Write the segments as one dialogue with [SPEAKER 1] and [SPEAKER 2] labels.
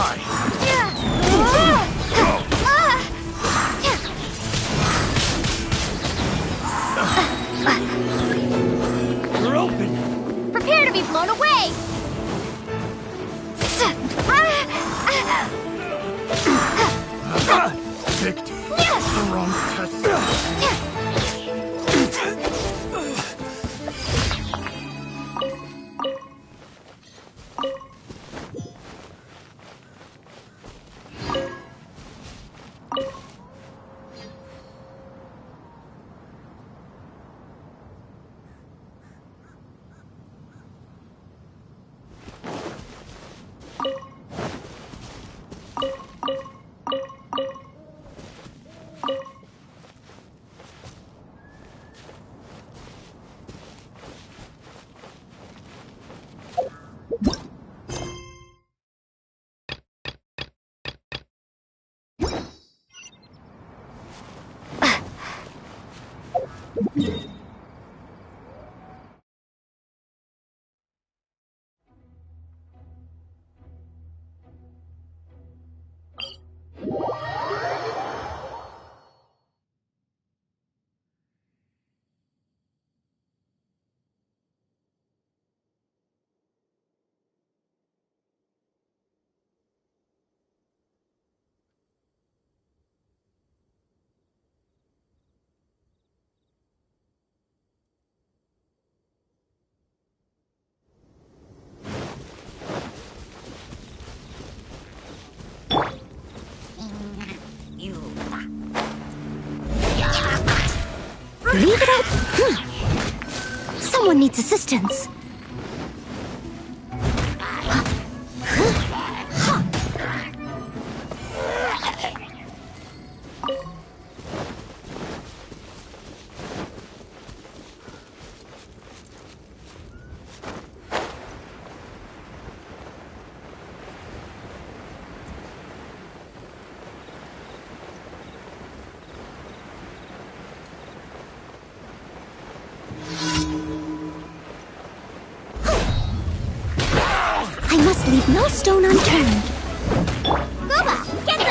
[SPEAKER 1] die! We're open!
[SPEAKER 2] Prepare to be blown away!
[SPEAKER 1] Picked the wrong test.
[SPEAKER 2] Leave it out. Someone needs assistance. I must leave no stone unturned. Gooba, get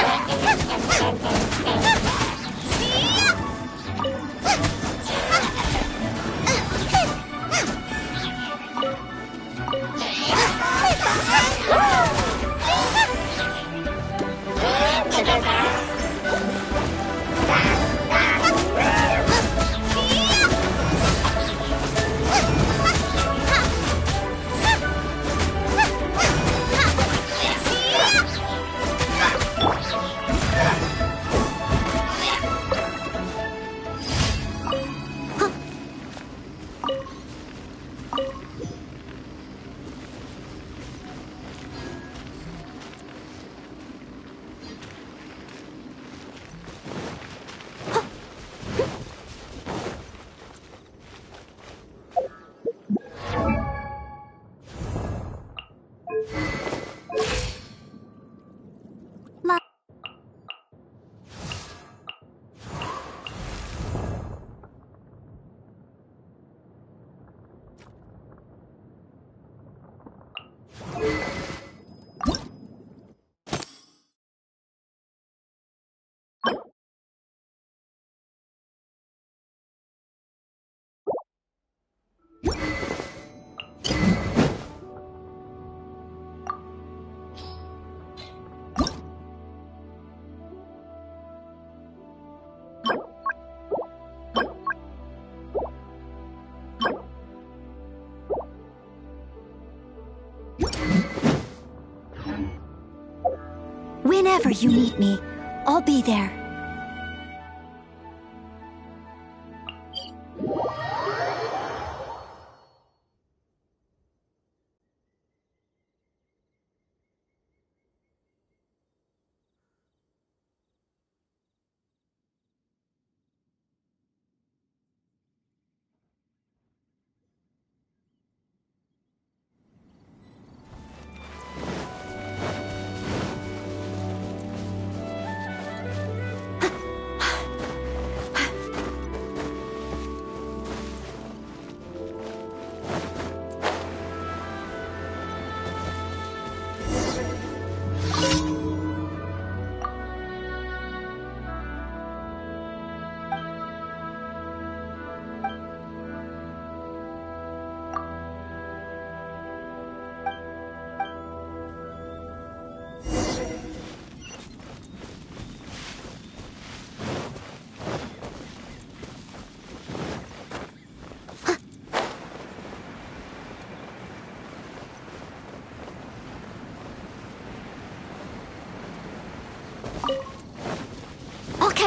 [SPEAKER 2] Whenever you need me, I'll be there.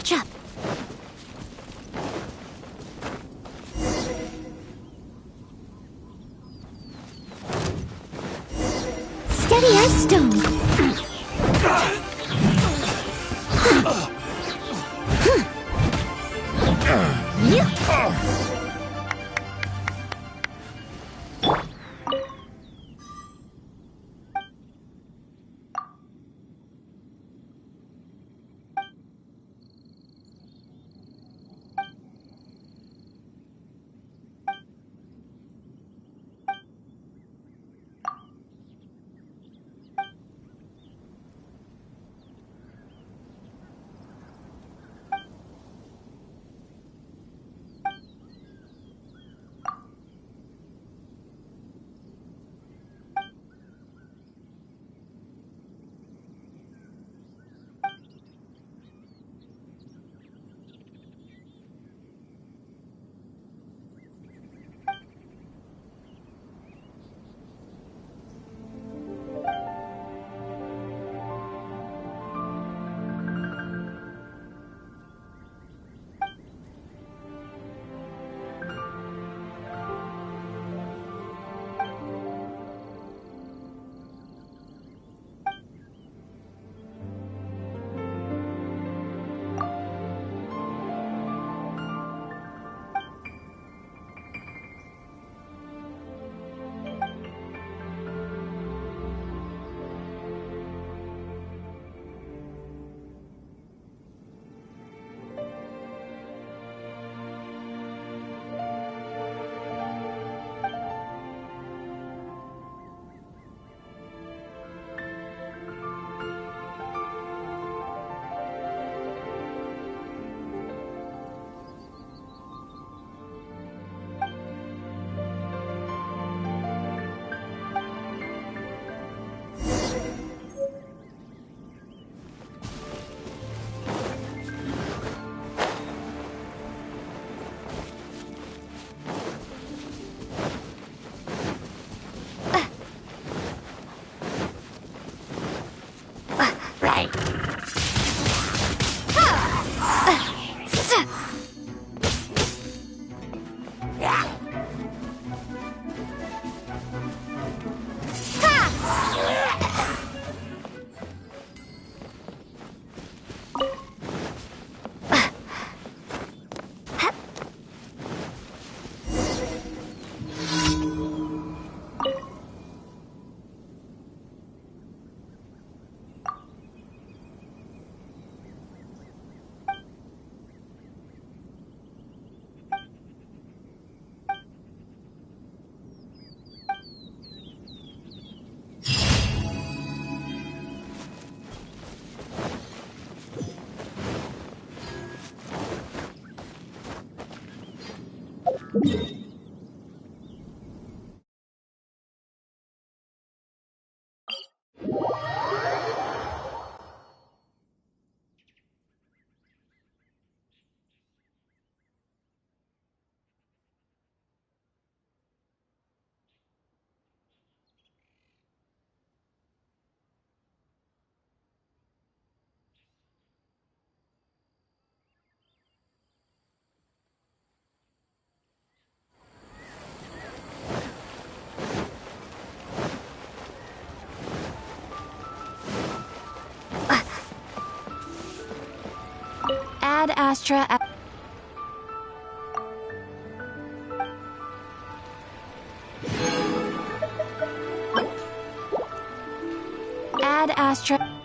[SPEAKER 2] catch up. Steady as stone. Ad Astra. Ad Astra.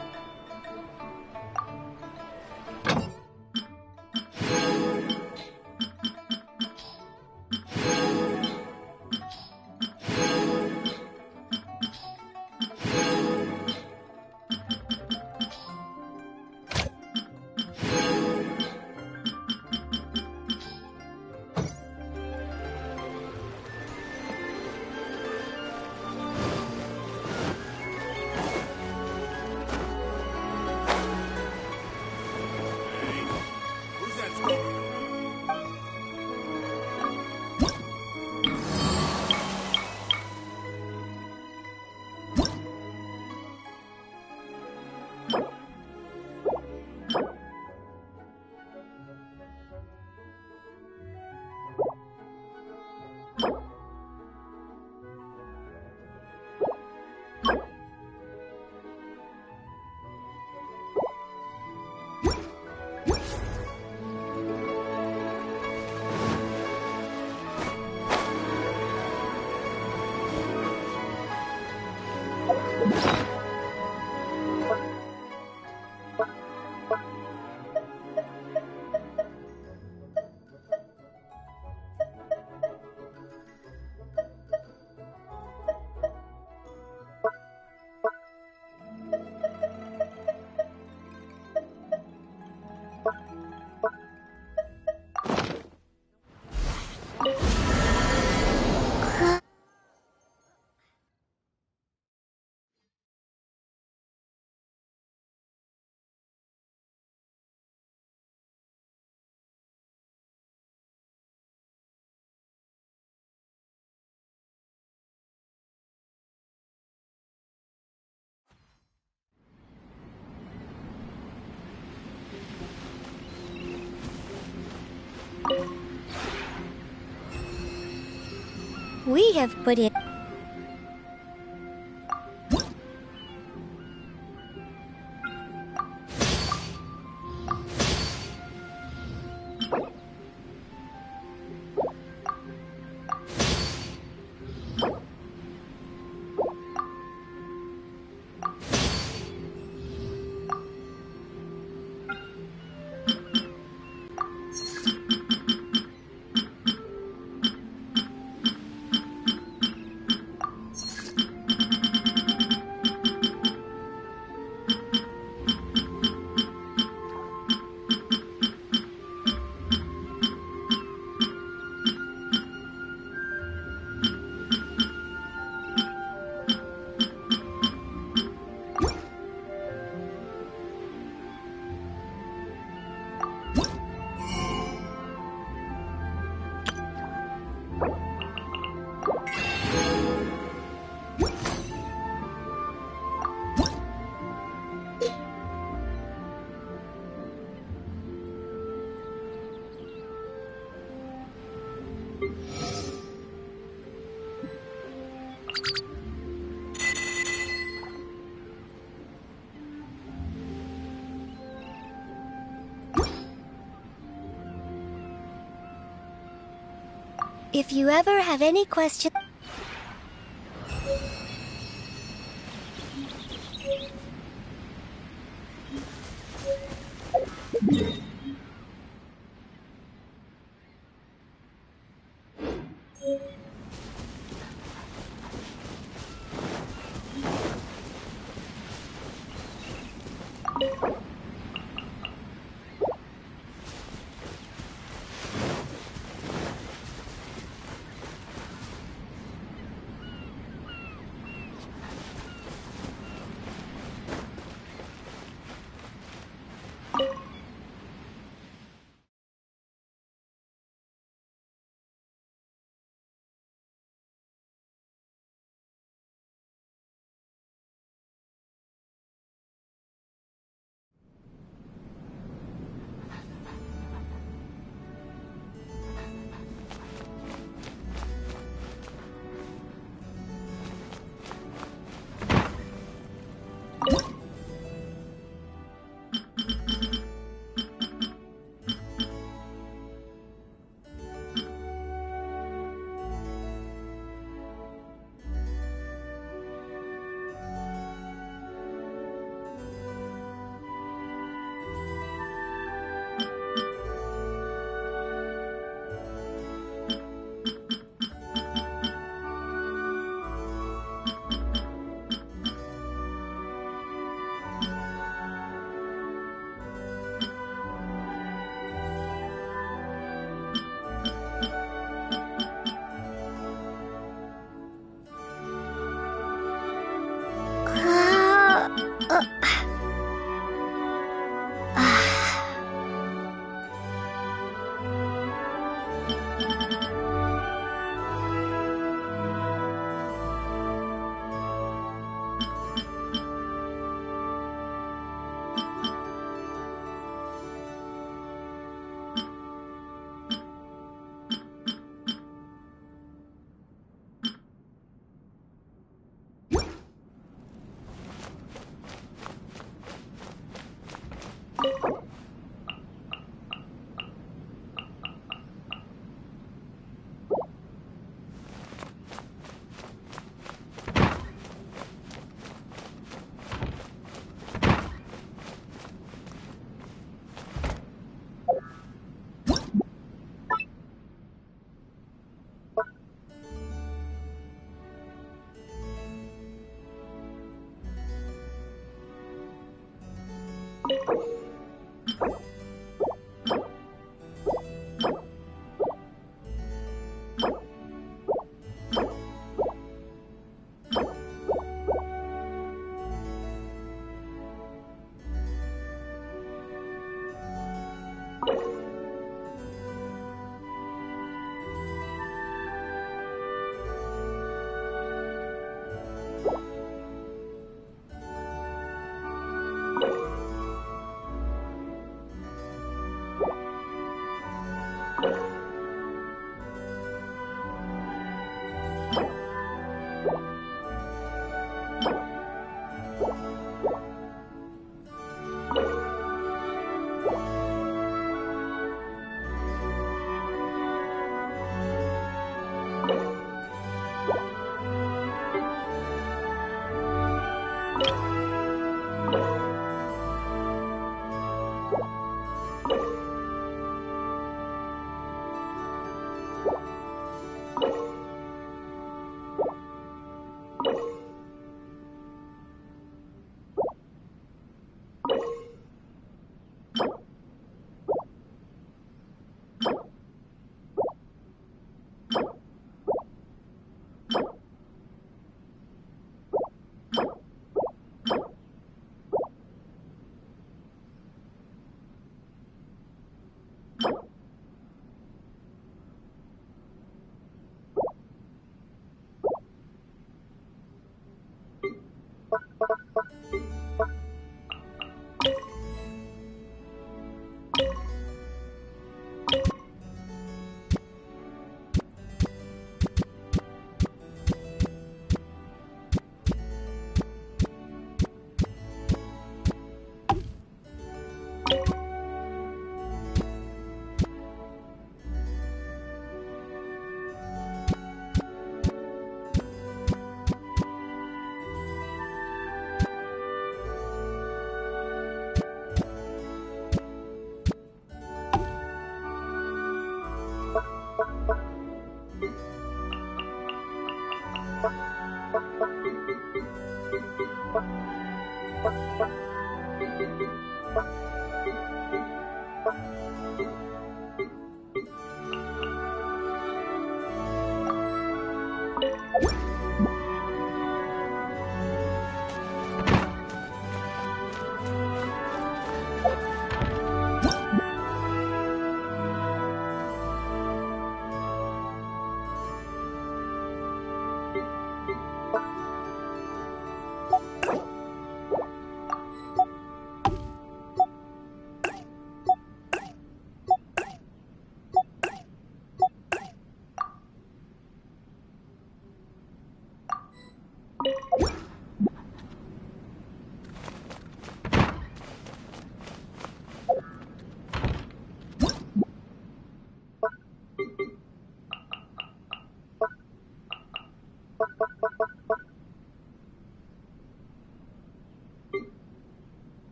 [SPEAKER 2] We have put it. If you ever have any questions...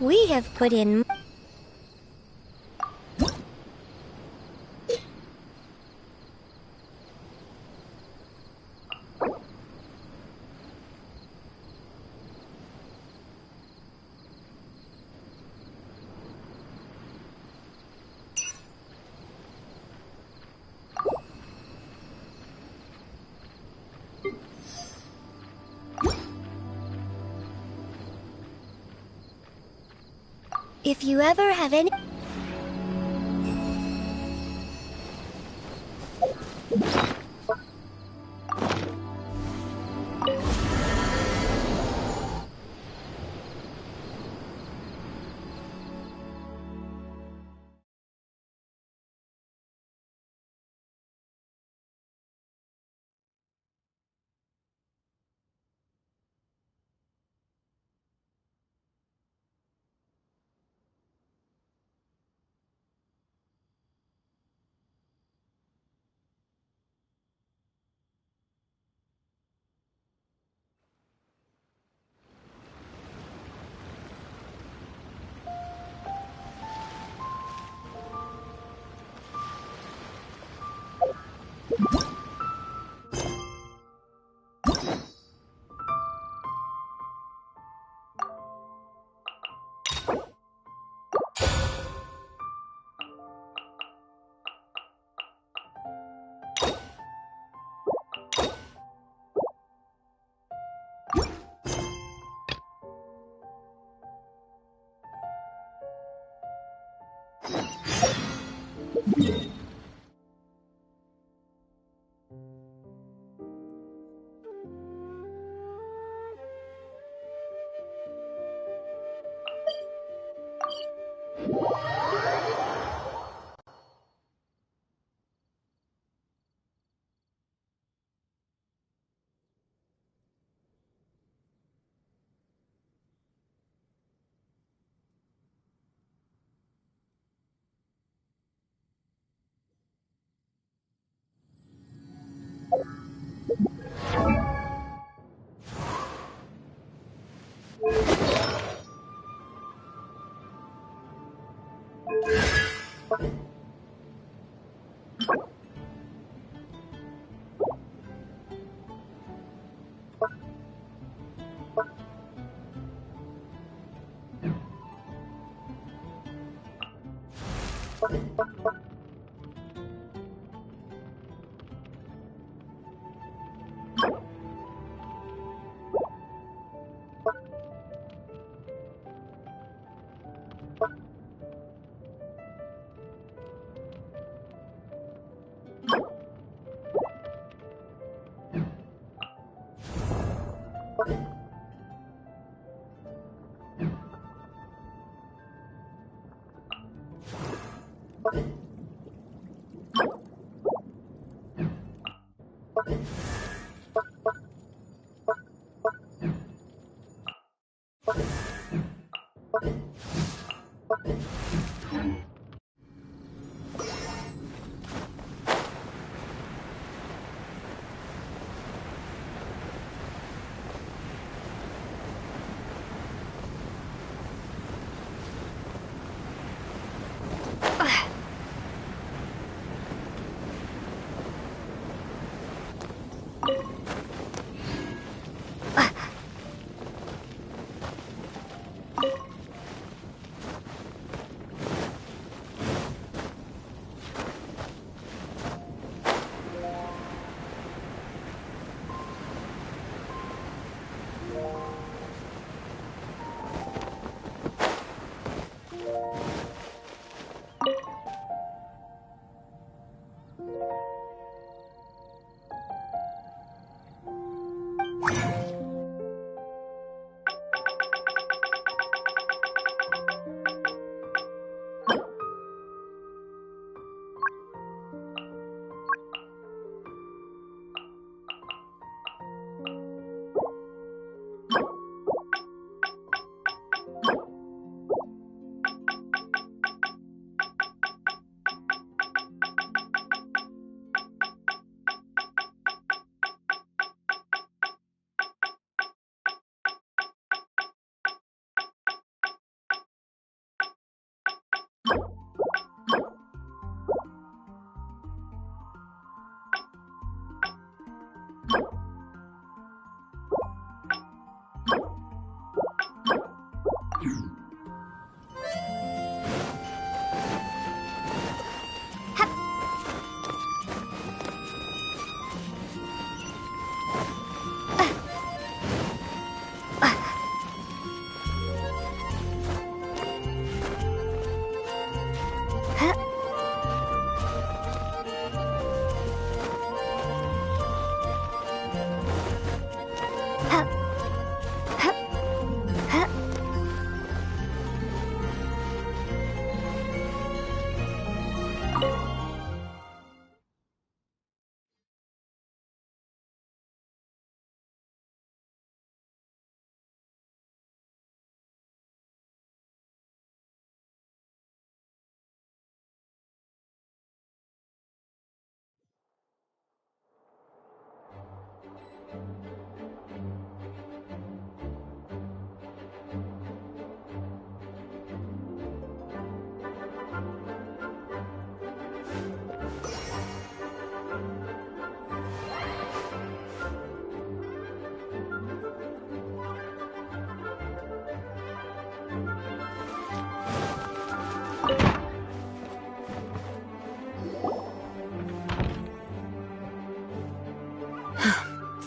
[SPEAKER 2] We have put in... If you ever have any...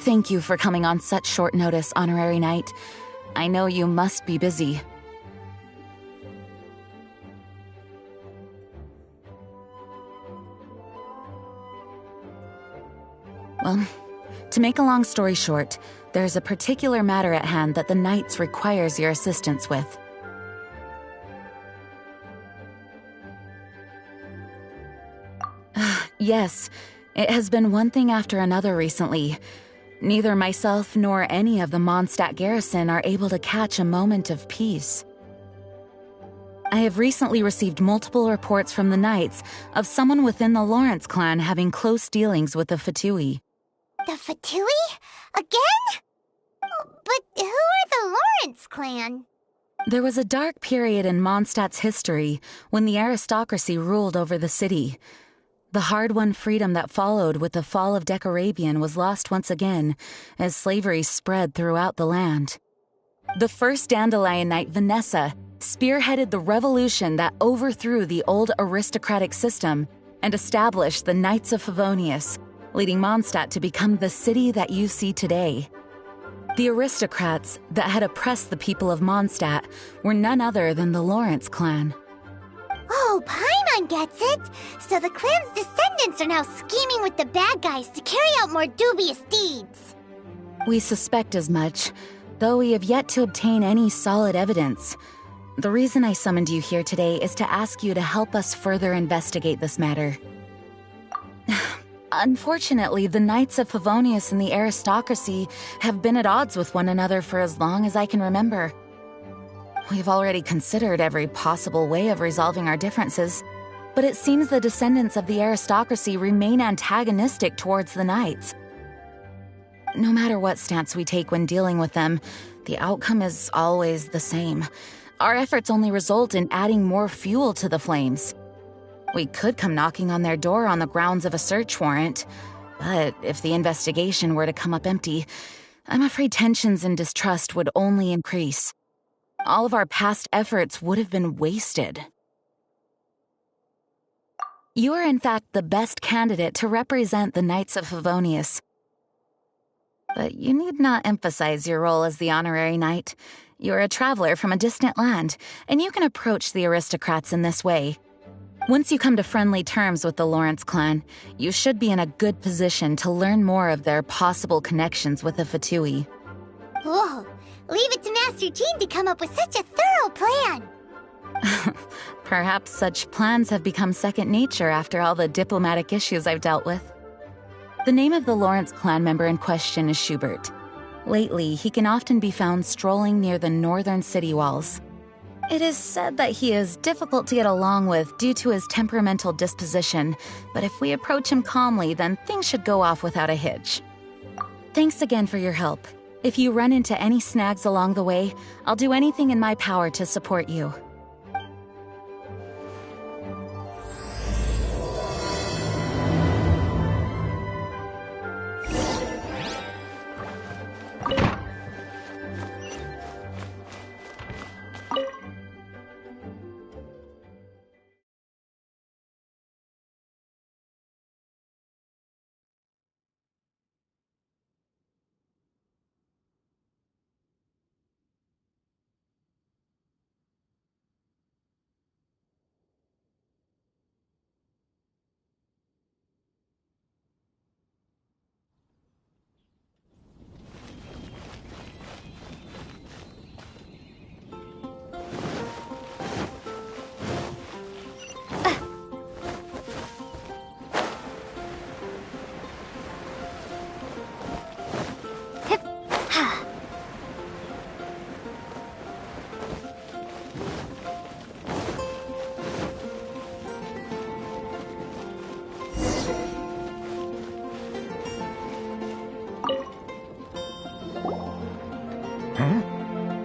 [SPEAKER 3] Thank you for coming on such short notice, Honorary Knight. I know you must be busy. Well, to make a long story short, there's a particular matter at hand that the Knights requires your assistance with. Yes, it has been one thing after another recently. Neither myself nor any of the Mondstadt garrison are able to catch a moment of peace. I have recently received multiple reports from the Knights of someone within the Lawrence clan having close dealings with the Fatui.
[SPEAKER 2] The Fatui? Again? But who are the Lawrence clan?
[SPEAKER 3] There was a dark period in Mondstadt's history when the aristocracy ruled over the city. The hard-won freedom that followed with the fall of Decarabian was lost once again as slavery spread throughout the land. The first Dandelion Knight, Vanessa, spearheaded the revolution that overthrew the old aristocratic system and established the Knights of Favonius, leading Mondstadt to become the city that you see today. The aristocrats that had oppressed the people of Mondstadt were none other than the Lawrence clan.
[SPEAKER 2] Oh, Paimon gets it! So the clan's descendants are now scheming with the bad guys to carry out more dubious deeds.
[SPEAKER 3] We suspect as much, though we have yet to obtain any solid evidence. The reason I summoned you here today is to ask you to help us further investigate this matter. Unfortunately, the Knights of Favonius and the aristocracy have been at odds with one another for as long as I can remember. We've already considered every possible way of resolving our differences, but it seems the descendants of the aristocracy remain antagonistic towards the Knights. No matter what stance we take when dealing with them, the outcome is always the same. Our efforts only result in adding more fuel to the flames. We could come knocking on their door on the grounds of a search warrant, but if the investigation were to come up empty, I'm afraid tensions and distrust would only increase. All of our past efforts would have been wasted. You are in fact the best candidate to represent the Knights of Favonius. But you need not emphasize your role as the honorary knight. You're a traveler from a distant land, and you can approach the aristocrats in this way. Once you come to friendly terms with the Lawrence clan, you should be in a good position to learn more of their possible connections with the Fatui.
[SPEAKER 2] Whoa, leave it to Master Jean to come up with such a thorough plan!
[SPEAKER 3] Perhaps such plans have become second nature after all the diplomatic issues I've dealt with. The name of the Lawrence clan member in question is Schubert. Lately, he can often be found strolling near the northern city walls. It is said that he is difficult to get along with due to his temperamental disposition, but if we approach him calmly, then things should go off without a hitch. Thanks again for your help. If you run into any snags along the way, I'll do anything in my power to support you.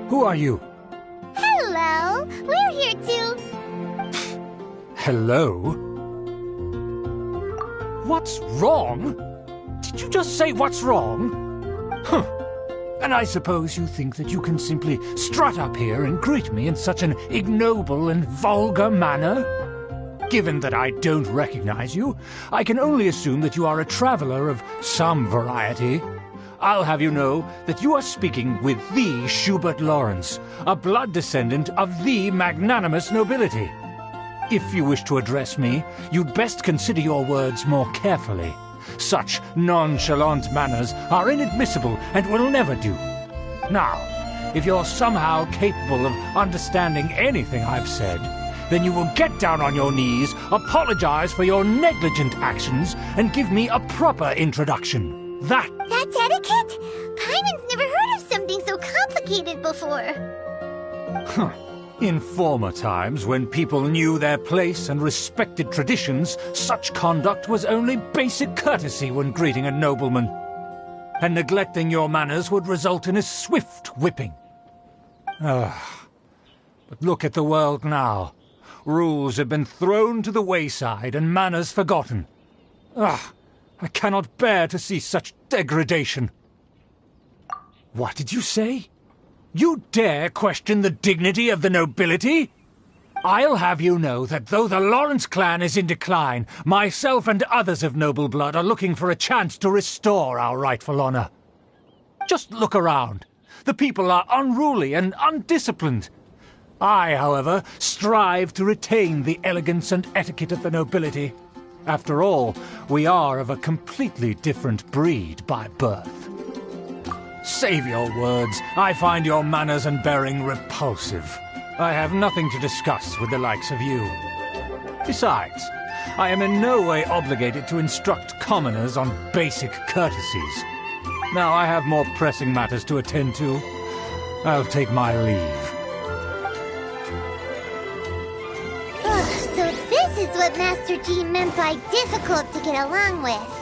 [SPEAKER 1] Who are you?
[SPEAKER 2] Hello! We're here to...
[SPEAKER 1] Hello? What's wrong? Did you just say what's wrong? Huh. And I suppose you think that you can simply strut up here and greet me in such an ignoble and vulgar manner? Given that I don't recognize you, I can only assume that you are a traveler of some variety. I'll have you know that you are speaking with the Schubert Lawrence, a blood descendant of the magnanimous nobility. If you wish to address me, you'd best consider your words more carefully. Such nonchalant manners are inadmissible and will never do. Now, if you're somehow capable of understanding anything I've said, then you will get down on your knees, apologize for your negligent actions, and give me a proper introduction. That's
[SPEAKER 2] etiquette? Paimon's never heard of something so complicated before.
[SPEAKER 1] In former times, when people knew their place and respected traditions, such conduct was only basic courtesy when greeting a nobleman. And neglecting your manners would result in a swift whipping. But look at the world now. Rules have been thrown to the wayside and manners forgotten. I cannot bear to see such degradation. What did you say? You dare question the dignity of the nobility? I'll have you know that though the Lawrence clan is in decline, myself and others of noble blood are looking for a chance to restore our rightful honor. Just look around. The people are unruly and undisciplined. I, however, strive to retain the elegance and etiquette of the nobility. After all, we are of a completely different breed by birth. Save your words. I find your manners and bearing repulsive. I have nothing to discuss with the likes of you. Besides, I am in no way obligated to instruct commoners on basic courtesies. Now I have more pressing matters to attend to. I'll take my leave.
[SPEAKER 2] So this is what Master Jean meant by difficult to get along with.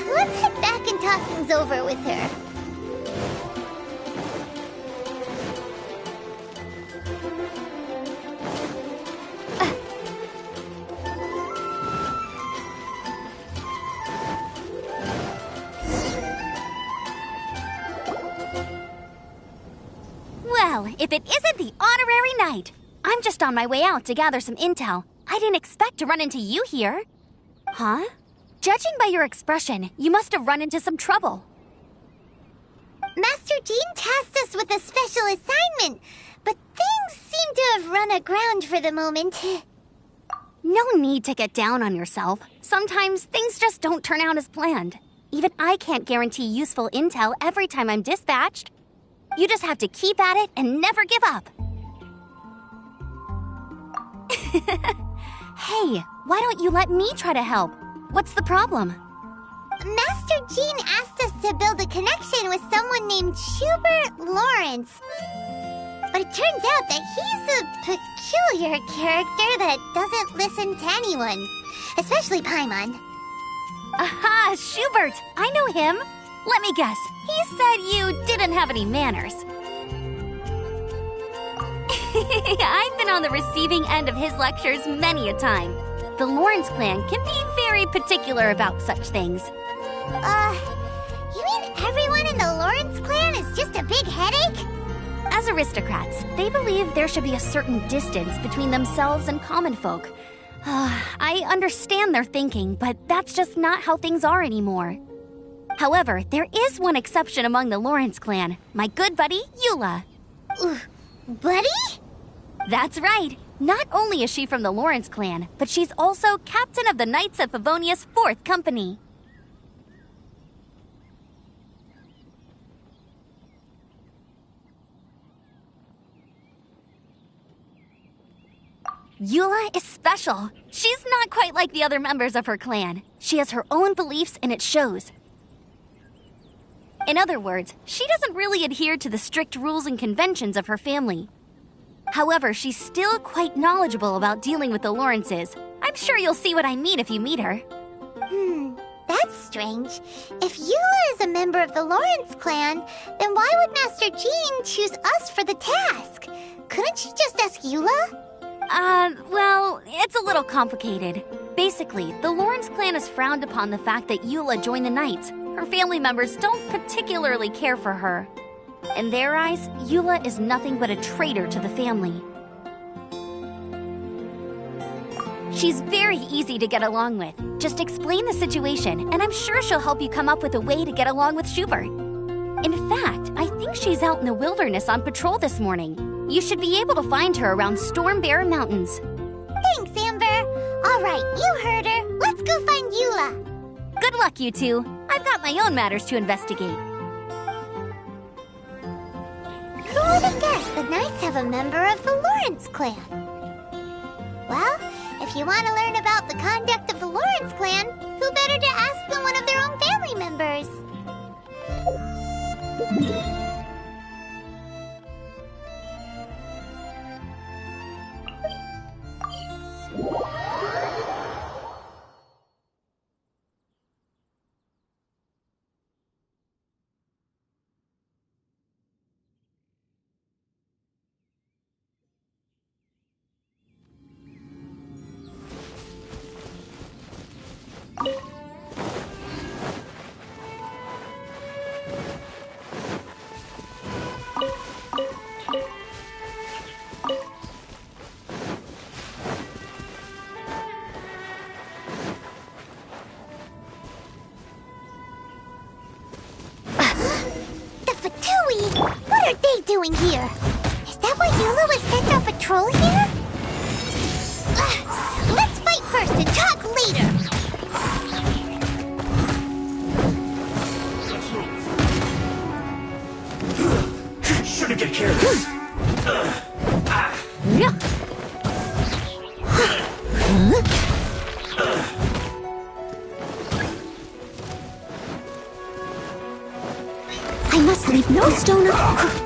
[SPEAKER 2] Let's head back and talk things over with her.
[SPEAKER 4] Well, if it isn't the honorary knight. I'm just on my way out to gather some intel. I didn't expect to run into you here. Huh? Judging by your expression, you must have run into some trouble.
[SPEAKER 2] Master Jean tasked us with a special assignment, but things seem to have run aground for the moment.
[SPEAKER 4] No need to get down on yourself. Sometimes things just don't turn out as planned. Even I can't guarantee useful intel every time I'm dispatched. You just have to keep at it and never give up. Hey, why don't you let me try to help? What's the problem?
[SPEAKER 2] Master Jean asked us to build a connection with someone named Schubert Lawrence. But it turns out that he's a peculiar character that doesn't listen to anyone, especially Paimon.
[SPEAKER 4] Aha, Schubert! I know him. Let me guess, he said you didn't have any manners. I've been on the receiving end of his lectures many a time. The Lawrence clan can be very particular about such things.
[SPEAKER 2] You mean everyone in the Lawrence clan is just a big headache?
[SPEAKER 4] As aristocrats, they believe there should be a certain distance between themselves and common folk. I understand their thinking, but that's just not how things are anymore. However, there is one exception among the Lawrence clan, my good buddy, Eula.
[SPEAKER 2] Buddy?
[SPEAKER 4] That's right. Not only is she from the Lawrence clan, but she's also captain of the Knights of Favonius 4th Company. Eula is special. She's not quite like the other members of her clan. She has her own beliefs and it shows. In other words, she doesn't really adhere to the strict rules and conventions of her family. However, she's still quite knowledgeable about dealing with the Lawrences. I'm sure you'll see what I mean if you meet her.
[SPEAKER 2] That's strange. If Eula is a member of the Lawrence clan, then why would Master Jean choose us for the task? Couldn't she just ask Eula?
[SPEAKER 4] Well, it's a little complicated. Basically, the Lawrence clan has frowned upon the fact that Eula joined the Knights. Her family members don't particularly care for her. In their eyes, Eula is nothing but a traitor to the family. She's very easy to get along with. Just explain the situation, and I'm sure she'll help you come up with a way to get along with Schubert. In fact, I think she's out in the wilderness on patrol this morning. You should be able to find her around Stormbear Mountains.
[SPEAKER 2] Thanks, Amber. All right, you heard her. Let's go find Eula.
[SPEAKER 4] Good luck, you two. I've got my own matters to investigate.
[SPEAKER 2] Who would have guessed the Knights have a member of the Lawrence clan? Well, if you want to learn about the conduct of the Lawrence clan, who better to ask than one of their own family members? What are they doing here? Is that why Eula was sent on patrol here? Let's fight first and talk later!
[SPEAKER 1] Shouldn't get careless.
[SPEAKER 2] I must leave no stone unturned.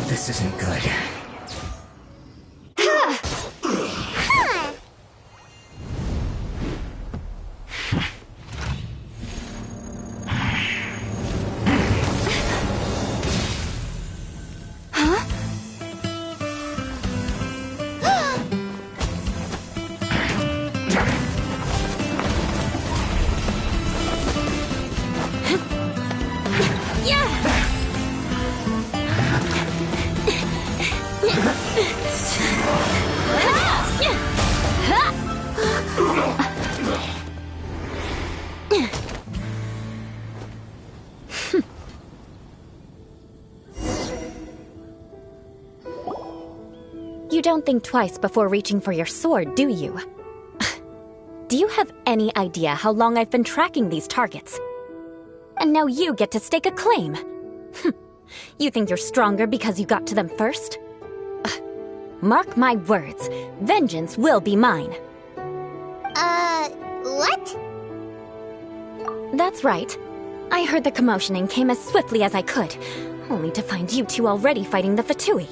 [SPEAKER 1] This isn't good.
[SPEAKER 4] You don't think twice before reaching for your sword, do you? Do you have any idea how long I've been tracking these targets? And now you get to stake a claim. You think you're stronger because you got to them first? Mark my words, vengeance will be mine.
[SPEAKER 2] What?
[SPEAKER 4] That's right. I heard the commotion and came as swiftly as I could, only to find you two already fighting the Fatui.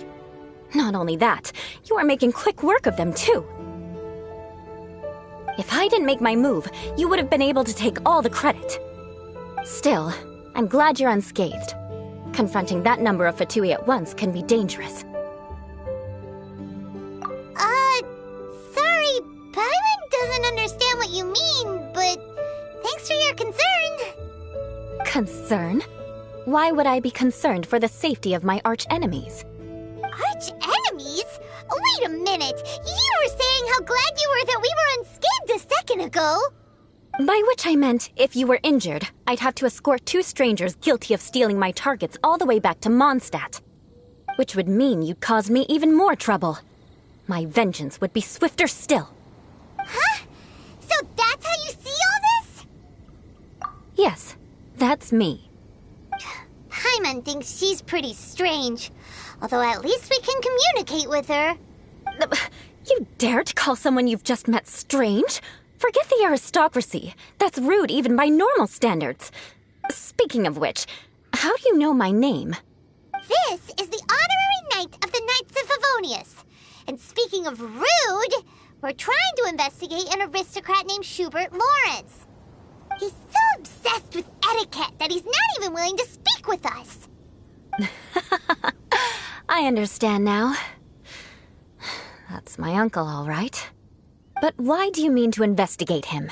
[SPEAKER 4] Not only that, you are making quick work of them too. If I didn't make my move, you would have been able to take all the credit. Still, I'm glad you're unscathed. Confronting that number of Fatui at once can be dangerous.
[SPEAKER 2] Sorry, Paimon doesn't understand what you mean, but thanks for your concern.
[SPEAKER 4] Concern? Why would I be concerned for the safety of my arch-enemies?
[SPEAKER 2] Arch-enemies? Wait a minute! You were saying how glad you were that we were unscathed a second ago!
[SPEAKER 4] By which I meant, if you were injured, I'd have to escort 2 strangers guilty of stealing my targets all the way back to Mondstadt. Which would mean you'd cause me even more trouble. My vengeance would be swifter still.
[SPEAKER 2] Huh? So that's how you see all this?
[SPEAKER 4] Yes, that's me.
[SPEAKER 2] Paimon thinks she's pretty strange. Although at least we can communicate with her.
[SPEAKER 4] You dare to call someone you've just met strange? Forget the aristocracy. That's rude even by normal standards. Speaking of which, how do you know my name?
[SPEAKER 2] This is the honorary knight of the Knights of Favonius. And speaking of rude, we're trying to investigate an aristocrat named Schubert Lawrence. He's so obsessed with etiquette that he's not even willing to speak with us.
[SPEAKER 4] I understand now. That's my uncle, all right. But why do you mean to investigate him?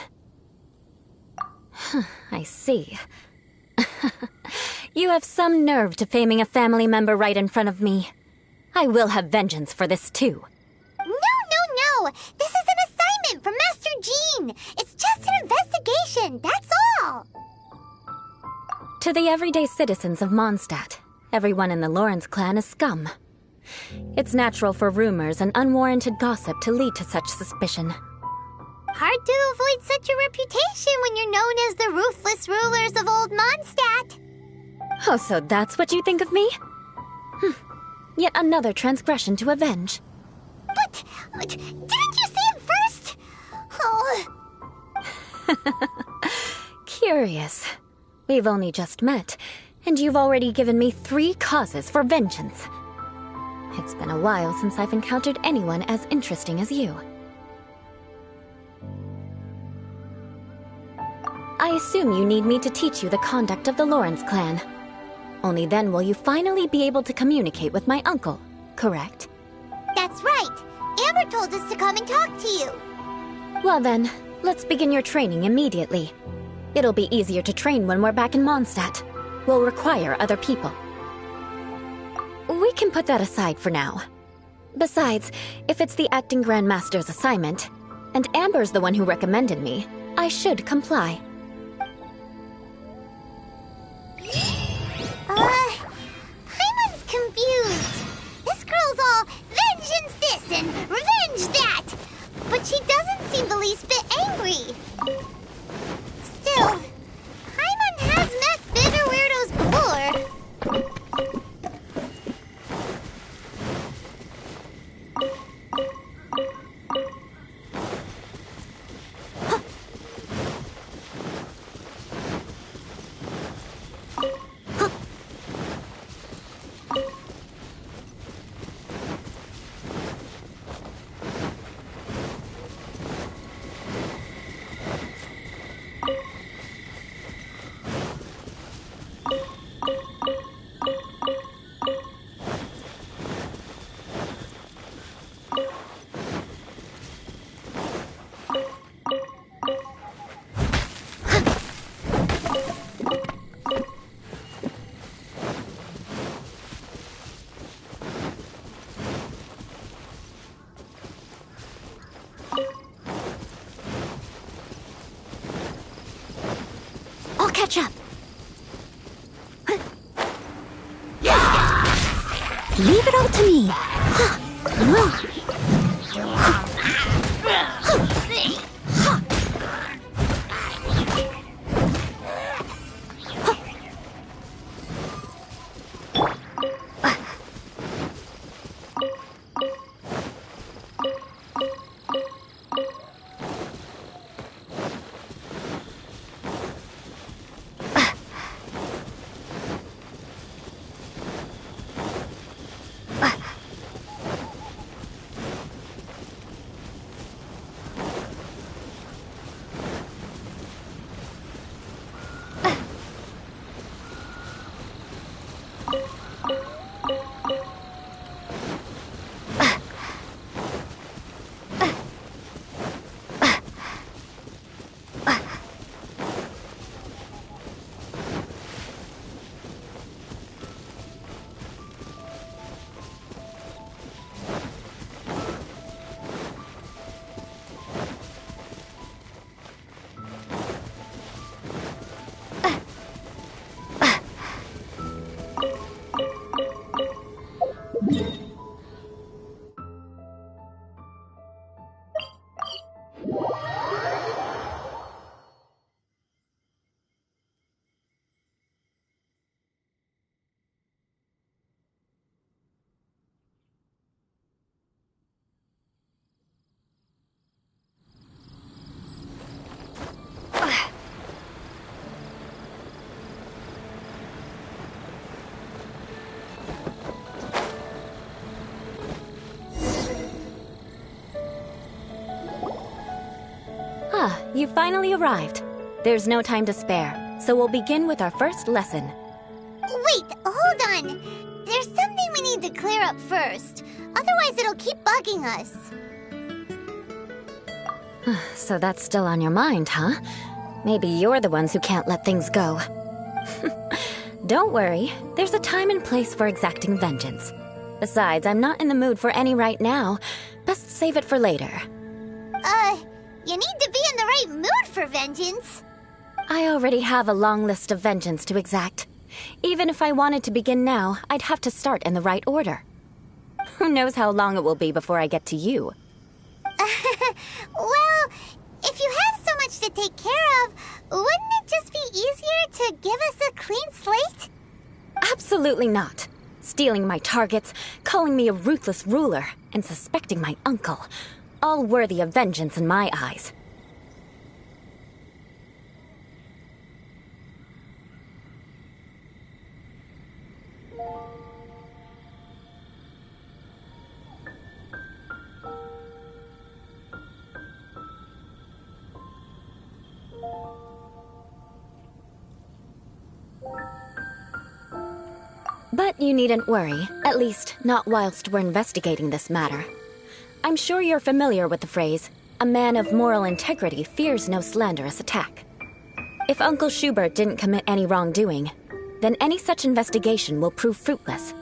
[SPEAKER 4] I see. You have some nerve to faming a family member right in front of me. I will have vengeance for this too.
[SPEAKER 2] No. This is an assignment from Master Jean. It's just an investigation, that's all.
[SPEAKER 4] To the everyday citizens of Mondstadt, everyone in the Lawrence clan is scum. It's natural for rumors and unwarranted gossip to lead to such suspicion.
[SPEAKER 2] Hard to avoid such a reputation when you're known as the ruthless rulers of Old Mondstadt.
[SPEAKER 5] Oh, so that's what you think of me? Yet another transgression to avenge.
[SPEAKER 2] But didn't you say it first? Oh.
[SPEAKER 5] Curious. We've only just met, and you've already given me 3 causes for vengeance. It's been a while since I've encountered anyone as interesting as you. I assume you need me to teach you the conduct of the Lawrence clan. Only then will you finally be able to communicate with my uncle, correct?
[SPEAKER 2] That's right. Amber told us to come and talk to you.
[SPEAKER 5] Well then, let's begin your training immediately. It'll be easier to train when we're back in Mondstadt. We'll require other people. We can put that aside for now. Besides, if it's the acting Grandmaster's assignment, and Amber's the one who recommended me, I should comply.
[SPEAKER 2] Paimon's confused. This girl's all vengeance this and revenge that. But she doesn't seem the least bit angry. Still, Paimon has met bitter weirdos before.
[SPEAKER 5] I'll catch up. Leave it all to me. You finally arrived. There's no time to spare, so we'll begin with our first lesson.
[SPEAKER 2] Wait, hold on. There's something we need to clear up first. Otherwise, it'll keep bugging us.
[SPEAKER 5] So that's still on your mind, huh? Maybe you're the ones who can't let things go. Don't worry, there's a time and place for exacting vengeance. Besides, I'm not in the mood for any right now. Best save it for later.
[SPEAKER 2] You need to be in the right mood for vengeance.
[SPEAKER 5] I already have a long list of vengeance to exact. Even if I wanted to begin now, I'd have to start in the right order. Who knows how long it will be before I get to you?
[SPEAKER 2] Well, if you have so much to take care of, wouldn't it just be easier to give us a clean slate?
[SPEAKER 5] Absolutely not. Stealing my targets, calling me a ruthless ruler, and suspecting my uncle. All worthy of vengeance in my eyes. But you needn't worry, at least not whilst we're investigating this matter. I'm sure you're familiar with the phrase, a man of moral integrity fears no slanderous attack. If Uncle Schubert didn't commit any wrongdoing, then any such investigation will prove fruitless.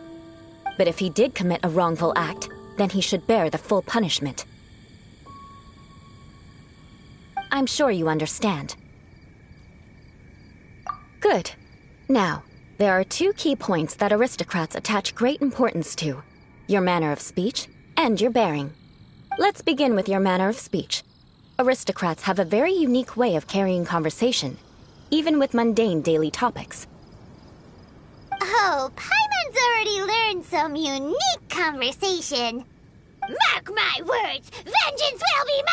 [SPEAKER 5] But if he did commit a wrongful act, then he should bear the full punishment. I'm sure you understand. Good. Now, there are two key points that aristocrats attach great importance to: your manner of speech and your bearing. Let's begin with your manner of speech. Aristocrats have a very unique way of carrying conversation, even with mundane daily topics.
[SPEAKER 2] Oh, Paimon's already learned some unique conversation. Mark my words, vengeance will be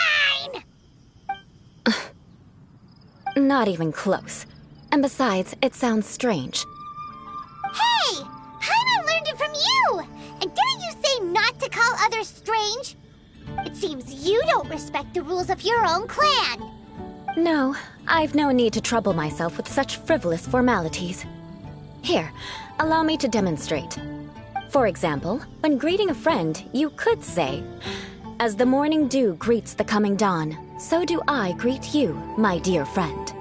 [SPEAKER 2] mine!
[SPEAKER 5] Not even close. And besides, it sounds strange.
[SPEAKER 2] Hey! Paimon learned it from you! And didn't you say not to call others strange? It seems you don't respect the rules of your own clan.
[SPEAKER 5] No, I've no need to trouble myself with such frivolous formalities. Here, allow me to demonstrate. For example, when greeting a friend, you could say, "As the morning dew greets the coming dawn, so do I greet you, my dear friend."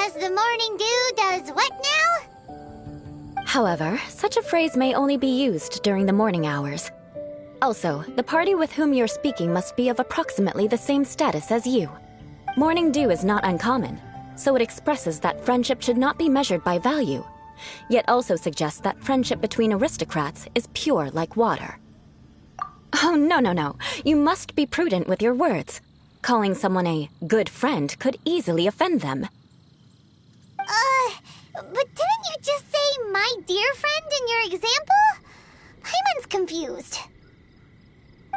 [SPEAKER 2] As the morning dew does what now?
[SPEAKER 5] However, such a phrase may only be used during the morning hours. Also, the party with whom you're speaking must be of approximately the same status as you. Morning dew is not uncommon, so it expresses that friendship should not be measured by value, yet also suggests that friendship between aristocrats is pure like water. Oh, no. You must be prudent with your words. Calling someone a good friend could easily offend them.
[SPEAKER 2] But didn't you just say my dear friend in your example? Paimon's confused.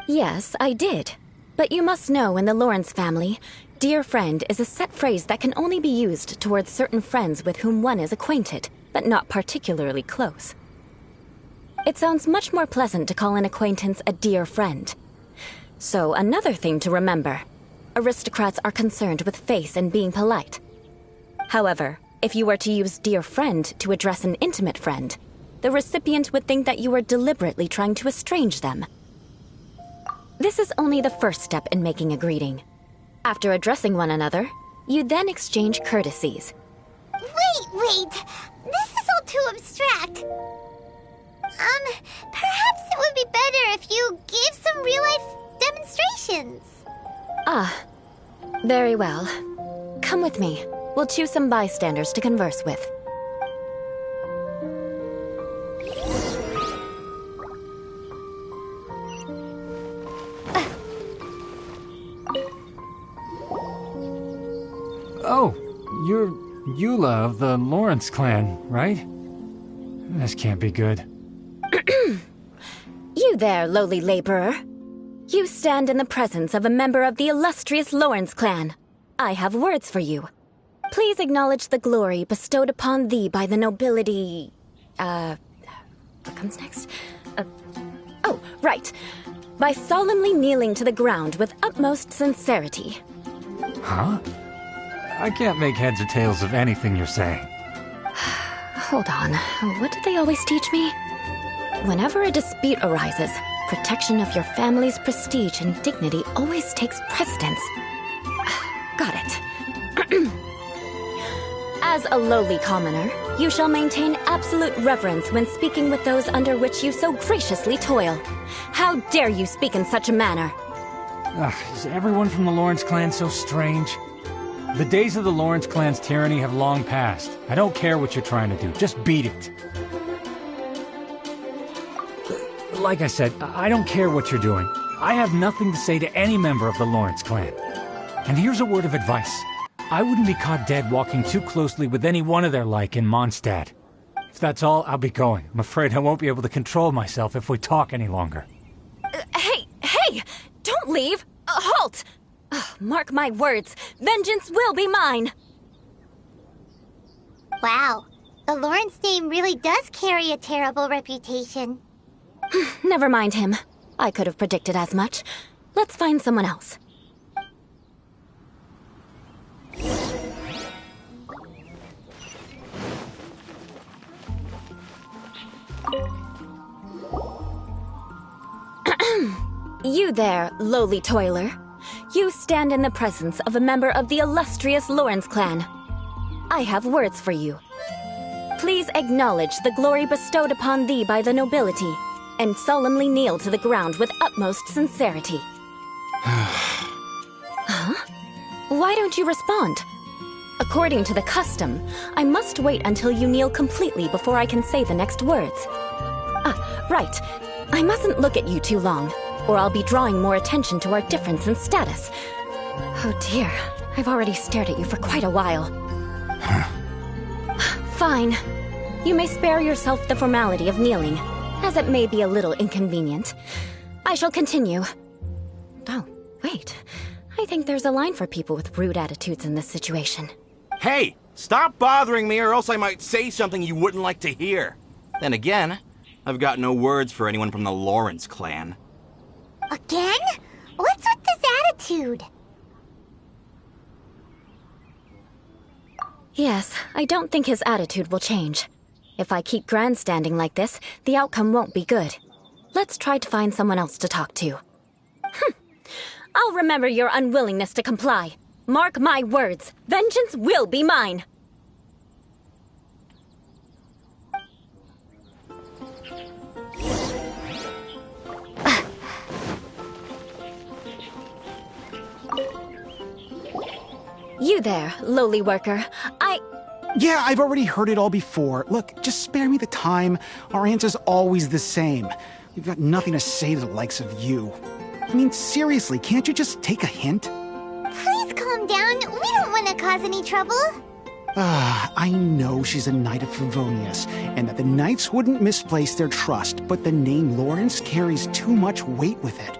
[SPEAKER 5] Yes, I did. But you must know in the Lawrence family, dear friend is a set phrase that can only be used towards certain friends with whom one is acquainted, but not particularly close. It sounds much more pleasant to call an acquaintance a dear friend. So another thing to remember, aristocrats are concerned with face and being polite. However, if you were to use dear friend to address an intimate friend, the recipient would think that you were deliberately trying to estrange them. This is only the first step in making a greeting. After addressing one another, you then exchange courtesies.
[SPEAKER 2] Wait. This is all too abstract. Perhaps it would be better if you gave some real-life demonstrations.
[SPEAKER 5] Ah, very well. Come with me. We'll choose some bystanders to converse with.
[SPEAKER 1] Oh, you're Eula of the Lawrence clan, right? This can't be good.
[SPEAKER 5] You there, lowly laborer. You stand in the presence of a member of the illustrious Lawrence clan. I have words for you. Please acknowledge the glory bestowed upon thee by the nobility... what comes next? Oh, right. By solemnly kneeling to the ground with utmost sincerity.
[SPEAKER 1] Huh? I can't make heads or tails of anything you're saying.
[SPEAKER 5] Hold on. What did they always teach me? Whenever a dispute arises, protection of your family's prestige and dignity always takes precedence. Got it. As a lowly commoner, you shall maintain absolute reverence when speaking with those under which you so graciously toil. How dare you speak in such a manner?
[SPEAKER 1] Is everyone from the Lawrence clan so strange? The days of the Lawrence clan's tyranny have long passed. I don't care what you're trying to do. Just beat it. Like I said, I don't care what you're doing. I have nothing to say to any member of the Lawrence clan. And here's a word of advice. I wouldn't be caught dead walking too closely with any one of their like in Mondstadt. If that's all, I'll be going. I'm afraid I won't be able to control myself if we talk any longer.
[SPEAKER 5] Hey! Don't leave! Halt! Mark my words, vengeance will be mine!
[SPEAKER 2] Wow, the Lawrence name really does carry a terrible reputation.
[SPEAKER 5] Never mind him. I could have predicted as much. Let's find someone else. You there, lowly toiler. You stand in the presence of a member of the illustrious Lawrence clan. I have words for you. Please acknowledge the glory bestowed upon thee by the nobility, and solemnly kneel to the ground with utmost sincerity. Huh? Why don't you respond? According to the custom, I must wait until you kneel completely before I can say the next words. Right. I mustn't look at you too long, or I'll be drawing more attention to our difference in status. Oh dear, I've already stared at you for quite a while. Fine. You may spare yourself the formality of kneeling, as it may be a little inconvenient. I shall continue. Oh, wait. I think there's a line for people with rude attitudes in this situation.
[SPEAKER 6] Hey! Stop bothering me or else I might say something you wouldn't like to hear. Then again, I've got no words for anyone from the Lawrence clan.
[SPEAKER 2] Again? What's with this attitude?
[SPEAKER 5] Yes, I don't think his attitude will change. If I keep grandstanding like this, the outcome won't be good. Let's try to find someone else to talk to. I'll remember your unwillingness to comply. Mark my words, vengeance will be mine. You there, lowly worker.
[SPEAKER 7] Yeah, I've already heard it all before. Look, just spare me the time. Our answer's always the same. We've got nothing to say to the likes of you. I mean, seriously, can't you just take a hint?
[SPEAKER 2] Please calm down. We don't want to cause any trouble.
[SPEAKER 7] I know she's a Knight of Favonius, and that the Knights wouldn't misplace their trust, but the name Lawrence carries too much weight with it.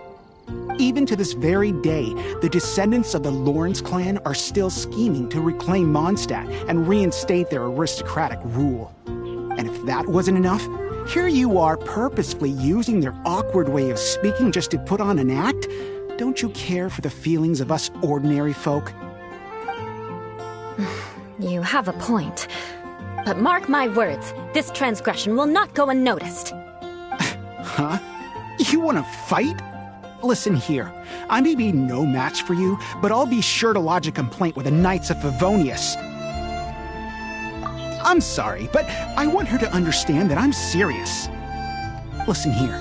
[SPEAKER 7] Even to this very day, the descendants of the Lawrence clan are still scheming to reclaim Mondstadt and reinstate their aristocratic rule. And if that wasn't enough, here you are purposefully using their awkward way of speaking just to put on an act? Don't you care for the feelings of us ordinary folk?
[SPEAKER 5] You have a point. But mark my words, this transgression will not go unnoticed.
[SPEAKER 7] Huh? You want to fight? Listen here, I may be no match for you, but I'll be sure to lodge a complaint with the Knights of Favonius. I'm sorry, but I want her to understand that I'm serious. Listen here,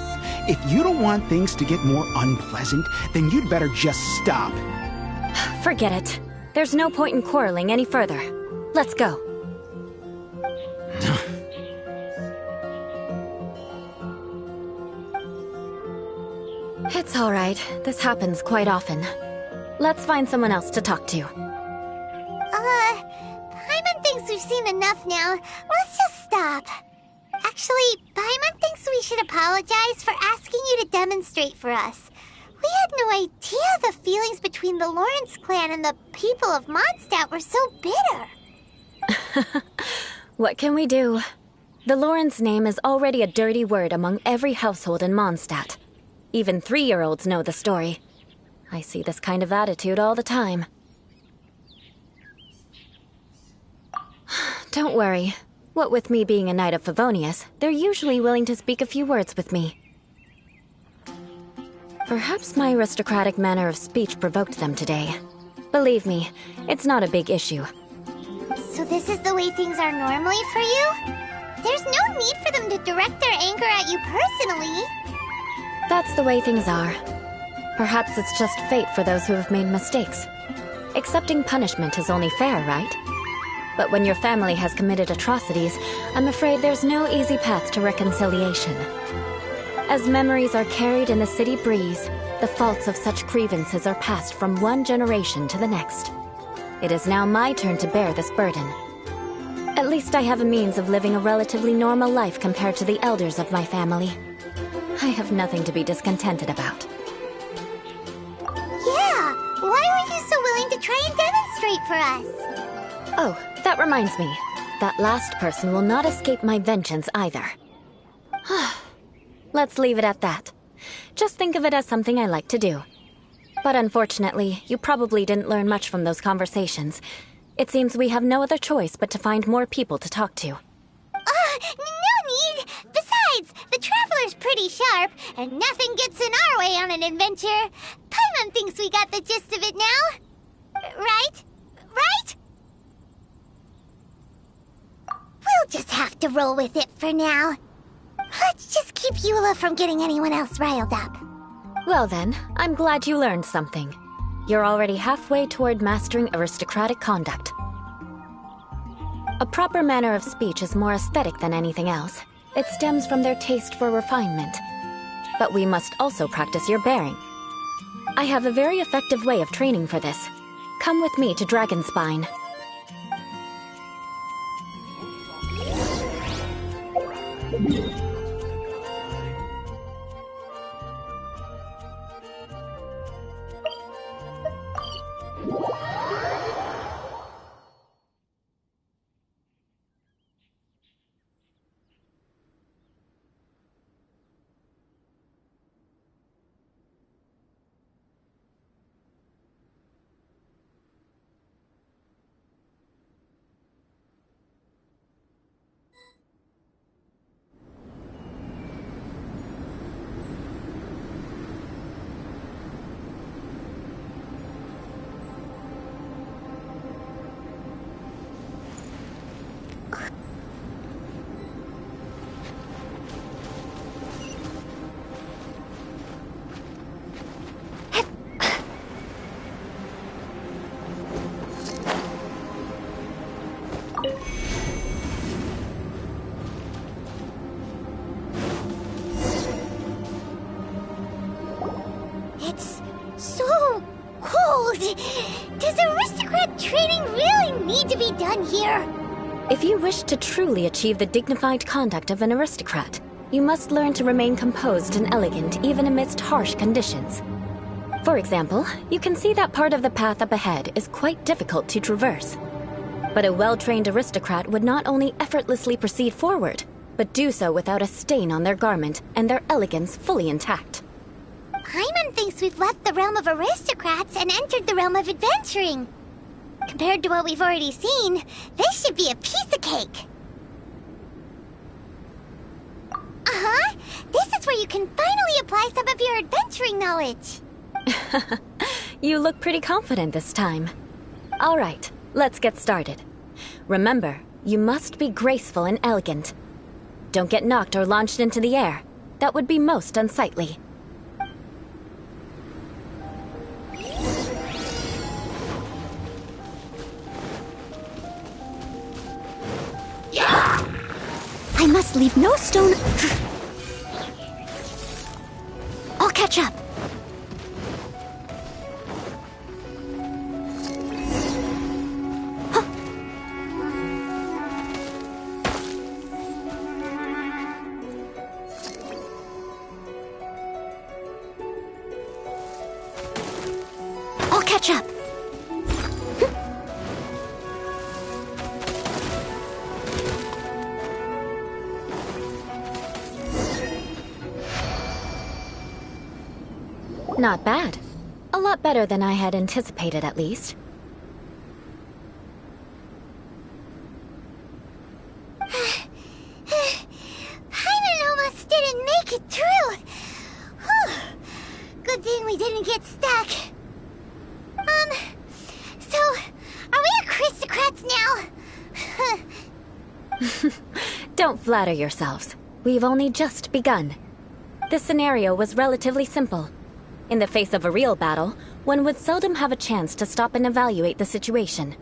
[SPEAKER 7] if you don't want things to get more unpleasant, then you'd better just stop.
[SPEAKER 5] Forget it. There's no point in quarreling any further. Let's go. It's all right. This happens quite often. Let's find someone else to talk to.
[SPEAKER 2] Paimon thinks we've seen enough now. Let's just stop. Actually, Paimon thinks we should apologize for asking you to demonstrate for us. We had no idea the feelings between the Lawrence clan and the people of Mondstadt were so bitter.
[SPEAKER 5] What can we do? The Lawrence name is already a dirty word among every household in Mondstadt. Even 3-year-olds know the story. I see this kind of attitude all the time. Don't worry. What with me being a Knight of Favonius, they're usually willing to speak a few words with me. Perhaps my aristocratic manner of speech provoked them today. Believe me, it's not a big issue.
[SPEAKER 2] So this is the way things are normally for you? There's no need for them to direct their anger at you personally.
[SPEAKER 5] That's the way things are. Perhaps it's just fate for those who have made mistakes. Accepting punishment is only fair, right? But when your family has committed atrocities, I'm afraid there's no easy path to reconciliation. As memories are carried in the city breeze, the faults of such grievances are passed from one generation to the next. It is now my turn to bear this burden. At least least I have a means of living a relatively normal life compared to the elders of my family. I have nothing to be discontented about.
[SPEAKER 2] Yeah, why were you so willing to try and demonstrate for us?
[SPEAKER 5] Oh, that reminds me. That last person will not escape my vengeance either. Let's leave it at that. Just think of it as something I like to do. But unfortunately, you probably didn't learn much from those conversations. It seems we have no other choice but to find more people to talk to.
[SPEAKER 2] No need! Besides, the Traveler's pretty sharp, and nothing gets in our way on an adventure. Paimon thinks we got the gist of it now. Right? Right? We'll just have to roll with it for now. Let's just keep Eula from getting anyone else riled up.
[SPEAKER 5] Well then, I'm glad you learned something. You're already halfway toward mastering aristocratic conduct. A proper manner of speech is more aesthetic than anything else. It stems from their taste for refinement. But we must also practice your bearing. I have a very effective way of training for this. Come with me to Dragonspine.
[SPEAKER 2] It's so cold. Does aristocrat training really need to be done here?
[SPEAKER 5] If you wish to truly achieve the dignified conduct of an aristocrat, you must learn to remain composed and elegant even amidst harsh conditions. For example, you can see that part of the path up ahead is quite difficult to traverse. But a well-trained aristocrat would not only effortlessly proceed forward, but do so without a stain on their garment and their elegance fully intact.
[SPEAKER 2] Paimon thinks we've left the realm of aristocrats and entered the realm of adventuring. Compared to what we've already seen, this should be a piece of cake. Uh-huh. This is where you can finally apply some of your adventuring knowledge.
[SPEAKER 5] You look pretty confident this time. All right, let's get started. Remember, you must be graceful and elegant. Don't get knocked or launched into the air. That would be most unsightly.
[SPEAKER 2] I must leave no stone... I'll catch up. I'll catch up.
[SPEAKER 5] Not bad. A lot better than I had anticipated, at least.
[SPEAKER 2] Paimon almost didn't make it through. Whew. Good thing we didn't get stuck. So, are we aristocrats now?
[SPEAKER 5] Don't flatter yourselves. We've only just begun. This scenario was relatively simple. In the face of a real battle, one would seldom have a chance to stop and evaluate the situation.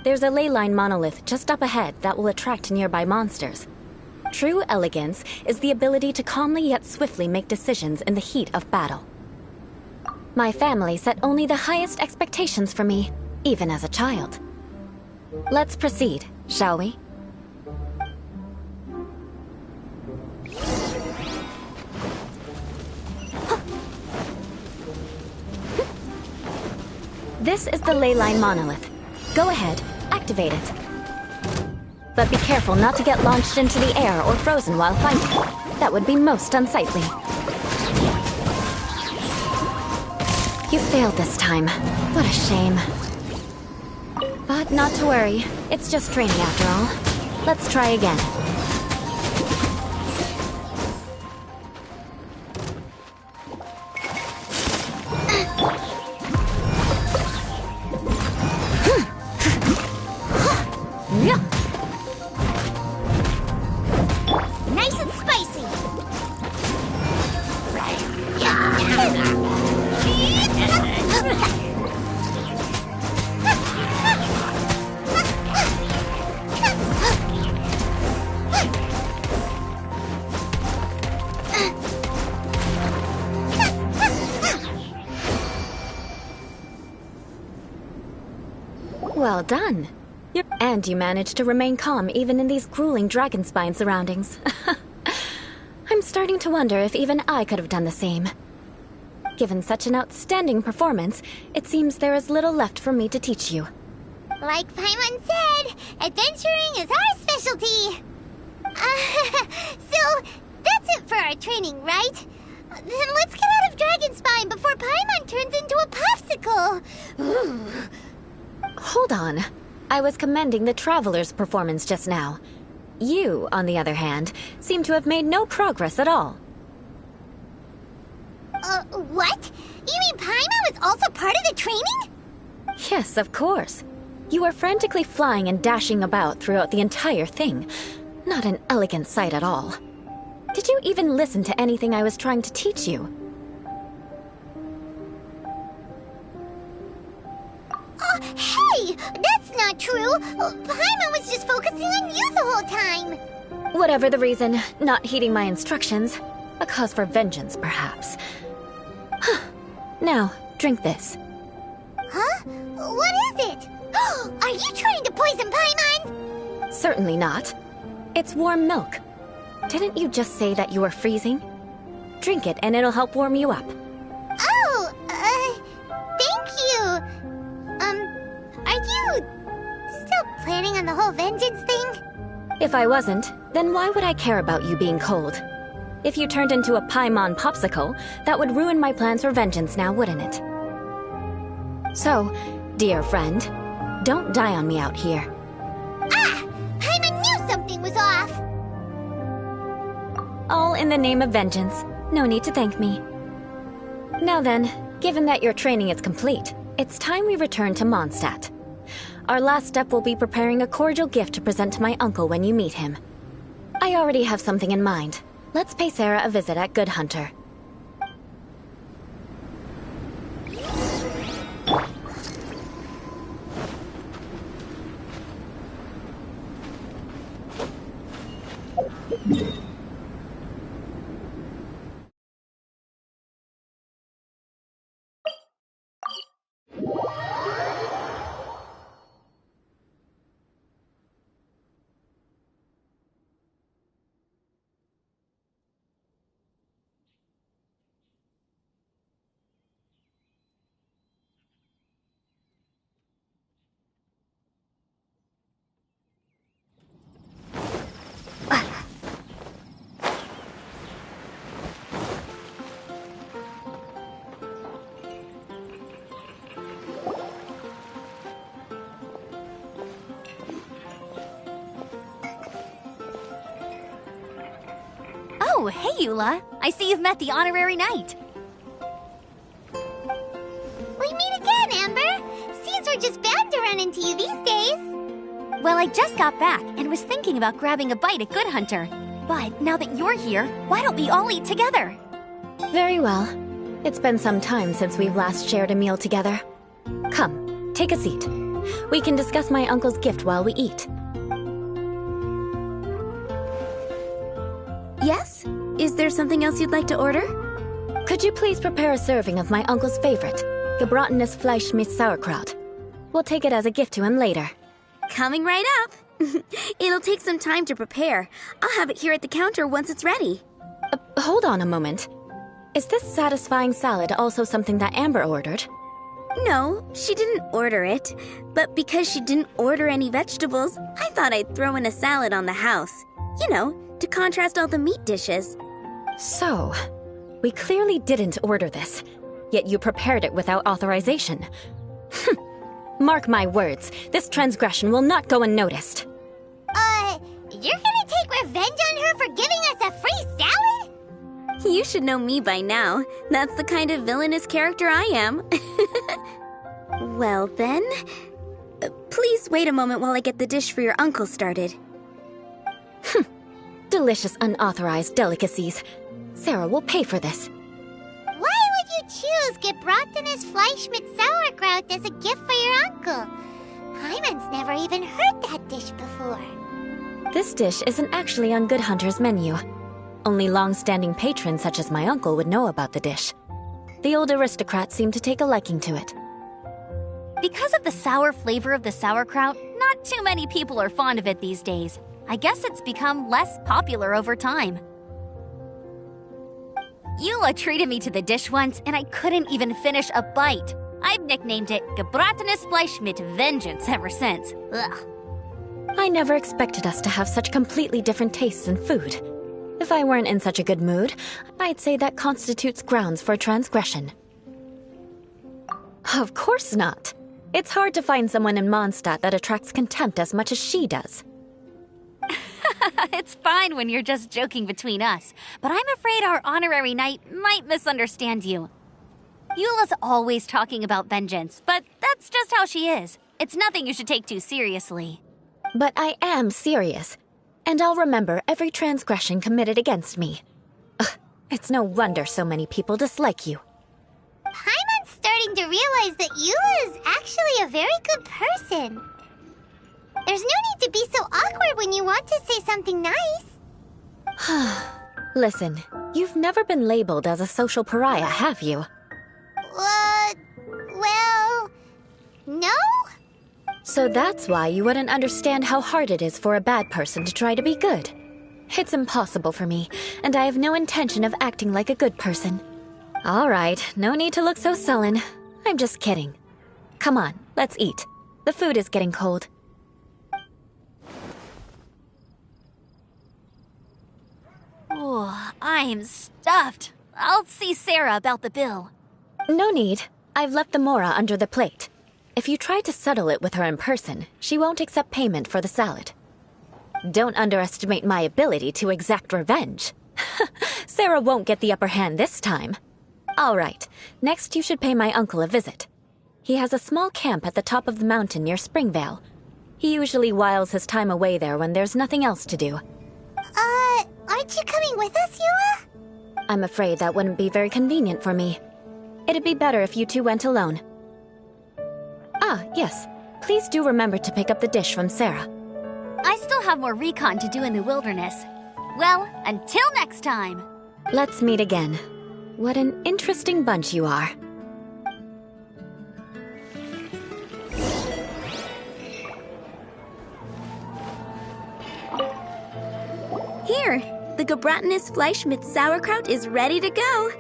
[SPEAKER 5] There's a ley line monolith just up ahead that will attract nearby monsters. True elegance is the ability to calmly yet swiftly make decisions in the heat of battle. My family set only the highest expectations for me, even as a child. Let's proceed, shall we? This is the Leyline monolith. Go ahead, activate it. But be careful not to get launched into the air or frozen while fighting. That would be most unsightly. You failed this time. What a shame. But not to worry. It's just training after all. Let's try again.
[SPEAKER 2] Nice and spicy.
[SPEAKER 5] Well done. And you managed to remain calm even in these grueling dragonspine surroundings. I'm starting to wonder if even I could have done the same. Given such an outstanding performance, it seems there is little left for me to teach you.
[SPEAKER 2] Like Paimon said, adventuring is our specialty. So, that's it for our training, right? Then let's get out of Dragonspine before Paimon turns into a popsicle.
[SPEAKER 5] Hold on. I was commending the Traveler's performance just now. You, on the other hand, seem to have made no progress at all.
[SPEAKER 2] What? You mean Paimon was also part of the training?
[SPEAKER 5] Yes, of course. You were frantically flying and dashing about throughout the entire thing. Not an elegant sight at all. Did you even listen to anything I was trying to teach you?
[SPEAKER 2] Hey! That's not true! Paimon was just focusing on you the whole time!
[SPEAKER 5] Whatever the reason, not heeding my instructions. A cause for vengeance, perhaps. Now, drink this.
[SPEAKER 2] Huh? What is it? Are you trying to poison Paimon?
[SPEAKER 5] Certainly not. It's warm milk. Didn't you just say that you were freezing? Drink it and it'll help warm you up.
[SPEAKER 2] Oh, thank you. Are you still planning on the whole vengeance thing?
[SPEAKER 5] If I wasn't, then why would I care about you being cold? If you turned into a Paimon popsicle, that would ruin my plans for vengeance now, wouldn't it? So, dear friend, don't die on me out here.
[SPEAKER 2] Ah! Paimon knew something was off!
[SPEAKER 5] All in the name of vengeance. No need to thank me. Now then, given that your training is complete, it's time we return to Mondstadt. Our last step will be preparing a cordial gift to present to my uncle when you meet him. I already have something in mind. Let's pay Sarah a visit at Good Hunter.
[SPEAKER 4] Oh, hey, Eula. I see you've met the honorary knight.
[SPEAKER 2] We meet again, Amber! Seems we're just bound to run into you these days.
[SPEAKER 4] Well, I just got back and was thinking about grabbing a bite at Good Hunter. But now that you're here, why don't we all eat together?
[SPEAKER 5] Very well. It's been some time since we've last shared a meal together. Come, take a seat. We can discuss my uncle's gift while we eat.
[SPEAKER 8] Yes? Is there something else you'd like to order?
[SPEAKER 5] Could you please prepare a serving of my uncle's favorite, gebratenes Fleisch mit Sauerkraut? We'll take it as a gift to him later.
[SPEAKER 8] Coming right up. It'll take some time to prepare. I'll have it here at the counter once it's ready.
[SPEAKER 5] Hold on a moment. Is this satisfying salad also something that Amber ordered?
[SPEAKER 8] No, she didn't order it. But because she didn't order any vegetables, I thought I'd throw in a salad on the house. You know, to contrast all the meat dishes.
[SPEAKER 5] So, we clearly didn't order this, yet you prepared it without authorization. Mark my words, this transgression will not go unnoticed.
[SPEAKER 2] You're gonna take revenge on her for giving us a free salad?
[SPEAKER 8] You should know me by now. That's the kind of villainous character I am. Well then, please wait a moment while I get the dish for your uncle started.
[SPEAKER 5] Delicious unauthorized delicacies. Sarah will pay for this.
[SPEAKER 2] Why would you choose Gebratenes Fleisch mit Sauerkraut as a gift for your uncle? Hyman's never even heard that dish before.
[SPEAKER 5] This dish isn't actually on Good Hunter's menu. Only long-standing patrons such as my uncle would know about the dish. The old aristocrats seem to take a liking to it.
[SPEAKER 4] Because of the sour flavor of the sauerkraut, not too many people are fond of it these days. I guess it's become less popular over time. Eula treated me to the dish once, and I couldn't even finish a bite. I've nicknamed it Gebratenes Fleisch mit Vengeance ever since. Ugh.
[SPEAKER 5] I never expected us to have such completely different tastes in food. If I weren't in such a good mood, I'd say that constitutes grounds for transgression. Of course not. It's hard to find someone in Mondstadt that attracts contempt as much as she does.
[SPEAKER 4] It's fine when you're just joking between us, but I'm afraid our honorary knight might misunderstand you. Eula's always talking about vengeance, but that's just how she is. It's nothing you should take too seriously.
[SPEAKER 5] But I am serious, and I'll remember every transgression committed against me. Ugh, it's no wonder so many people dislike you.
[SPEAKER 2] Paimon's starting to realize that Eula is actually a very good person. There's no need to be so awkward when you want to say something nice.
[SPEAKER 5] Listen, you've never been labeled as a social pariah, have you?
[SPEAKER 2] Well, no?
[SPEAKER 5] So that's why you wouldn't understand how hard it is for a bad person to try to be good. It's impossible for me, and I have no intention of acting like a good person. All right, no need to look so sullen. I'm just kidding. Come on, let's eat. The food is getting cold.
[SPEAKER 4] Oh, I'm stuffed. I'll see Sarah about the bill.
[SPEAKER 5] No need. I've left the mora under the plate. If you try to settle it with her in person, she won't accept payment for the salad. Don't underestimate my ability to exact revenge. Sarah won't get the upper hand this time. All right, next you should pay my uncle a visit. He has a small camp at the top of the mountain near Springvale. He usually whiles his time away there when there's nothing else to do.
[SPEAKER 2] Aren't you coming with us, Eula?
[SPEAKER 5] I'm afraid that wouldn't be very convenient for me. It'd be better if you two went alone. Ah, yes. Please do remember to pick up the dish from Sarah.
[SPEAKER 4] I still have more recon to do in the wilderness. Well, until next time.
[SPEAKER 5] Let's meet again. What an interesting bunch you are.
[SPEAKER 8] Here, the Gebratenes Fleisch mit Sauerkraut is ready to go.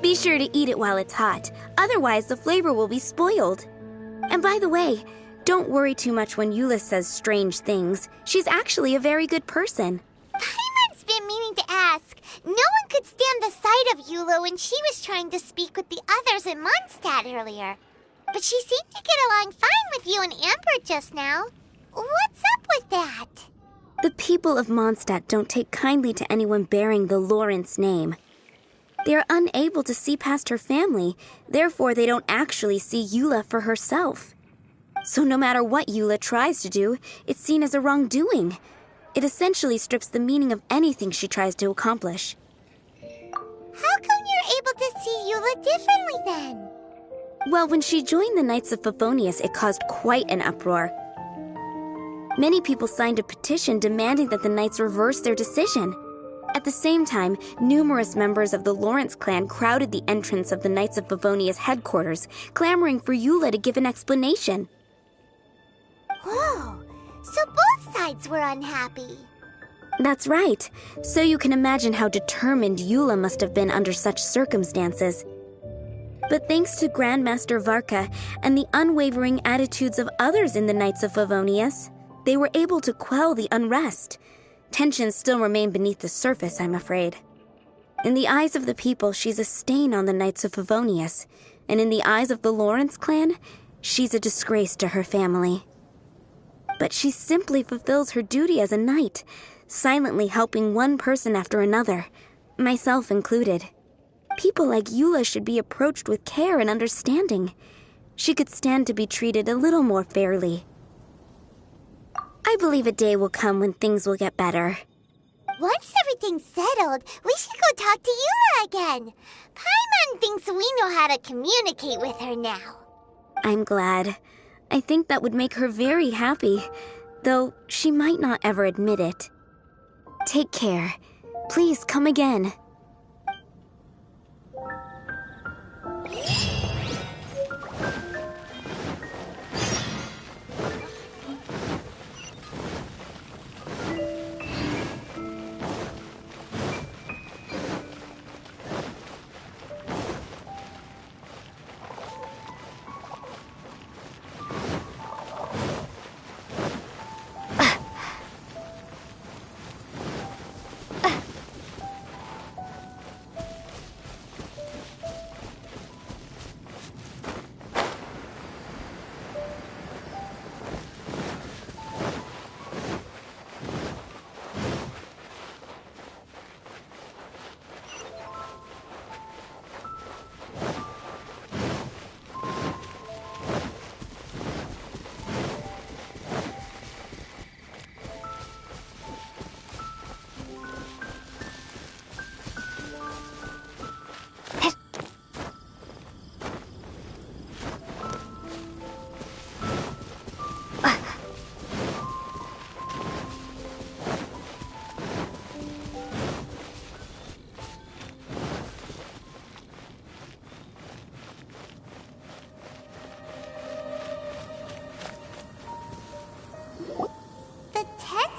[SPEAKER 8] Be sure to eat it while it's hot, otherwise the flavor will be spoiled. And by the way, don't worry too much when Eula says strange things. She's actually a very good person.
[SPEAKER 2] Paimon's been meaning to ask. No one could stand the sight of Eula when she was trying to speak with the others in Mondstadt earlier. But she seemed to get along fine with you and Amber just now. What's up with that?
[SPEAKER 8] The people of Mondstadt don't take kindly to anyone bearing the Lawrence name. They are unable to see past her family, therefore they don't actually see Eula for herself. So no matter what Eula tries to do, it's seen as a wrongdoing. It essentially strips the meaning of anything she tries to accomplish.
[SPEAKER 2] How come you're able to see Eula differently then?
[SPEAKER 8] Well, when she joined the Knights of Favonius, it caused quite an uproar. Many people signed a petition demanding that the Knights reverse their decision. At the same time, numerous members of the Lawrence clan crowded the entrance of the Knights of Favonius headquarters, clamoring for Eula to give an explanation.
[SPEAKER 2] Whoa, so both sides were unhappy.
[SPEAKER 8] That's right. So you can imagine how determined Eula must have been under such circumstances. But thanks to Grandmaster Varka and the unwavering attitudes of others in the Knights of Favonius, they were able to quell the unrest. Tensions still remain beneath the surface, I'm afraid. In the eyes of the people, she's a stain on the Knights of Favonius, and in the eyes of the Lawrence clan, she's a disgrace to her family. But she simply fulfills her duty as a knight, silently helping one person after another, myself included. People like Eula should be approached with care and understanding. She could stand to be treated a little more fairly. I believe a day will come when things will get better.
[SPEAKER 2] Once everything's settled, we should go talk to Eula again. Paimon thinks we know how to communicate with her now.
[SPEAKER 8] I'm glad. I think that would make her very happy, though she might not ever admit it. Take care. Please come again.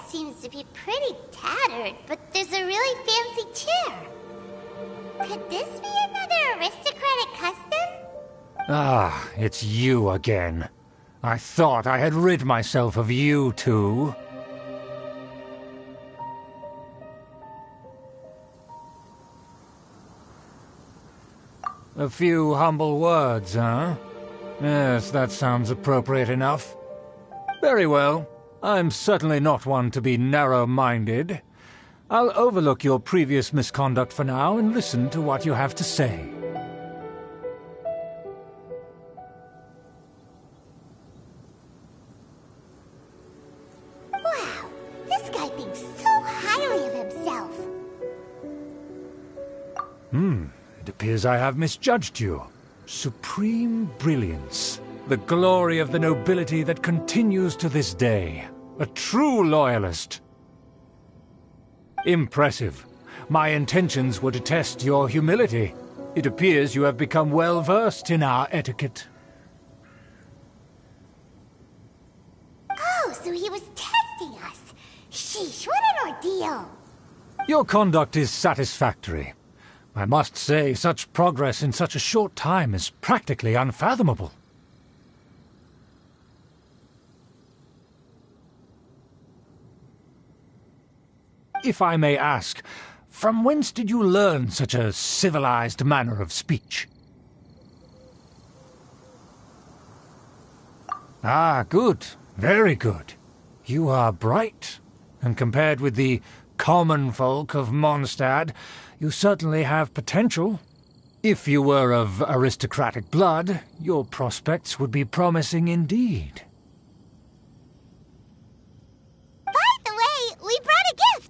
[SPEAKER 2] Seems to be pretty tattered, but there's a really fancy chair. Could this be another aristocratic custom?
[SPEAKER 1] Ah, it's you again. I thought I had rid myself of you two. A few humble words, huh? Yes, that sounds appropriate enough. Very well. I'm certainly not one to be narrow-minded. I'll overlook your previous misconduct for now and listen to what you have to say.
[SPEAKER 2] Wow, this guy thinks so highly of himself.
[SPEAKER 1] It appears I have misjudged you. Supreme brilliance. The glory of the nobility that continues to this day. A true loyalist. Impressive. My intentions were to test your humility. It appears you have become well versed in our etiquette.
[SPEAKER 2] Oh, so he was testing us. Sheesh, what an ordeal.
[SPEAKER 1] Your conduct is satisfactory. I must say, such progress in such a short time is practically unfathomable. If I may ask, from whence did you learn such a civilized manner of speech? Ah, good. Very good. You are bright, and compared with the common folk of Mondstadt, you certainly have potential. If you were of aristocratic blood, your prospects would be promising indeed.
[SPEAKER 2] By the way, we brought a gift.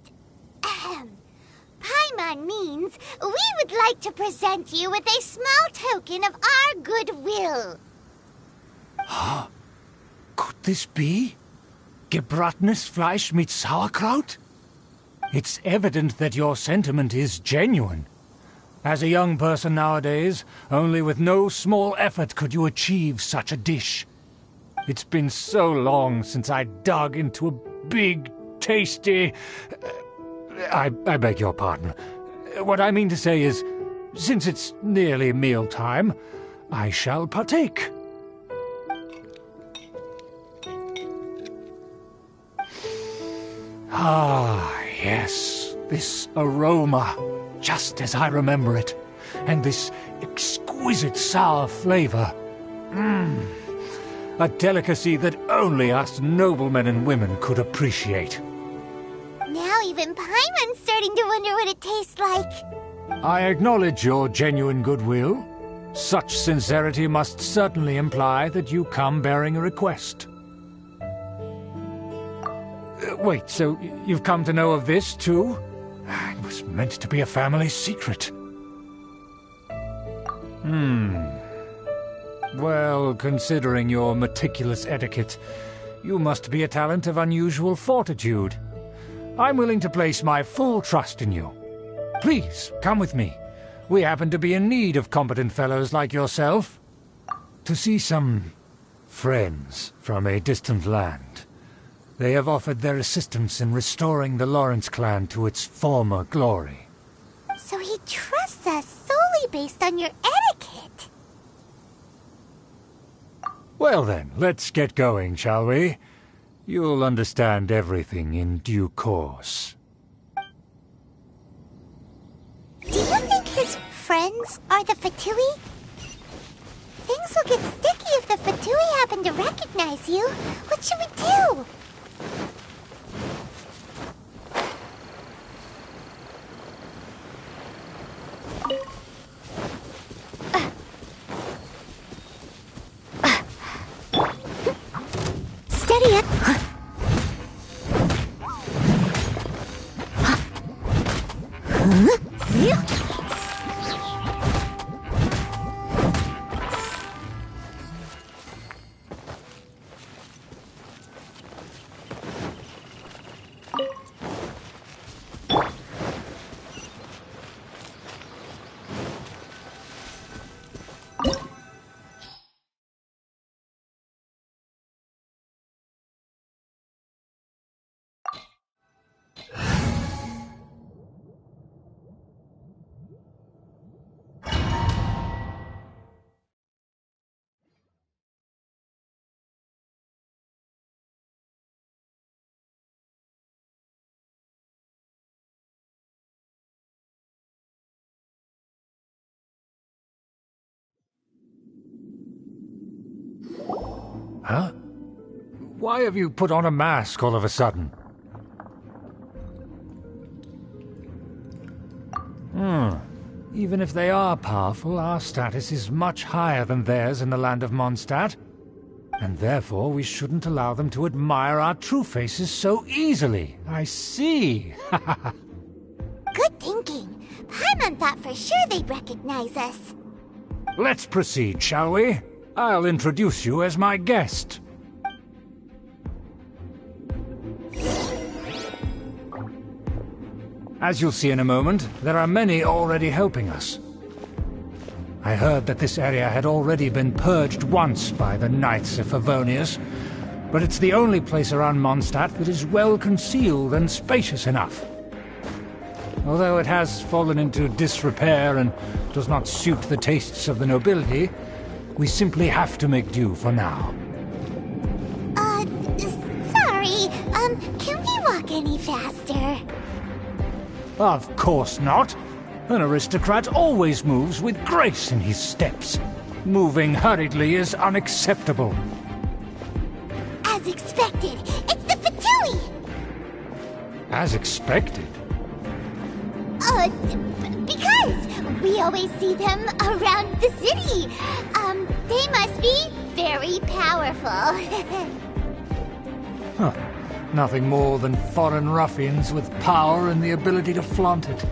[SPEAKER 2] Paimon means we would like to present you with a small token of our goodwill.
[SPEAKER 1] Could this be? Gebratenes Fleisch mit Sauerkraut? It's evident that your sentiment is genuine. As a young person nowadays, only with no small effort could you achieve such a dish. It's been so long since I dug into a big, tasty... I beg your pardon. What I mean to say is, since it's nearly mealtime, I shall partake. Ah, yes, this aroma, just as I remember it, and this exquisite sour flavor. A delicacy that only us noblemen and women could appreciate.
[SPEAKER 2] Now even Paimon's starting to wonder what it tastes like.
[SPEAKER 1] I acknowledge your genuine goodwill. Such sincerity must certainly imply that you come bearing a request. Wait, so you've come to know of this, too? It was meant to be a family secret. Well, considering your meticulous etiquette, you must be a talent of unusual fortitude. I'm willing to place my full trust in you. Please, come with me. We happen to be in need of competent fellows like yourself. To see some friends from a distant land. They have offered their assistance in restoring the Lawrence clan to its former glory.
[SPEAKER 2] So he trusts us solely based on your etiquette.
[SPEAKER 1] Well then, let's get going, shall we? You'll understand everything in due course.
[SPEAKER 2] Do you think his friends are the Fatui? Things will get sticky if the Fatui happen to recognize you. What should we do?
[SPEAKER 5] Steady up.
[SPEAKER 1] Huh? Why have you put on a mask all of a sudden? Even if they are powerful, our status is much higher than theirs in the land of Mondstadt. And therefore we shouldn't allow them to admire our true faces so easily. I see.
[SPEAKER 2] Good thinking. Paimon thought for sure they'd recognize us.
[SPEAKER 1] Let's proceed, shall we? I'll introduce you as my guest. As you'll see in a moment, there are many already helping us. I heard that this area had already been purged once by the Knights of Favonius, but it's the only place around Mondstadt that is well concealed and spacious enough. Although it has fallen into disrepair and does not suit the tastes of the nobility, we simply have to make do for now.
[SPEAKER 2] Sorry, can we walk any faster?
[SPEAKER 1] Of course not. An aristocrat always moves with grace in his steps. Moving hurriedly is unacceptable.
[SPEAKER 2] As expected, it's the Fatui!
[SPEAKER 1] As expected?
[SPEAKER 2] Because we always see them around the city. They must be very powerful.
[SPEAKER 1] Huh. Nothing more than foreign ruffians with power and the ability to flaunt it.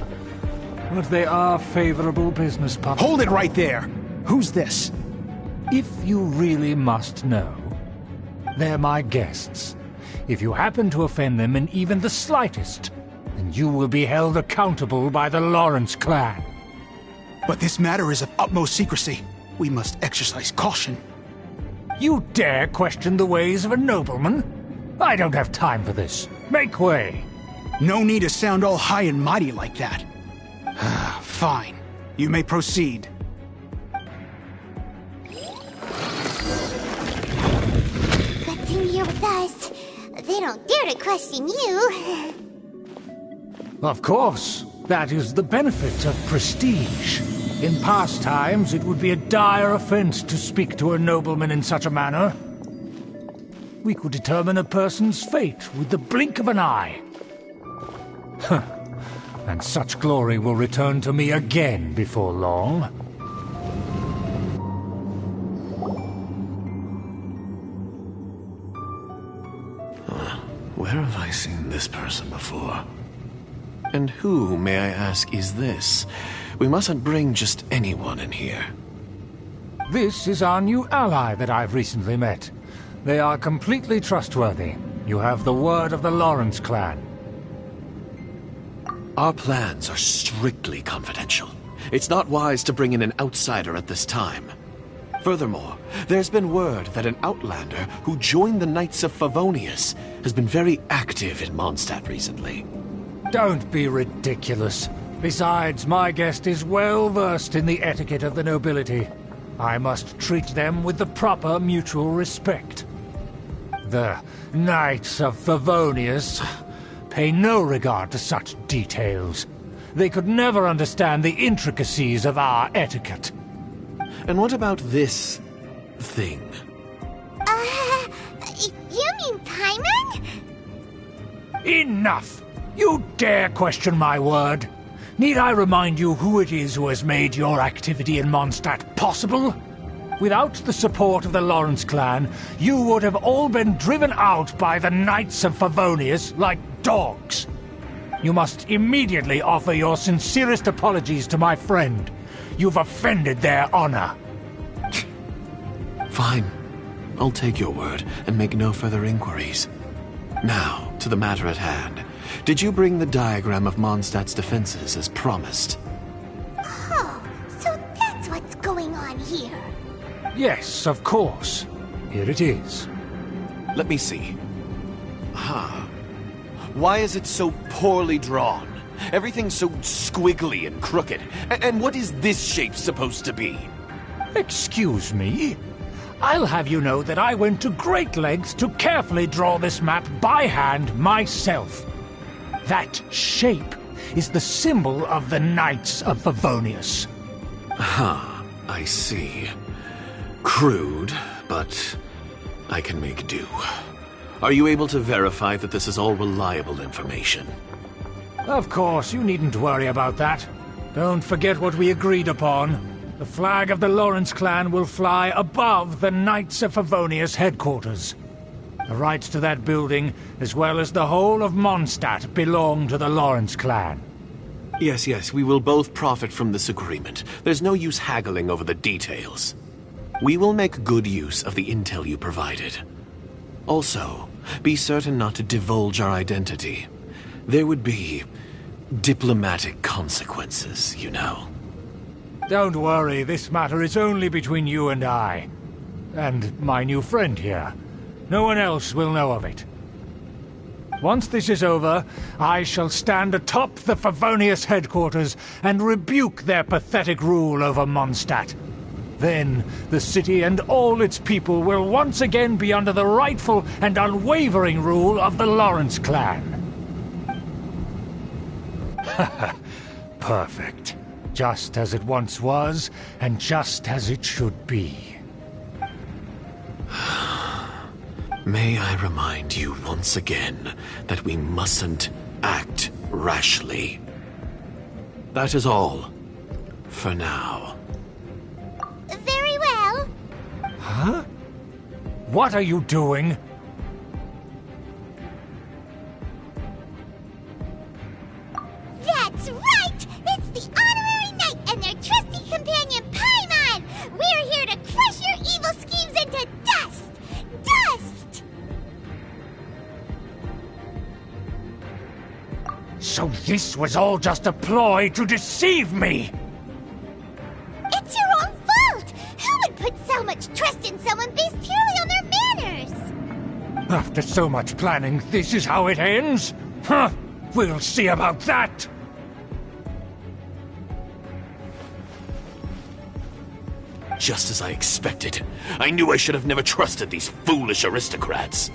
[SPEAKER 1] But they are favorable business partners.
[SPEAKER 7] Hold it right there! Who's this?
[SPEAKER 1] If you really must know, they're my guests. If you happen to offend them in even the slightest, then you will be held accountable by the Lawrence clan.
[SPEAKER 7] But this matter is of utmost secrecy. We must exercise caution.
[SPEAKER 1] You dare question the ways of a nobleman? I don't have time for this. Make way!
[SPEAKER 7] No need to sound all high and mighty like that. Fine. You may proceed.
[SPEAKER 2] Thus, they don't dare to question you.
[SPEAKER 1] Of course, that is the benefit of prestige. In past times, it would be a dire offense to speak to a nobleman in such a manner. We could determine a person's fate with the blink of an eye. Huh. And such glory will return to me again before long.
[SPEAKER 9] Where have I seen this person before? And who, may I ask, is this? We mustn't bring just anyone in here.
[SPEAKER 1] This is our new ally that I've recently met. They are completely trustworthy. You have the word of the Lawrence clan.
[SPEAKER 9] Our plans are strictly confidential. It's not wise to bring in an outsider at this time. Furthermore, there's been word that an outlander who joined the Knights of Favonius has been very active in Mondstadt recently.
[SPEAKER 1] Don't be ridiculous. Besides, my guest is well versed in the etiquette of the nobility. I must treat them with the proper mutual respect. The Knights of Favonius pay no regard to such details. They could never understand the intricacies of our etiquette.
[SPEAKER 9] And what about this thing?
[SPEAKER 2] You mean Paimon?
[SPEAKER 1] Enough! You dare question my word? Need I remind you who it is who has made your activity in Mondstadt possible? Without the support of the Lawrence clan, you would have all been driven out by the Knights of Favonius like dogs. You must immediately offer your sincerest apologies to my friend. You've offended their honor.
[SPEAKER 9] Fine. I'll take your word and make no further inquiries. Now, to the matter at hand. Did you bring the diagram of Mondstadt's defenses as promised?
[SPEAKER 2] Oh, so that's what's going on here.
[SPEAKER 1] Yes, of course. Here it is.
[SPEAKER 9] Let me see. Why is it so poorly drawn? Everything's so squiggly and crooked. And what is this shape supposed to be?
[SPEAKER 1] Excuse me? I'll have you know that I went to great lengths to carefully draw this map by hand myself. That shape is the symbol of the Knights of Favonius.
[SPEAKER 9] I see. Crude, but I can make do. Are you able to verify that this is all reliable information?
[SPEAKER 1] Of course, you needn't worry about that. Don't forget what we agreed upon. The flag of the Lawrence clan will fly above the Knights of Favonius headquarters. The rights to that building, as well as the whole of Mondstadt, belong to the Lawrence clan.
[SPEAKER 9] Yes, we will both profit from this agreement. There's no use haggling over the details. We will make good use of the intel you provided. Also, be certain not to divulge our identity. There would be diplomatic consequences, you know.
[SPEAKER 1] Don't worry, this matter is only between you and I. And my new friend here. No one else will know of it. Once this is over, I shall stand atop the Favonius headquarters and rebuke their pathetic rule over Mondstadt. Then, the city and all its people will once again be under the rightful and unwavering rule of the Lawrence clan. Perfect. Just as it once was, and just as it should be.
[SPEAKER 9] May I remind you once again that we mustn't act rashly. That is all. For now.
[SPEAKER 2] Very well.
[SPEAKER 1] Huh? What are you doing?
[SPEAKER 2] That's right! It's the honorary knight and their trusty companion, Paimon! We're here to crush your evil schemes into dust! Dust!
[SPEAKER 1] So this was all just a ploy to deceive me!
[SPEAKER 2] It's your own fault! Who would put so much trust in someone based purely on their manners?
[SPEAKER 1] After so much planning, this is how it ends? Huh! We'll see about that!
[SPEAKER 9] Just as I expected. I knew I should have never trusted these foolish aristocrats.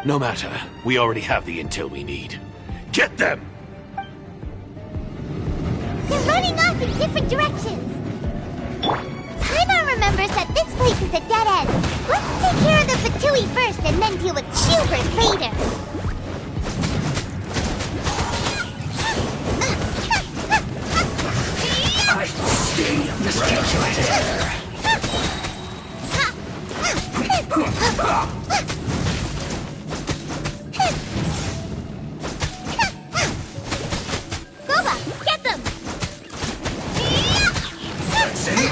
[SPEAKER 9] No matter. We already have the intel we need. Get them!
[SPEAKER 2] They're running off in different directions. Paimon remembers that this place is a dead end. Let's take care of the Fatui first and then deal with Schubert later.
[SPEAKER 1] I see the future.
[SPEAKER 2] Boba, get them!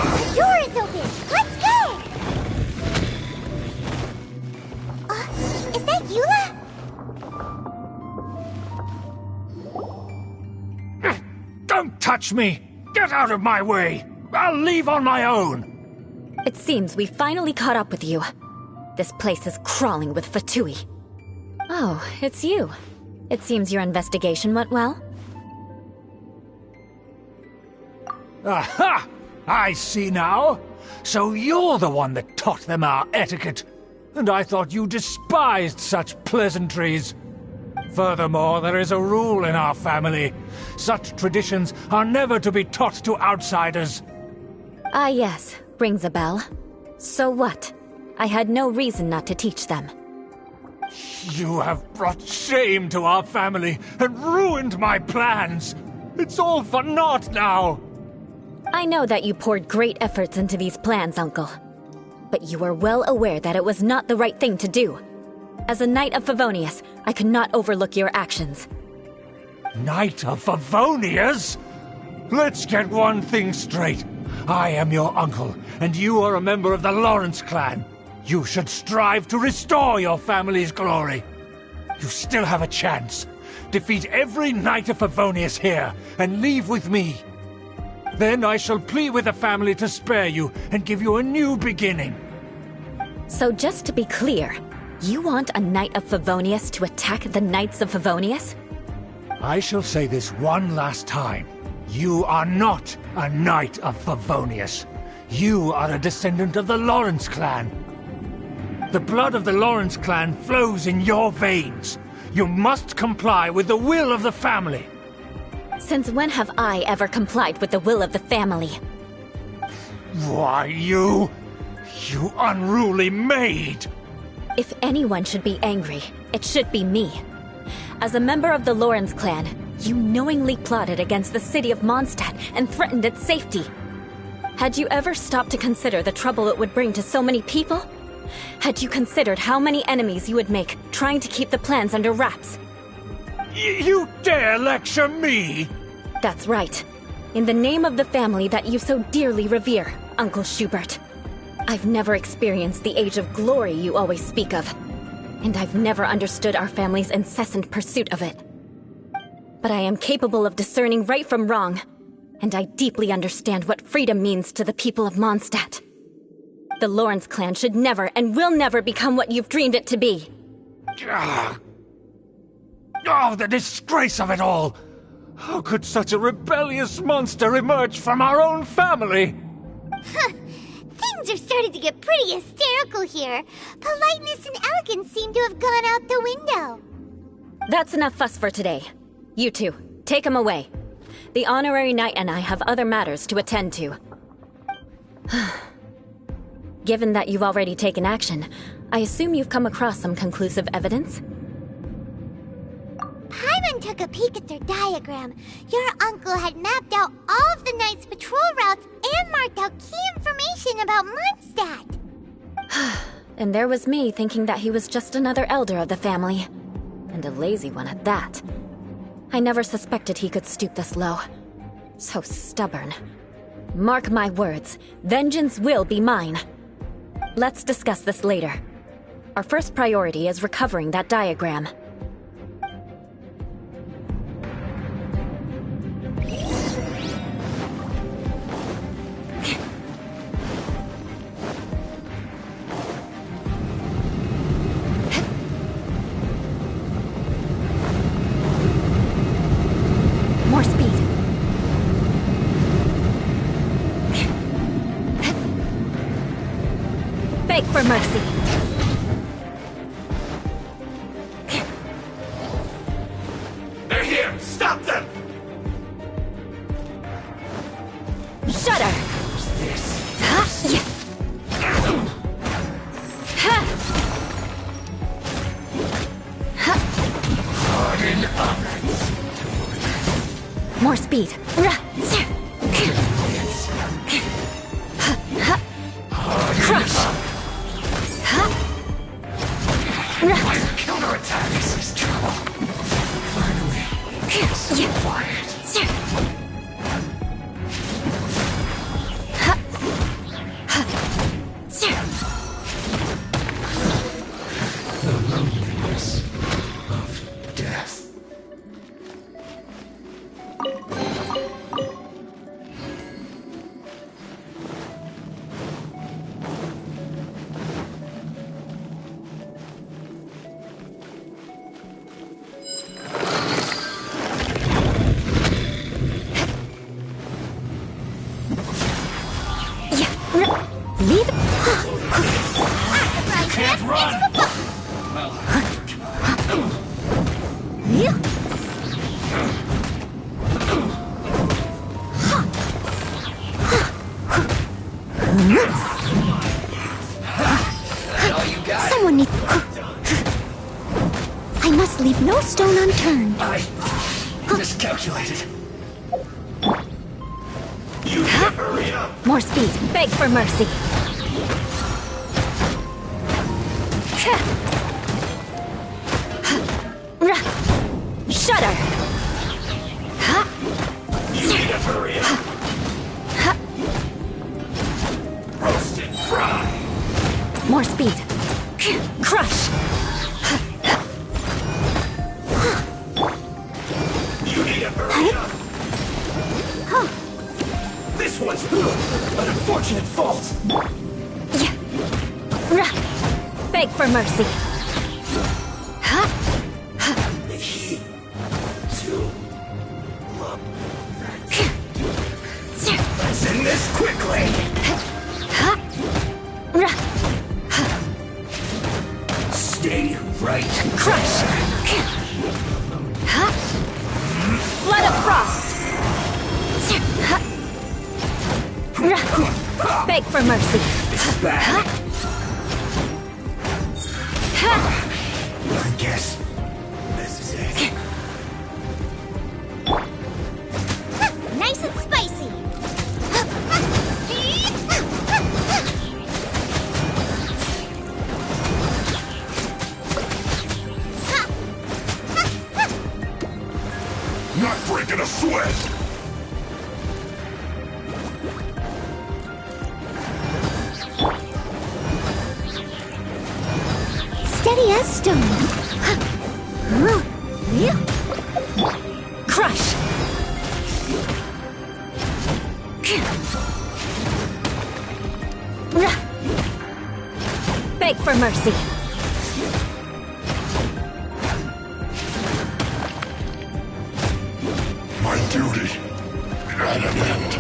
[SPEAKER 2] The door is open! Let's go! Is that Eula?
[SPEAKER 1] Don't touch me! Get out of my way! I'll leave on my own!
[SPEAKER 5] It seems we finally caught up with you. This place is crawling with Fatui. Oh, it's you. It seems your investigation went well.
[SPEAKER 1] Aha! I see now. So you're the one that taught them our etiquette. And I thought you despised such pleasantries. Furthermore, there is a rule in our family. Such traditions are never to be taught to outsiders.
[SPEAKER 5] Ah yes, rings a bell. So what? I had no reason not to teach them.
[SPEAKER 1] You have brought shame to our family and ruined my plans. It's all for naught now.
[SPEAKER 5] I know that you poured great efforts into these plans, Uncle. But you are well aware that it was not the right thing to do. As a Knight of Favonius, I could not overlook your actions.
[SPEAKER 1] Knight of Favonius? Let's get one thing straight. I am your uncle, and you are a member of the Lawrence clan. You should strive to restore your family's glory. You still have a chance. Defeat every Knight of Favonius here, and leave with me. Then I shall plead with the family to spare you and give you a new beginning.
[SPEAKER 5] So just to be clear, you want a Knight of Favonius to attack the Knights of Favonius?
[SPEAKER 1] I shall say this one last time. You are not a Knight of Favonius. You are a descendant of the Lawrence clan. The blood of the Lawrence clan flows in your veins. You must comply with the will of the family.
[SPEAKER 5] Since when have I ever complied with the will of the family?
[SPEAKER 1] Why, you unruly maid!
[SPEAKER 5] If anyone should be angry, it should be me. As a member of the Lawrence clan, you knowingly plotted against the city of Mondstadt and threatened its safety. Had you ever stopped to consider the trouble it would bring to so many people? Had you considered how many enemies you would make trying to keep the plans under wraps?
[SPEAKER 1] You dare lecture me?
[SPEAKER 5] That's right. In the name of the family that you so dearly revere, Uncle Schubert. I've never experienced the age of glory you always speak of. And I've never understood our family's incessant pursuit of it. But I am capable of discerning right from wrong. And I deeply understand what freedom means to the people of Mondstadt. The Lawrence clan should never and will never become what you've dreamed it to be.
[SPEAKER 1] Oh, the disgrace of it all! How could such a rebellious monster emerge from our own family?
[SPEAKER 2] Things are starting to get pretty hysterical here. Politeness and elegance seem to have gone out the window.
[SPEAKER 5] That's enough fuss for today. You two, take him away. The honorary knight and I have other matters to attend to. Given that you've already taken action, I assume you've come across some conclusive evidence?
[SPEAKER 2] Paimon took a peek at their diagram. Your uncle had mapped out all of the Knight's patrol routes and marked out key information about Mondstadt.
[SPEAKER 5] And there was me thinking that he was just another elder of the family. And a lazy one at that. I never suspected he could stoop this low. So stubborn. Mark my words, vengeance will be mine. Let's discuss this later. Our first priority is recovering that diagram. More speed. Beg for mercy. More speed. Crush.
[SPEAKER 1] Counterattack is trouble. Finally, so quiet. The loneliness of death.
[SPEAKER 5] Leave.
[SPEAKER 1] Can't run!
[SPEAKER 8] Someone needs... I must leave no stone unturned.
[SPEAKER 1] I miscalculated. You hurry up!
[SPEAKER 5] More speed. Beg for mercy. Shudder.
[SPEAKER 1] You need to hurry up! Roast and fry!
[SPEAKER 5] More speed. Crush.
[SPEAKER 1] You need to hurry up! This one's an unfortunate fault!
[SPEAKER 5] Beg for mercy.
[SPEAKER 1] The key to love. Let's end this quickly! Stay right.
[SPEAKER 5] Crush. Blood of frost. Beg for mercy.
[SPEAKER 1] This is bad. I guess this is it.
[SPEAKER 2] Nice and spicy.
[SPEAKER 1] Not breaking a sweat!
[SPEAKER 2] Steady as stone.
[SPEAKER 5] Crush. Beg for mercy.
[SPEAKER 1] My duty at an end.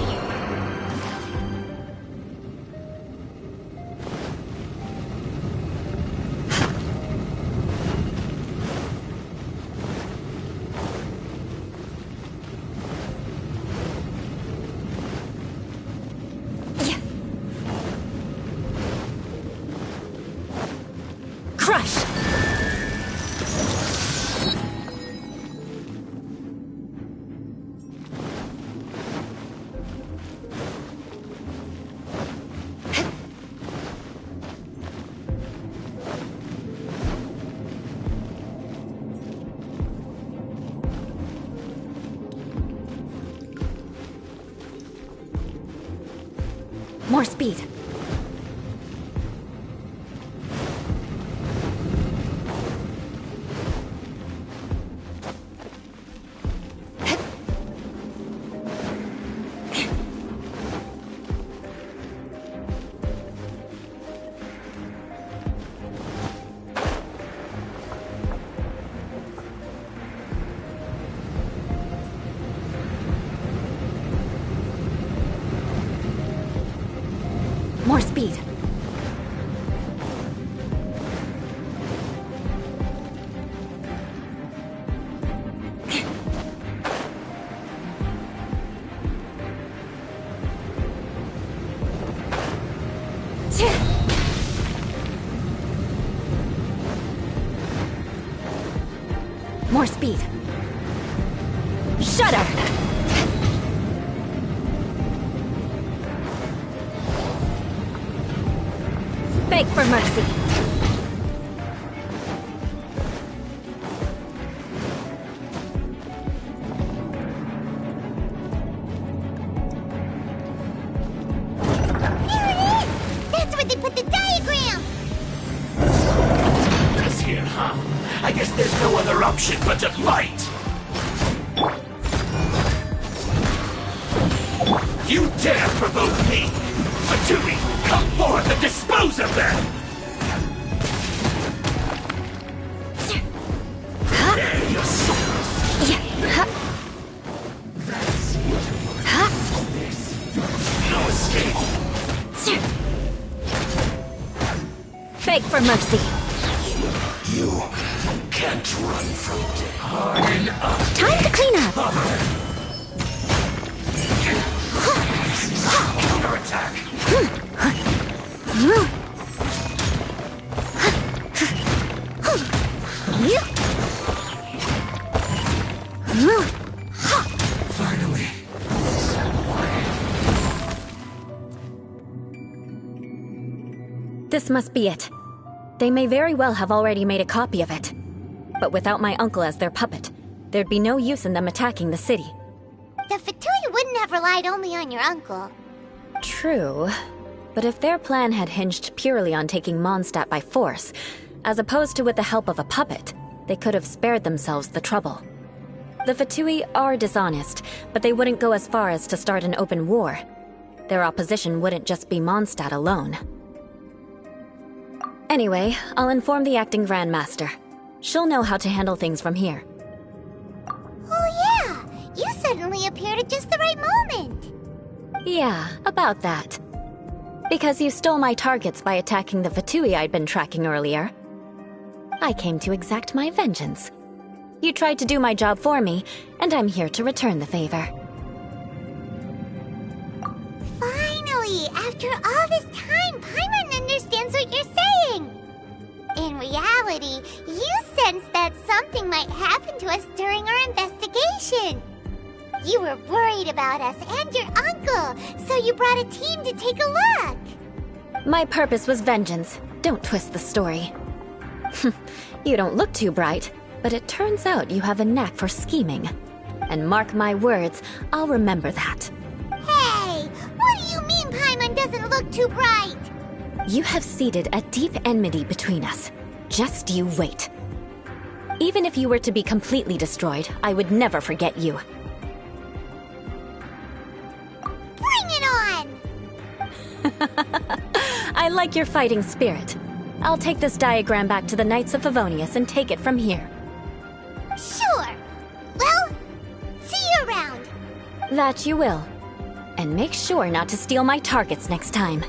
[SPEAKER 5] Crush. More speed. More speed. More speed. Shudder! Beg for mercy.
[SPEAKER 2] There it is! That's where they put the diagram!
[SPEAKER 10] This here, huh? I guess there's no other option but to fight! You dare provoke me! Fatui, come forth and dispose of them! There yourself! No escape!
[SPEAKER 5] Beg for mercy.
[SPEAKER 10] You can't run from death. Harden up!
[SPEAKER 5] Time to clean up.
[SPEAKER 10] Counterattack! Finally.
[SPEAKER 5] This must be it. They may very well have already made a copy of it. But without my uncle as their puppet, there'd be no use in them attacking the city.
[SPEAKER 2] The Fatui wouldn't have relied only on your uncle.
[SPEAKER 5] True. But if their plan had hinged purely on taking Mondstadt by force, as opposed to with the help of a puppet, they could have spared themselves the trouble. The Fatui are dishonest, but they wouldn't go as far as to start an open war. Their opposition wouldn't just be Mondstadt alone. Anyway, I'll inform the acting Grandmaster. She'll know how to handle things from here.
[SPEAKER 2] Oh yeah! You suddenly appeared at just the right moment!
[SPEAKER 5] Yeah, about that. Because you stole my targets by attacking the Fatui I'd been tracking earlier. I came to exact my vengeance. You tried to do my job for me, and I'm here to return the favor.
[SPEAKER 2] Finally! After all this time, Paimon understands what you're saying! In reality, you sensed that something might happen to us during our investigation. You were worried about us and your uncle, so you brought a team to take a look.
[SPEAKER 5] My purpose was vengeance. Don't twist the story. You don't look too bright, but it turns out you have a knack for scheming. And mark my words, I'll remember that.
[SPEAKER 2] Hey, what do you mean Paimon doesn't look too bright?
[SPEAKER 5] You have seeded a deep enmity between us. Just you wait. Even if you were to be completely destroyed, I would never forget you.
[SPEAKER 2] Bring it on!
[SPEAKER 5] I like your fighting spirit. I'll take this diagram back to the Knights of Favonius and take it from here.
[SPEAKER 2] Sure. Well, see you around.
[SPEAKER 5] That you will. And make sure not to steal my targets next time.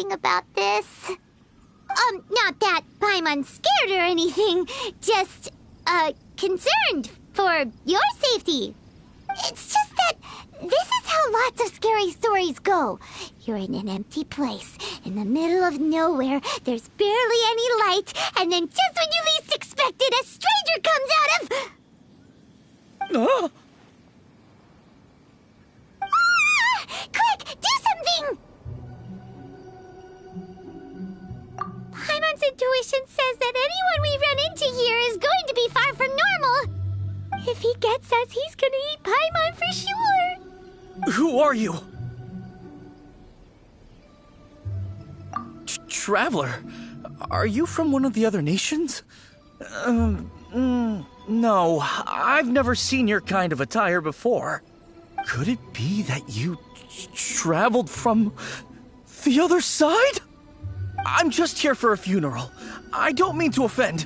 [SPEAKER 2] anything about this? Not that Paimon's scared or anything, just, concerned for your safety. It's just that this is how lots of scary stories go. You're in an empty place, in the middle of nowhere, there's barely any light, and then just when you least expect it, a stranger comes out of...
[SPEAKER 11] Oh!
[SPEAKER 2] Quick, do something! Paimon's intuition says that anyone we run into here is going to be far from normal. If he gets us, he's gonna eat Paimon for sure.
[SPEAKER 11] Who are you? Traveler, are you from one of the other nations? No, I've never seen your kind of attire before. Could it be that you traveled from the other side? I'm just here for a funeral. I don't mean to offend.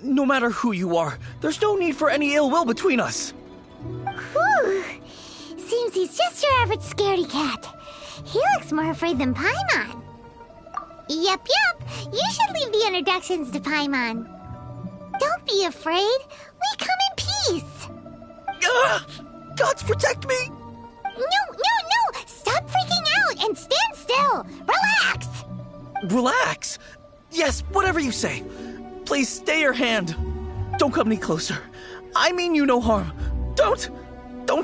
[SPEAKER 11] No matter who you are, there's no need for any ill will between us.
[SPEAKER 2] Whew. Seems he's just your average scaredy cat. He looks more afraid than Paimon. Yep. You should leave the introductions to Paimon. Don't be afraid. We come in peace.
[SPEAKER 11] Gods protect me!
[SPEAKER 2] No! Stop freaking out and stand still. Relax.
[SPEAKER 11] Relax? Yes, whatever you say. Please stay your hand. Don't come any closer. I mean you no harm. Don't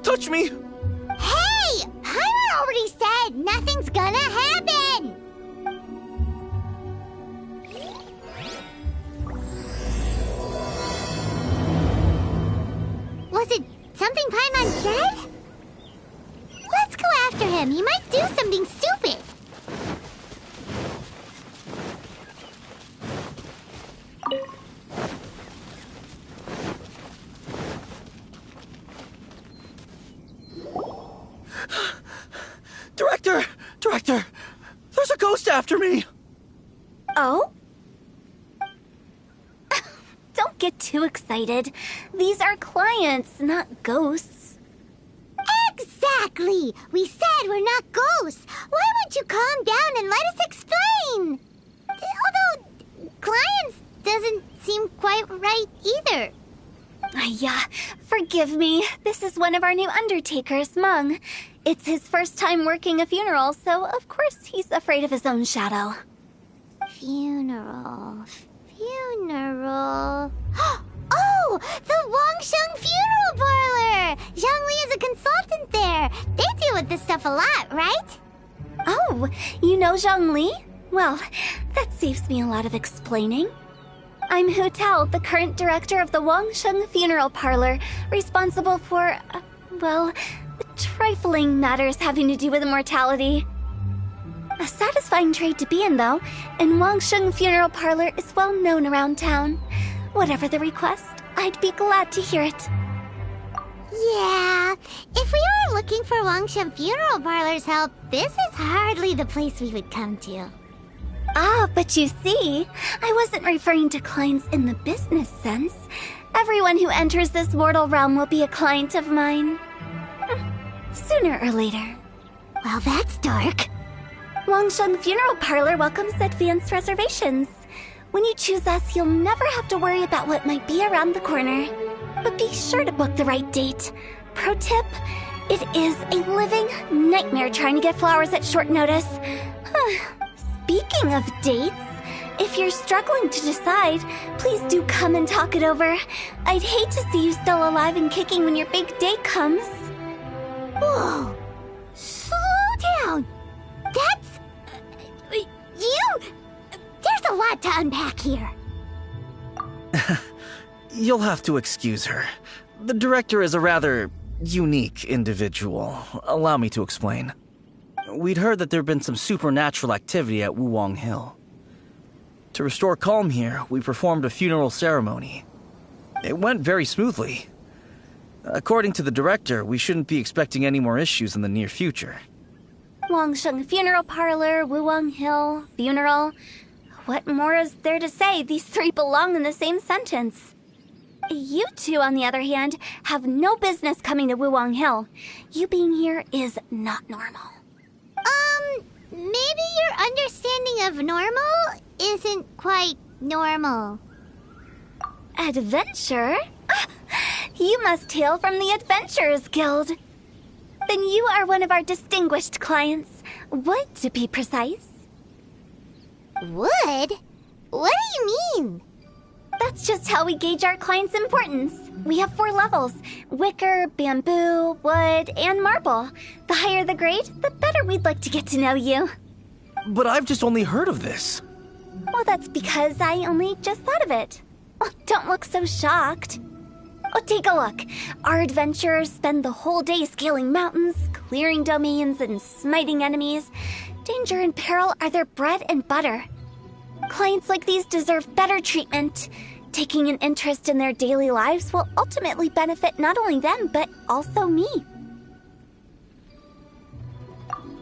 [SPEAKER 11] touch me.
[SPEAKER 2] Hey! Paimon already said nothing's gonna happen. Was it something Paimon said? Let's go after him. He might do something stupid.
[SPEAKER 11] Director! There's a ghost after me!
[SPEAKER 4] Oh? Don't get too excited. These are clients, not ghosts.
[SPEAKER 2] Exactly! We said we're not ghosts. Why won't you calm down and let us explain? Although, clients doesn't seem quite right either.
[SPEAKER 4] Forgive me. This is one of our new undertakers, Meng. It's his first time working a funeral, so of course he's afraid of his own shadow.
[SPEAKER 2] Funeral. Oh! The Wangsheng Funeral Parlor! Zhongli is a consultant there. They deal with this stuff a lot, right?
[SPEAKER 4] Oh, you know Zhongli? Well, that saves me a lot of explaining. I'm Hu Tao, the current director of the Wangsheng Funeral Parlor, responsible for, trifling matters having to do with immortality. A satisfying trade to be in, though, and Wangsheng Funeral Parlor is well known around town. Whatever the request, I'd be glad to hear it.
[SPEAKER 2] Yeah, if we were looking for Wangsheng Funeral Parlor's help, this is hardly the place we would come to.
[SPEAKER 4] Ah, but you see, I wasn't referring to clients in the business sense. Everyone who enters this mortal realm will be a client of mine. Sooner or later.
[SPEAKER 2] Well, that's dark.
[SPEAKER 4] Wangsheng Funeral Parlor welcomes advanced reservations. When you choose us, you'll never have to worry about what might be around the corner. But be sure to book the right date. Pro tip, it is a living nightmare trying to get flowers at short notice. Speaking of dates, if you're struggling to decide, please do come and talk it over. I'd hate to see you still alive and kicking when your big day comes.
[SPEAKER 2] Whoa! Slow down! That's... There's a lot to unpack here.
[SPEAKER 11] You'll have to excuse her. The director is a rather unique individual. Allow me to explain. We'd heard that there'd been some supernatural activity at Wuwang Hill. To restore calm here, we performed a funeral ceremony. It went very smoothly. According to the director, we shouldn't be expecting any more issues in the near future.
[SPEAKER 4] Wangsheng Funeral Parlor, Wuwang Hill, funeral. What more is there to say? These three belong in the same sentence. You two, on the other hand, have no business coming to Wuwang Hill. You being here is not normal.
[SPEAKER 2] maybe your understanding of normal isn't quite normal.
[SPEAKER 4] Adventure? You must hail from the Adventurers Guild. Then you are one of our distinguished clients. Wood, to be precise.
[SPEAKER 2] Wood? What do you mean?
[SPEAKER 4] That's just how we gauge our clients' importance. We have 4 levels: wicker, bamboo, wood, and marble. The higher the grade, the better we'd like to get to know you.
[SPEAKER 11] But I've just only heard of this.
[SPEAKER 4] Well, that's because I only just thought of it. Oh, don't look so shocked. Oh, take a look. Our adventurers spend the whole day scaling mountains, clearing domains, and smiting enemies. Danger and peril are their bread and butter. Clients like these deserve better treatment. Taking an interest in their daily lives will ultimately benefit not only them, but also me.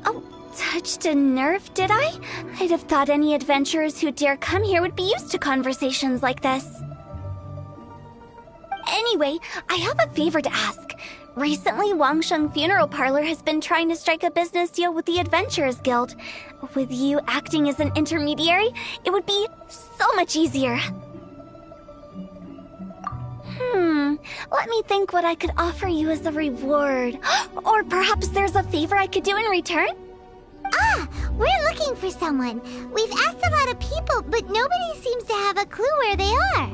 [SPEAKER 4] Oh, touched a nerve, did I? I'd have thought any adventurers who dare come here would be used to conversations like this. Anyway, I have a favor to ask. Recently, Wangsheng Funeral Parlor has been trying to strike a business deal with the Adventurers Guild. With you acting as an intermediary, it would be so much easier. Let me think what I could offer you as a reward. Or perhaps there's a favor I could do in return?
[SPEAKER 2] Ah, we're looking for someone. We've asked a lot of people, but nobody seems to have a clue where they are.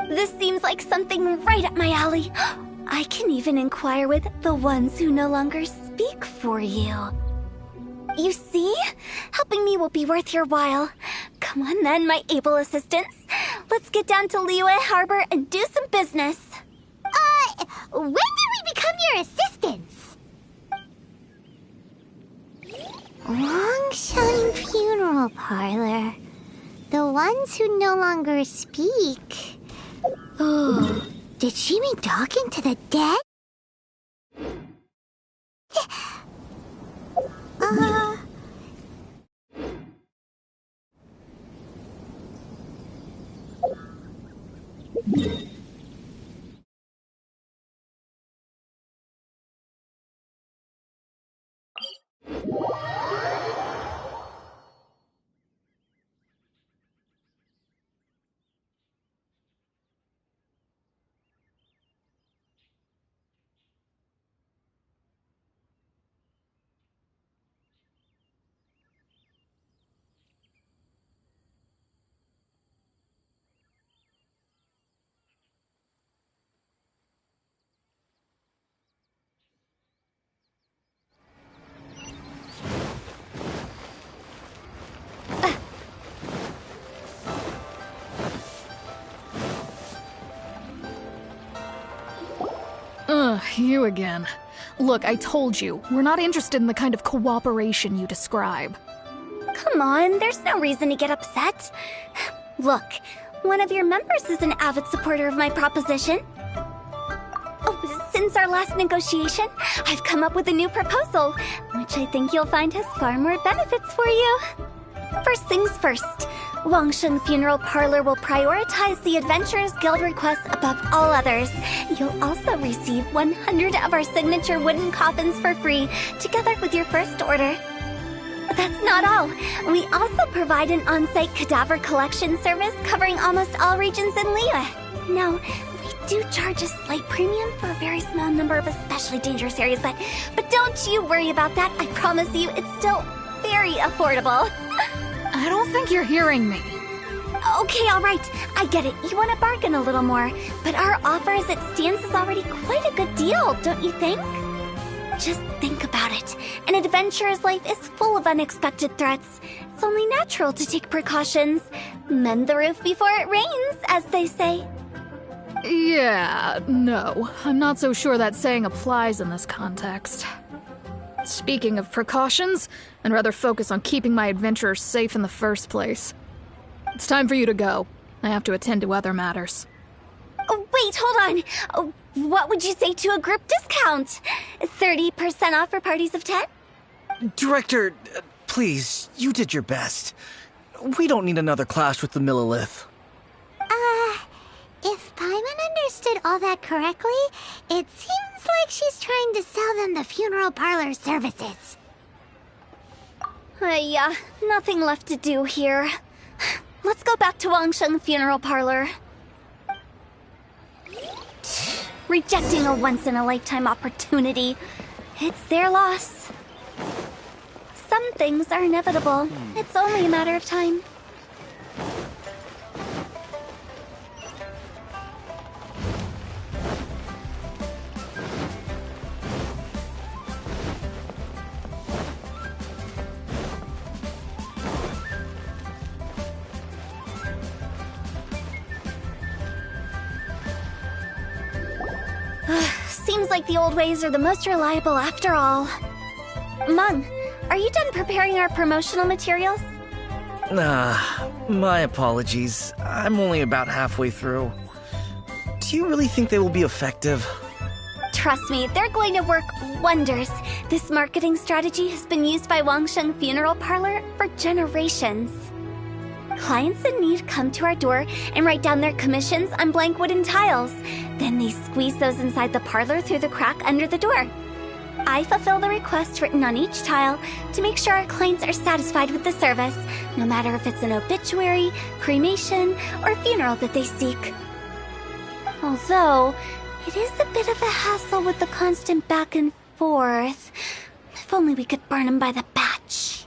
[SPEAKER 4] This seems like something right up my alley. I can even inquire with the ones who no longer speak for you. You see? Helping me will be worth your while. Come on then, my able assistants. Let's get down to Liyue Harbor and do some business.
[SPEAKER 2] When did we become your assistants? Wangsheng Funeral Parlor. The ones who no longer speak. Oh, did she mean talking to the dead?
[SPEAKER 12] You again. Look, I told you, we're not interested in the kind of cooperation you describe.
[SPEAKER 4] Come on, there's no reason to get upset. Look, one of your members is an avid supporter of my proposition. Oh, since our last negotiation, I've come up with a new proposal, which I think you'll find has far more benefits for you. First things first, Wangsheng Funeral Parlor will prioritize the Adventurers Guild requests above all others. You'll also receive 100 of our signature wooden coffins for free, together with your first order. That's not all. We also provide an on-site cadaver collection service covering almost all regions in Liyue. Now, we do charge a slight premium for a very small number of especially dangerous areas, but don't you worry about that. I promise you, it's still very affordable.
[SPEAKER 12] I don't think you're hearing me.
[SPEAKER 4] Okay, all right. I get it. You want to bargain a little more. But our offer as it stands is already quite a good deal, don't you think? Just think about it. An adventurer's life is full of unexpected threats. It's only natural to take precautions. Mend the roof before it rains, as they say.
[SPEAKER 12] Yeah, no. I'm not so sure that saying applies in this context. Speaking of precautions, I'd rather focus on keeping my adventurers safe in the first place. It's time for you to go. I have to attend to other matters.
[SPEAKER 4] Oh, wait, hold on. Oh, what would you say to a group discount? 30% off for parties of 10?
[SPEAKER 11] Director, please, you did your best. We don't need another clash with the Millelith.
[SPEAKER 2] If Paimon understood all that correctly, it seems like she's trying to sell them the funeral parlor services.
[SPEAKER 4] Nothing left to do here. Let's go back to Wangsheng Funeral Parlor. Rejecting a once-in-a-lifetime opportunity. It's their loss. Some things are inevitable. It's only a matter of time. Seems like the old ways are the most reliable after all. Mung, are you done preparing our promotional materials?
[SPEAKER 11] My apologies. I'm only about halfway through. Do you really think they will be effective?
[SPEAKER 4] Trust me, they're going to work wonders. This marketing strategy has been used by Wangsheng Funeral Parlor for generations. Clients in need come to our door and write down their commissions on blank wooden tiles. Then they squeeze those inside the parlor through the crack under the door. I fulfill the request written on each tile to make sure our clients are satisfied with the service, no matter if it's an obituary, cremation, or funeral that they seek. Although, it is a bit of a hassle with the constant back and forth. If only we could burn them by the batch.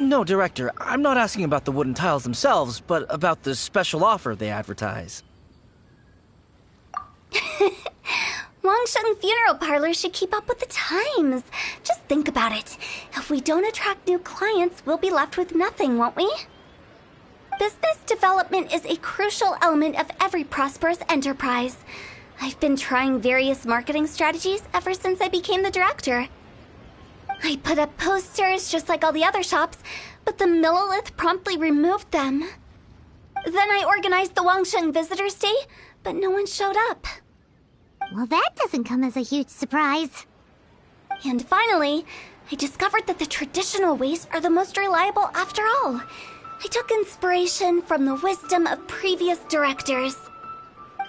[SPEAKER 11] No, Director, I'm not asking about the wooden tiles themselves, but about the special offer they advertise.
[SPEAKER 4] Wangsheng Funeral Parlor should keep up with the times. Just think about it. If we don't attract new clients, we'll be left with nothing, won't we? Business development is a crucial element of every prosperous enterprise. I've been trying various marketing strategies ever since I became the director. I put up posters just like all the other shops, but the Millelith promptly removed them. Then I organized the Wangsheng Visitors Day, but no one showed up.
[SPEAKER 2] Well, that doesn't come as a huge surprise.
[SPEAKER 4] And finally, I discovered that the traditional ways are the most reliable after all. I took inspiration from the wisdom of previous directors.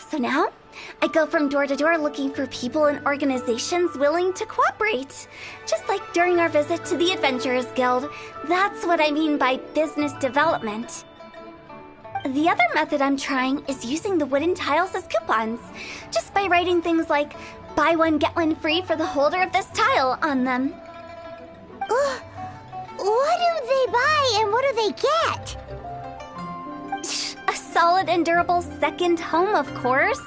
[SPEAKER 4] So now, I go from door to door looking for people and organizations willing to cooperate. Just like during our visit to the Adventurers Guild. That's what I mean by business development. The other method I'm trying is using the wooden tiles as coupons. Just by writing things like, buy one, get one free for the holder of this tile on them.
[SPEAKER 2] What do they buy and what do they get?
[SPEAKER 4] A solid and durable second home, of course.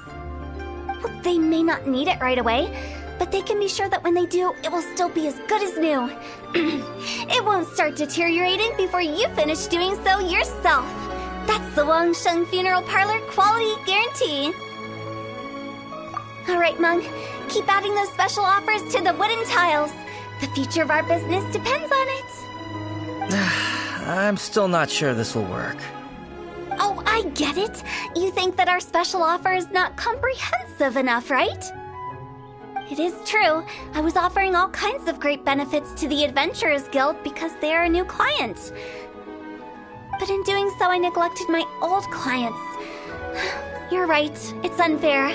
[SPEAKER 4] Well, they may not need it right away, but they can be sure that when they do, it will still be as good as new. It won't start deteriorating before you finish doing so yourself. That's the Wangsheng Funeral Parlor quality guarantee. All right, Mung, keep adding those special offers to the wooden tiles. The future of our business depends on it.
[SPEAKER 11] I'm still not sure this will work.
[SPEAKER 4] Oh, I get it. You think that our special offer is not comprehensive enough, right? It is true. I was offering all kinds of great benefits to the Adventurers Guild because they are a new client. But in doing so, I neglected my old clients. You're right. It's unfair.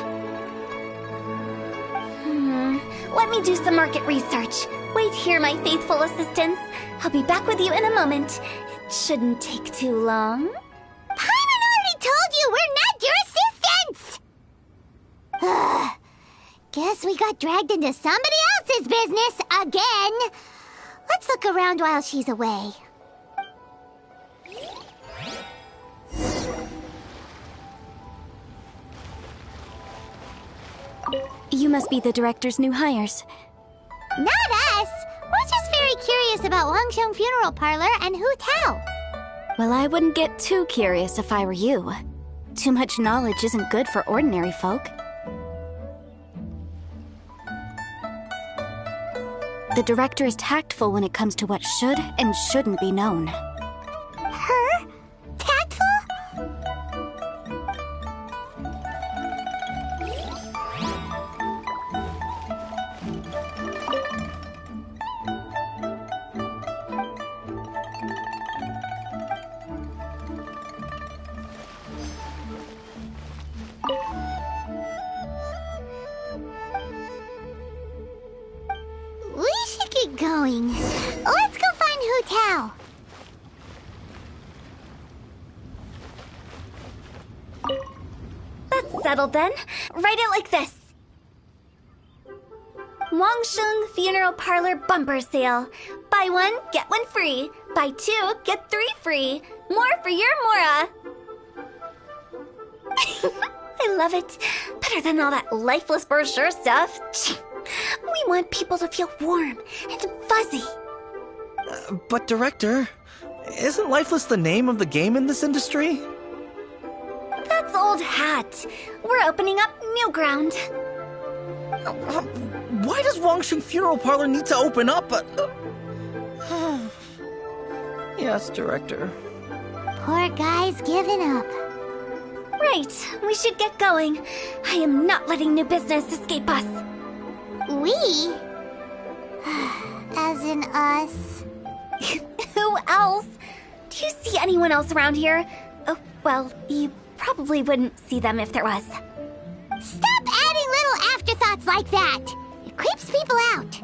[SPEAKER 4] Let me do some market research. Wait here, my faithful assistants. I'll be back with you in a moment. It shouldn't take too long.
[SPEAKER 2] Paimon already told you we're not your assistants! Guess we got dragged into somebody else's business again. Let's look around while she's away.
[SPEAKER 8] You must be the director's new hires.
[SPEAKER 2] Not us! We're just very curious about Wangsheng Funeral Parlor and Hu Tao.
[SPEAKER 8] Well, I wouldn't get too curious if I were you. Too much knowledge isn't good for ordinary folk. The director is tactful when it comes to what should and shouldn't be known.
[SPEAKER 2] Her? Tactful? We should get going. Let's go find Hu Tao.
[SPEAKER 4] settled then. Write it like this. Wangsheng Funeral Parlor Bumper Sale. Buy one, get one free. Buy two, get three free. More for your Mora. I love it. Better than all that lifeless brochure stuff. We want people to feel warm and fuzzy.
[SPEAKER 11] But Director, isn't Lifeless the name of the game in this industry?
[SPEAKER 4] That's old hat. We're opening up new ground.
[SPEAKER 11] Why does Wangsheng Funeral Parlor need to open up? Yes, Director.
[SPEAKER 2] Poor guy's giving up.
[SPEAKER 4] Right, we should get going. I am not letting new business escape us.
[SPEAKER 2] We? As in us.
[SPEAKER 4] Who else? Do you see anyone else around here? Oh, well, you probably wouldn't see them if there was.
[SPEAKER 2] Stop adding little afterthoughts like that! It creeps people out.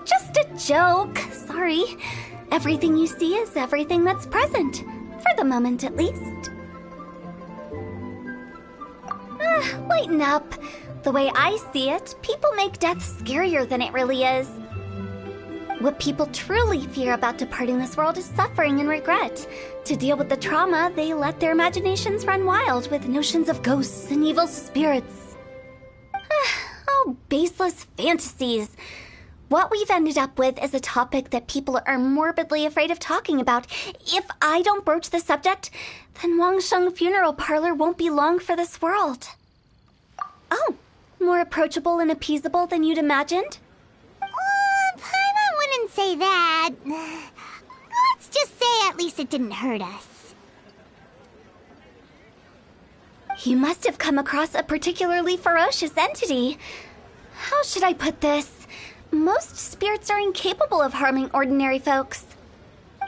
[SPEAKER 4] Just a joke. Sorry. Everything you see is everything that's present. For the moment, at least. Lighten up. The way I see it, people make death scarier than it really is. What people truly fear about departing this world is suffering and regret. To deal with the trauma, they let their imaginations run wild with notions of ghosts and evil spirits. Oh, baseless fantasies. What we've ended up with is a topic that people are morbidly afraid of talking about. If I don't broach the subject, then Wangsheng Funeral Parlor won't be long for this world. Oh, more approachable and appeasable than you'd imagined?
[SPEAKER 2] Paimon wouldn't say that. Let's just say at least it didn't hurt us.
[SPEAKER 4] You must have come across a particularly ferocious entity. How should I put this? Most spirits are incapable of harming ordinary folks.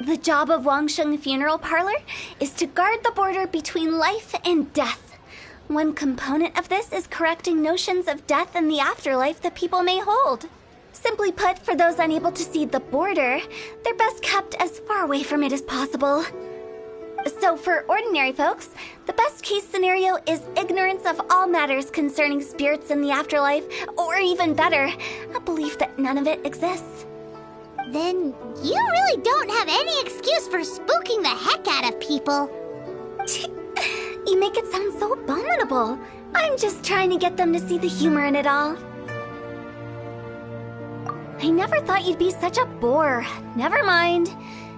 [SPEAKER 4] The job of Wangsheng Funeral Parlor is to guard the border between life and death. One component of this is correcting notions of death and the afterlife that people may hold. Simply put, for those unable to see the border, they're best kept as far away from it as possible. So for ordinary folks, the best case scenario is ignorance of all matters concerning spirits in the afterlife, or even better, a belief that none of it exists.
[SPEAKER 2] Then you really don't have any excuse for spooking the heck out of people.
[SPEAKER 4] You make it sound so abominable. I'm just trying to get them to see the humor in it all. I never thought you'd be such a bore. Never mind.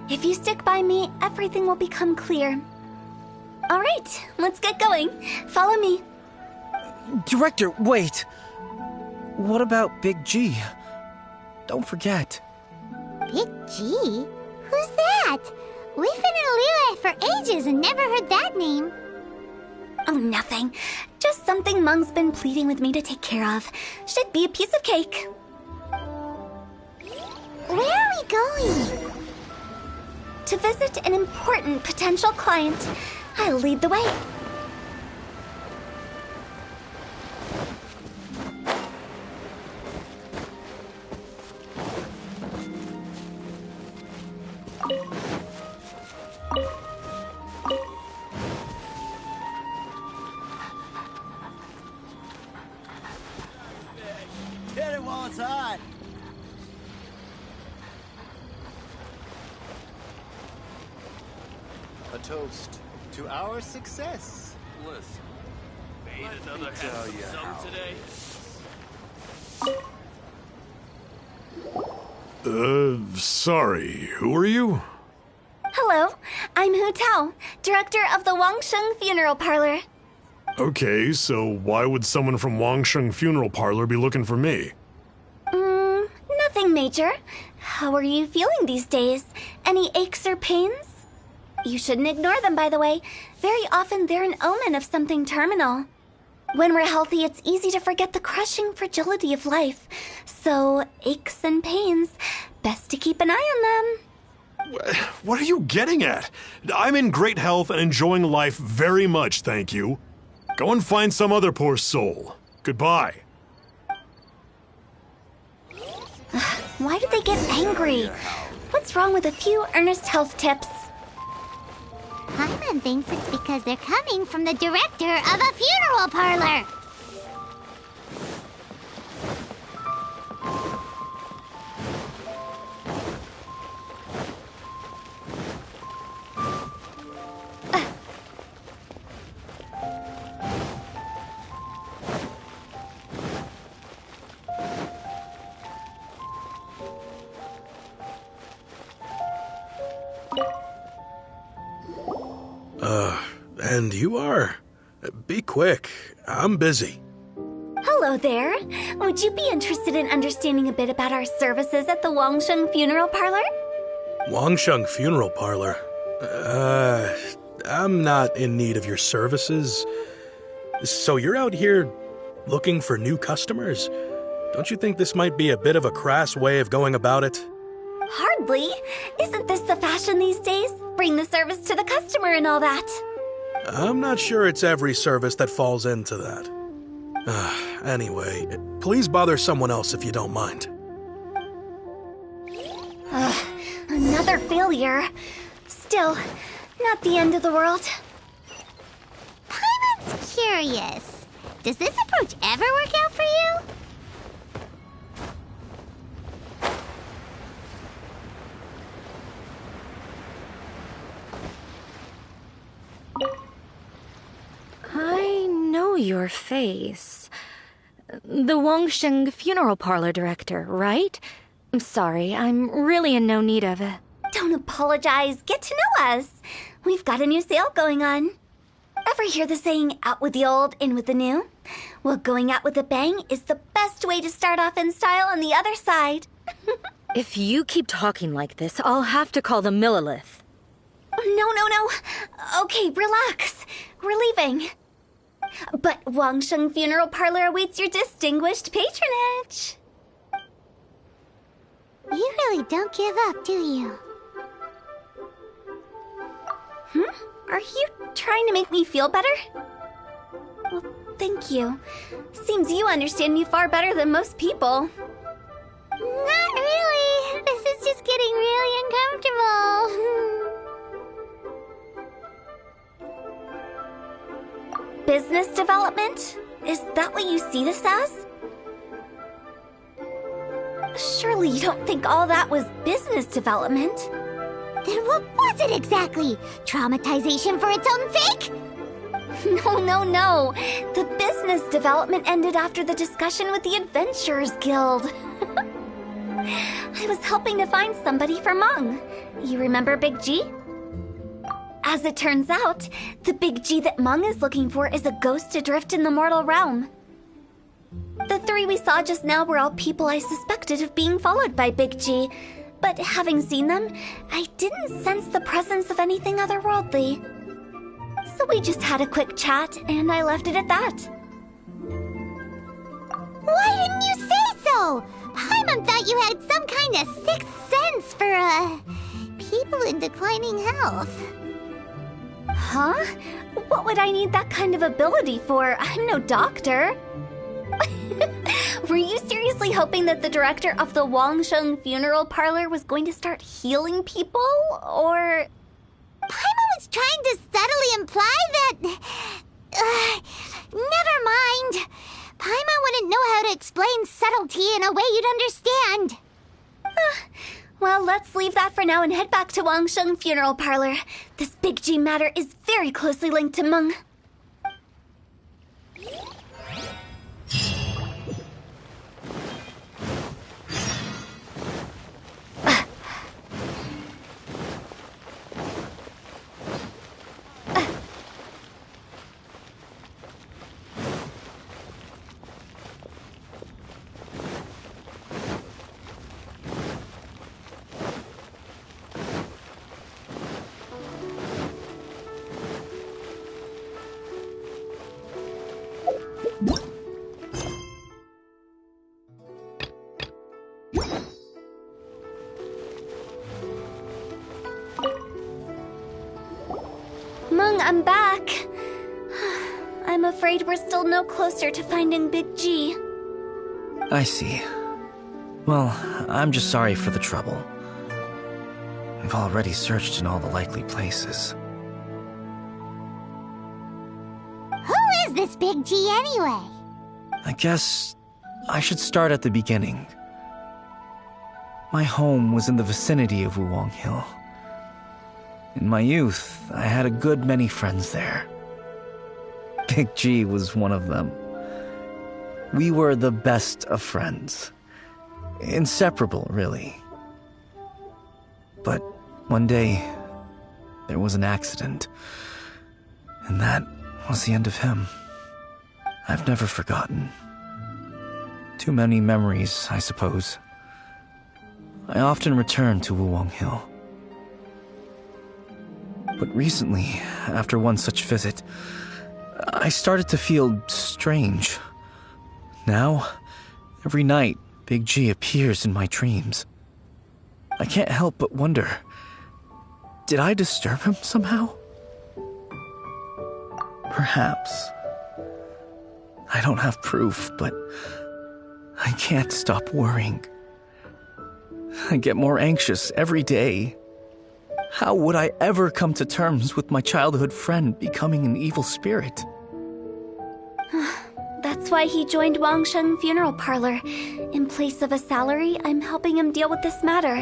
[SPEAKER 4] If you stick by me, everything will become clear. All right, let's get going. Follow me.
[SPEAKER 11] Director, wait. What about Big G? Don't forget.
[SPEAKER 2] Big G? Who's that? We've been in Liyue for ages and never heard that name.
[SPEAKER 4] Oh, nothing. Just something Mung's been pleading with me to take care of. Should be a piece of cake.
[SPEAKER 2] Where are we going?
[SPEAKER 4] To visit an important potential client. I'll lead the way.
[SPEAKER 13] Hit it while it's hot. A toast to our success.
[SPEAKER 10] Listen, made another handsome sum today.
[SPEAKER 14] Sorry, who are you?
[SPEAKER 4] Hello, I'm Hu Tao, director of the Wangsheng Funeral Parlor.
[SPEAKER 14] Okay, so why would someone from Wangsheng Funeral Parlor be looking for me?
[SPEAKER 4] Nothing major. How are you feeling these days? Any aches or pains? You shouldn't ignore them, by the way. Very often they're an omen of something terminal. When we're healthy, it's easy to forget the crushing fragility of life. So, aches and pains, best to keep an eye on them.
[SPEAKER 14] What are you getting at? I'm in great health and enjoying life very much, thank you. Go and find some other poor soul. Goodbye.
[SPEAKER 4] Why do they get angry? What's wrong with a few earnest health tips?
[SPEAKER 2] Paimon thinks it's because they're coming from the director of a funeral parlor.
[SPEAKER 15] And you are? Be quick. I'm busy.
[SPEAKER 8] Hello there. Would you be interested in understanding a bit about our services at the Wangsheng Funeral Parlor?
[SPEAKER 15] Wangsheng Funeral Parlor? I'm not in need of your services. So you're out here looking for new customers? Don't you think this might be a bit of a crass way of going about it?
[SPEAKER 8] Hardly. Isn't this the fashion these days? Bring the service to the customer and all that.
[SPEAKER 15] I'm not sure it's every service that falls into that. Anyway, please bother someone else if you don't mind.
[SPEAKER 8] Another failure. Still, not the end of the world.
[SPEAKER 2] Paimon's curious. Does this approach ever work out for you?
[SPEAKER 16] I know your face. The Wangsheng Funeral Parlor director, right? I'm sorry, I'm really in no need of it.
[SPEAKER 8] Don't apologize. Get to know us. We've got a new sale going on. Ever hear the saying, out with the old, in with the new? Well, going out with a bang is the best way to start off in style on the other side.
[SPEAKER 16] If you keep talking like this, I'll have to call the Millilith.
[SPEAKER 8] No. Okay, relax. We're leaving. But Wangsheng Funeral Parlor awaits your distinguished patronage.
[SPEAKER 2] You really don't give up, do you?
[SPEAKER 8] Are you trying to make me feel better? Well, thank you. Seems you understand me far better than most people.
[SPEAKER 2] Not really. This is just getting really uncomfortable.
[SPEAKER 8] Business development? Is that what you see this as? Surely you don't think all that was business development?
[SPEAKER 2] Then what was it exactly? Traumatization for its own sake?
[SPEAKER 8] No. The business development ended after the discussion with the Adventurers Guild. I was helping to find somebody for Meng. You remember Big G? As it turns out, the Big G that Meng is looking for is a ghost adrift in the mortal realm. The three we saw just now were all people I suspected of being followed by Big G, but having seen them, I didn't sense the presence of anything otherworldly. So we just had a quick chat, and I left it at that.
[SPEAKER 2] Why didn't you say so? Paimon thought you had some kind of sixth sense for, people in declining health.
[SPEAKER 8] Huh? What would I need that kind of ability for? I'm no doctor. Were you seriously hoping that the director of the Wangsheng Funeral Parlor was going to start healing people, or...?
[SPEAKER 2] Paimon was trying to subtly imply that... never mind. Paimon wouldn't know how to explain subtlety in a way you'd understand.
[SPEAKER 8] Well, let's leave that for now and head back to Wangsheng Funeral Parlor. This Big G matter is very closely linked to Meng. Meng, I'm back. I'm afraid we're still no closer to finding Big G.
[SPEAKER 11] I see. Well, I'm just sorry for the trouble. I've already searched in all the likely places.
[SPEAKER 2] is this Big G anyway?
[SPEAKER 11] I guess I should start at the beginning. My home was in the vicinity of Wuwang Hill. In my youth, I had a good many friends there. Big G was one of them. We were the best of friends. Inseparable, really. But one day, there was an accident. And that was the end of him. I've never forgotten. Too many memories, I suppose. I often return to Wuwang Hill. But recently, after one such visit, I started to feel strange. Now, every night, Big G appears in my dreams. I can't help but wonder, did I disturb him somehow? Perhaps. I don't have proof, but I can't stop worrying. I get more anxious every day. How would I ever come to terms with my childhood friend becoming an evil spirit?
[SPEAKER 8] That's why he joined Wangsheng Funeral Parlor. In place of a salary, I'm helping him deal with this matter.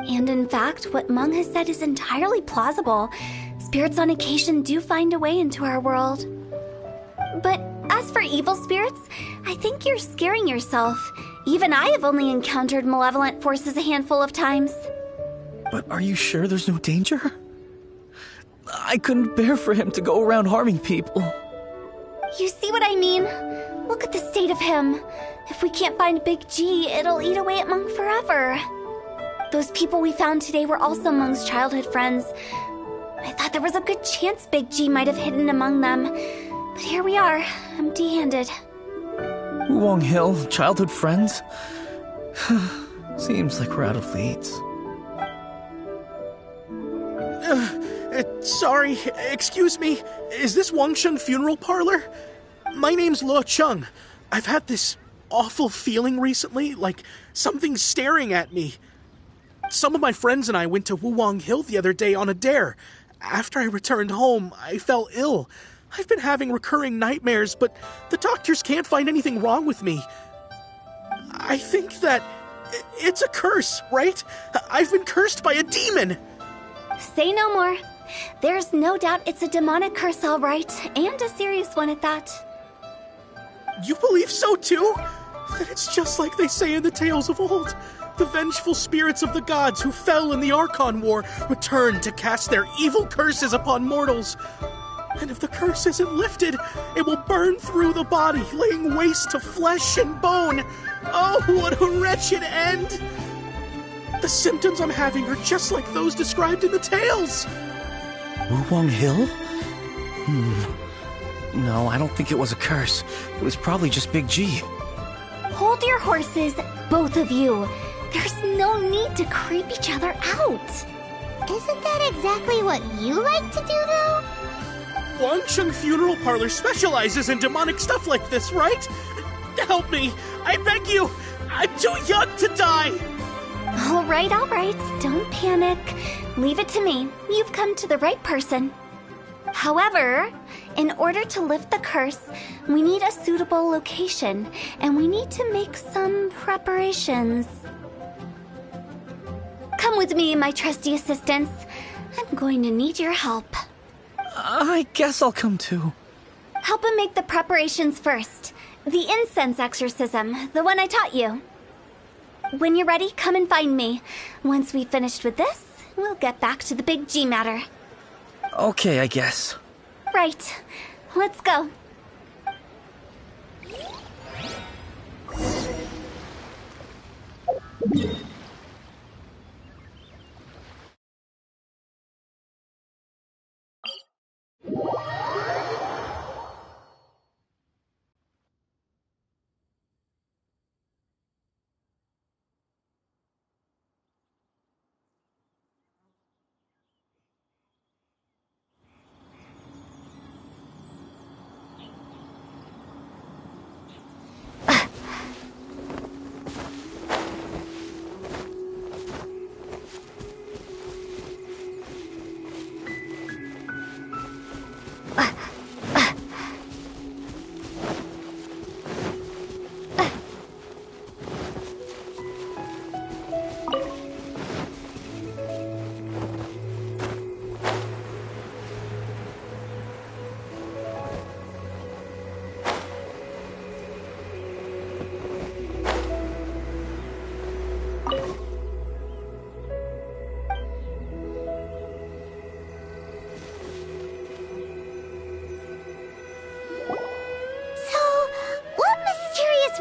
[SPEAKER 8] And in fact, what Meng has said is entirely plausible. Spirits on occasion do find a way into our world. But as for evil spirits, I think you're scaring yourself. Even I have only encountered malevolent forces a handful of times.
[SPEAKER 11] But are you sure there's no danger? I couldn't bear for him to go around harming people.
[SPEAKER 8] You see what I mean? Look at the state of him. If we can't find Big G, it'll eat away at Meng forever. Those people we found today were also Meng's childhood friends. I thought there was a good chance Big G might have hidden among them. But here we are, empty-handed.
[SPEAKER 11] Wuwang Hill, childhood friends? Seems like we're out of leads.
[SPEAKER 15] Sorry, excuse me. Is this Wangsheng Funeral Parlor? My name's Luo Chung. I've had this awful feeling recently, like something's staring at me. Some of my friends and I went to Wuwang Hill the other day on a dare. After I returned home, I fell ill. I've been having recurring nightmares, but the doctors can't find anything wrong with me. I think that it's a curse, right? I've been cursed by a demon.
[SPEAKER 8] Say no more. There's no doubt it's a demonic curse, all right, and a serious one at that.
[SPEAKER 15] You believe so too? Then it's just like they say in the tales of old. The vengeful spirits of the gods who fell in the Archon War return to cast their evil curses upon mortals. And if the curse isn't lifted, it will burn through the body, laying waste to flesh and bone. Oh, what a wretched end! The symptoms I'm having are just like those described in the tales.
[SPEAKER 11] Wuwang Hill? No, I don't think it was a curse. It was probably just Big G.
[SPEAKER 8] Hold your horses, both of you. There's no need to creep each other out.
[SPEAKER 2] Isn't that exactly what you like to do, though?
[SPEAKER 15] Wangsheng Funeral Parlor specializes in demonic stuff like this, right? Help me, I beg you. I'm too young to die.
[SPEAKER 8] All right, don't panic. Leave it to me. You've come to the right person. However, in order to lift the curse, we need a suitable location, and we need to make some preparations. Come with me, my trusty assistants. I'm going to need your help.
[SPEAKER 11] I guess I'll come too.
[SPEAKER 8] Help him make the preparations first. The incense exorcism, the one I taught you. When you're ready, come and find me. Once we've finished with this, we'll get back to the Big G matter.
[SPEAKER 11] Okay, I guess.
[SPEAKER 8] Right. Let's go.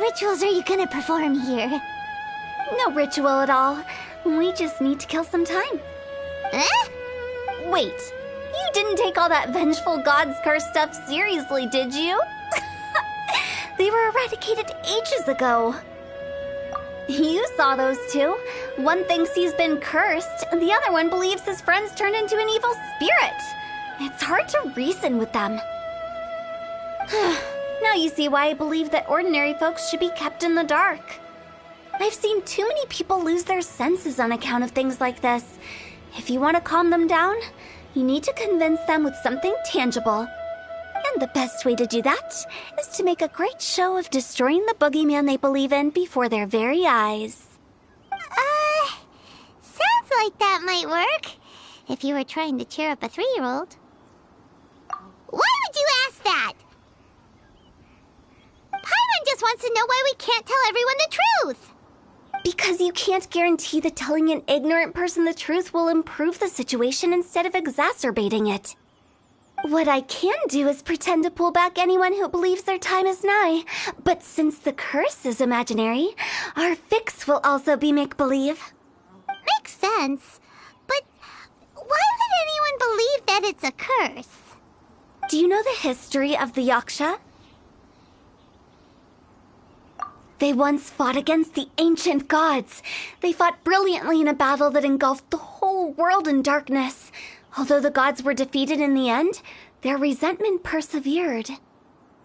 [SPEAKER 2] rituals are you gonna perform here?
[SPEAKER 4] No ritual at all. We just need to kill some time.
[SPEAKER 2] Eh?
[SPEAKER 4] Wait, you didn't take all that vengeful God's curse stuff seriously, did you? They were eradicated ages ago. You saw those two. One thinks he's been cursed, and the other one believes his friends turned into an evil spirit. It's hard to reason with them. Now you see why I believe that ordinary folks should be kept in the dark. I've seen too many people lose their senses on account of things like this. If you want to calm them down, you need to convince them with something tangible. And the best way to do that is to make a great show of destroying the boogeyman they believe in before their very eyes.
[SPEAKER 2] Sounds like that might work. If you were trying to cheer up a 3-year-old. Why would you ask that? Paimon just wants to know why we can't tell everyone the truth.
[SPEAKER 4] Because you can't guarantee that telling an ignorant person the truth will improve the situation instead of exacerbating it. What I can do is pretend to pull back anyone who believes their time is nigh. But since the curse is imaginary, our fix will also be make-believe.
[SPEAKER 2] Makes sense. But why would anyone believe that it's a curse?
[SPEAKER 4] Do you know the history of the Yaksha? They once fought against the ancient gods. They fought brilliantly in a battle that engulfed the whole world in darkness. Although the gods were defeated in the end, their resentment persevered.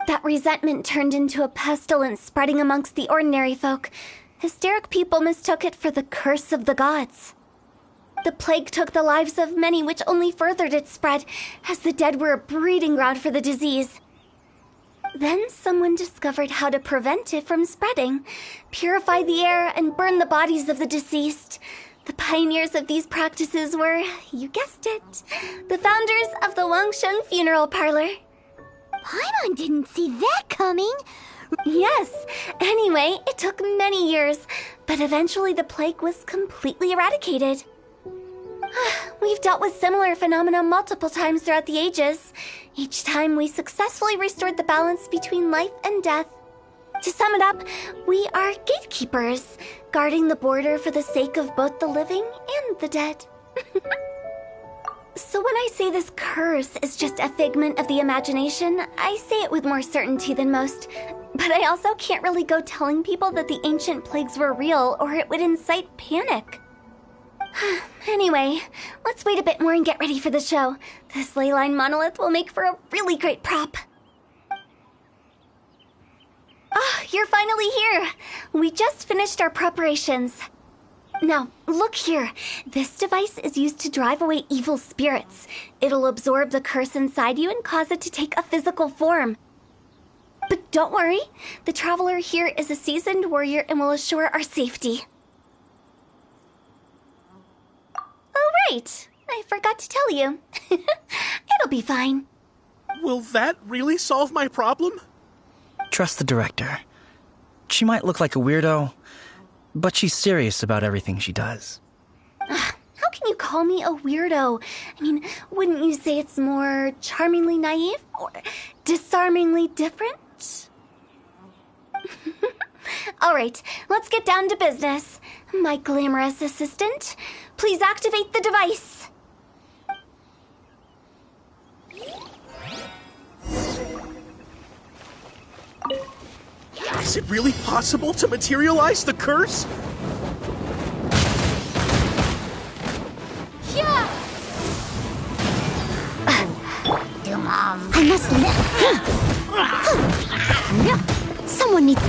[SPEAKER 4] That resentment turned into a pestilence spreading amongst the ordinary folk. Hysteric people mistook it for the curse of the gods. The plague took the lives of many, which only furthered its spread, as the dead were a breeding ground for the disease. Then someone discovered how to prevent it from spreading, purify the air, and burn the bodies of the deceased. The pioneers of these practices were, you guessed it, the founders of the Wangsheng Funeral Parlor.
[SPEAKER 2] Paimon didn't see that coming.
[SPEAKER 4] Yes. Anyway, it took many years, but eventually the plague was completely eradicated. We've dealt with similar phenomena multiple times throughout the ages. Each time we successfully restored the balance between life and death. To sum it up, we are gatekeepers, guarding the border for the sake of both the living and the dead. So when I say this curse is just a figment of the imagination, I say it with more certainty than most. But I also can't really go telling people that the ancient plagues were real, or it would incite panic. Anyway, let's wait a bit more and get ready for the show. This leyline monolith will make for a really great prop. Oh, you're finally here! We just finished our preparations. Now, look here. This device is used to drive away evil spirits. It'll absorb the curse inside you and cause it to take a physical form. But don't worry, the traveler here is a seasoned warrior and will assure our safety. Oh, right. I forgot to tell you. It'll be fine.
[SPEAKER 15] Will that really solve my problem?
[SPEAKER 11] Trust the director. She might look like a weirdo, but she's serious about everything she does.
[SPEAKER 4] How can you call me a weirdo? I mean, wouldn't you say it's more charmingly naive or disarmingly different? All right, let's get down to business. My glamorous assistant, please activate the device.
[SPEAKER 15] Is it really possible to materialize the curse?
[SPEAKER 2] Yeah. Mom. I must live. Someone needs.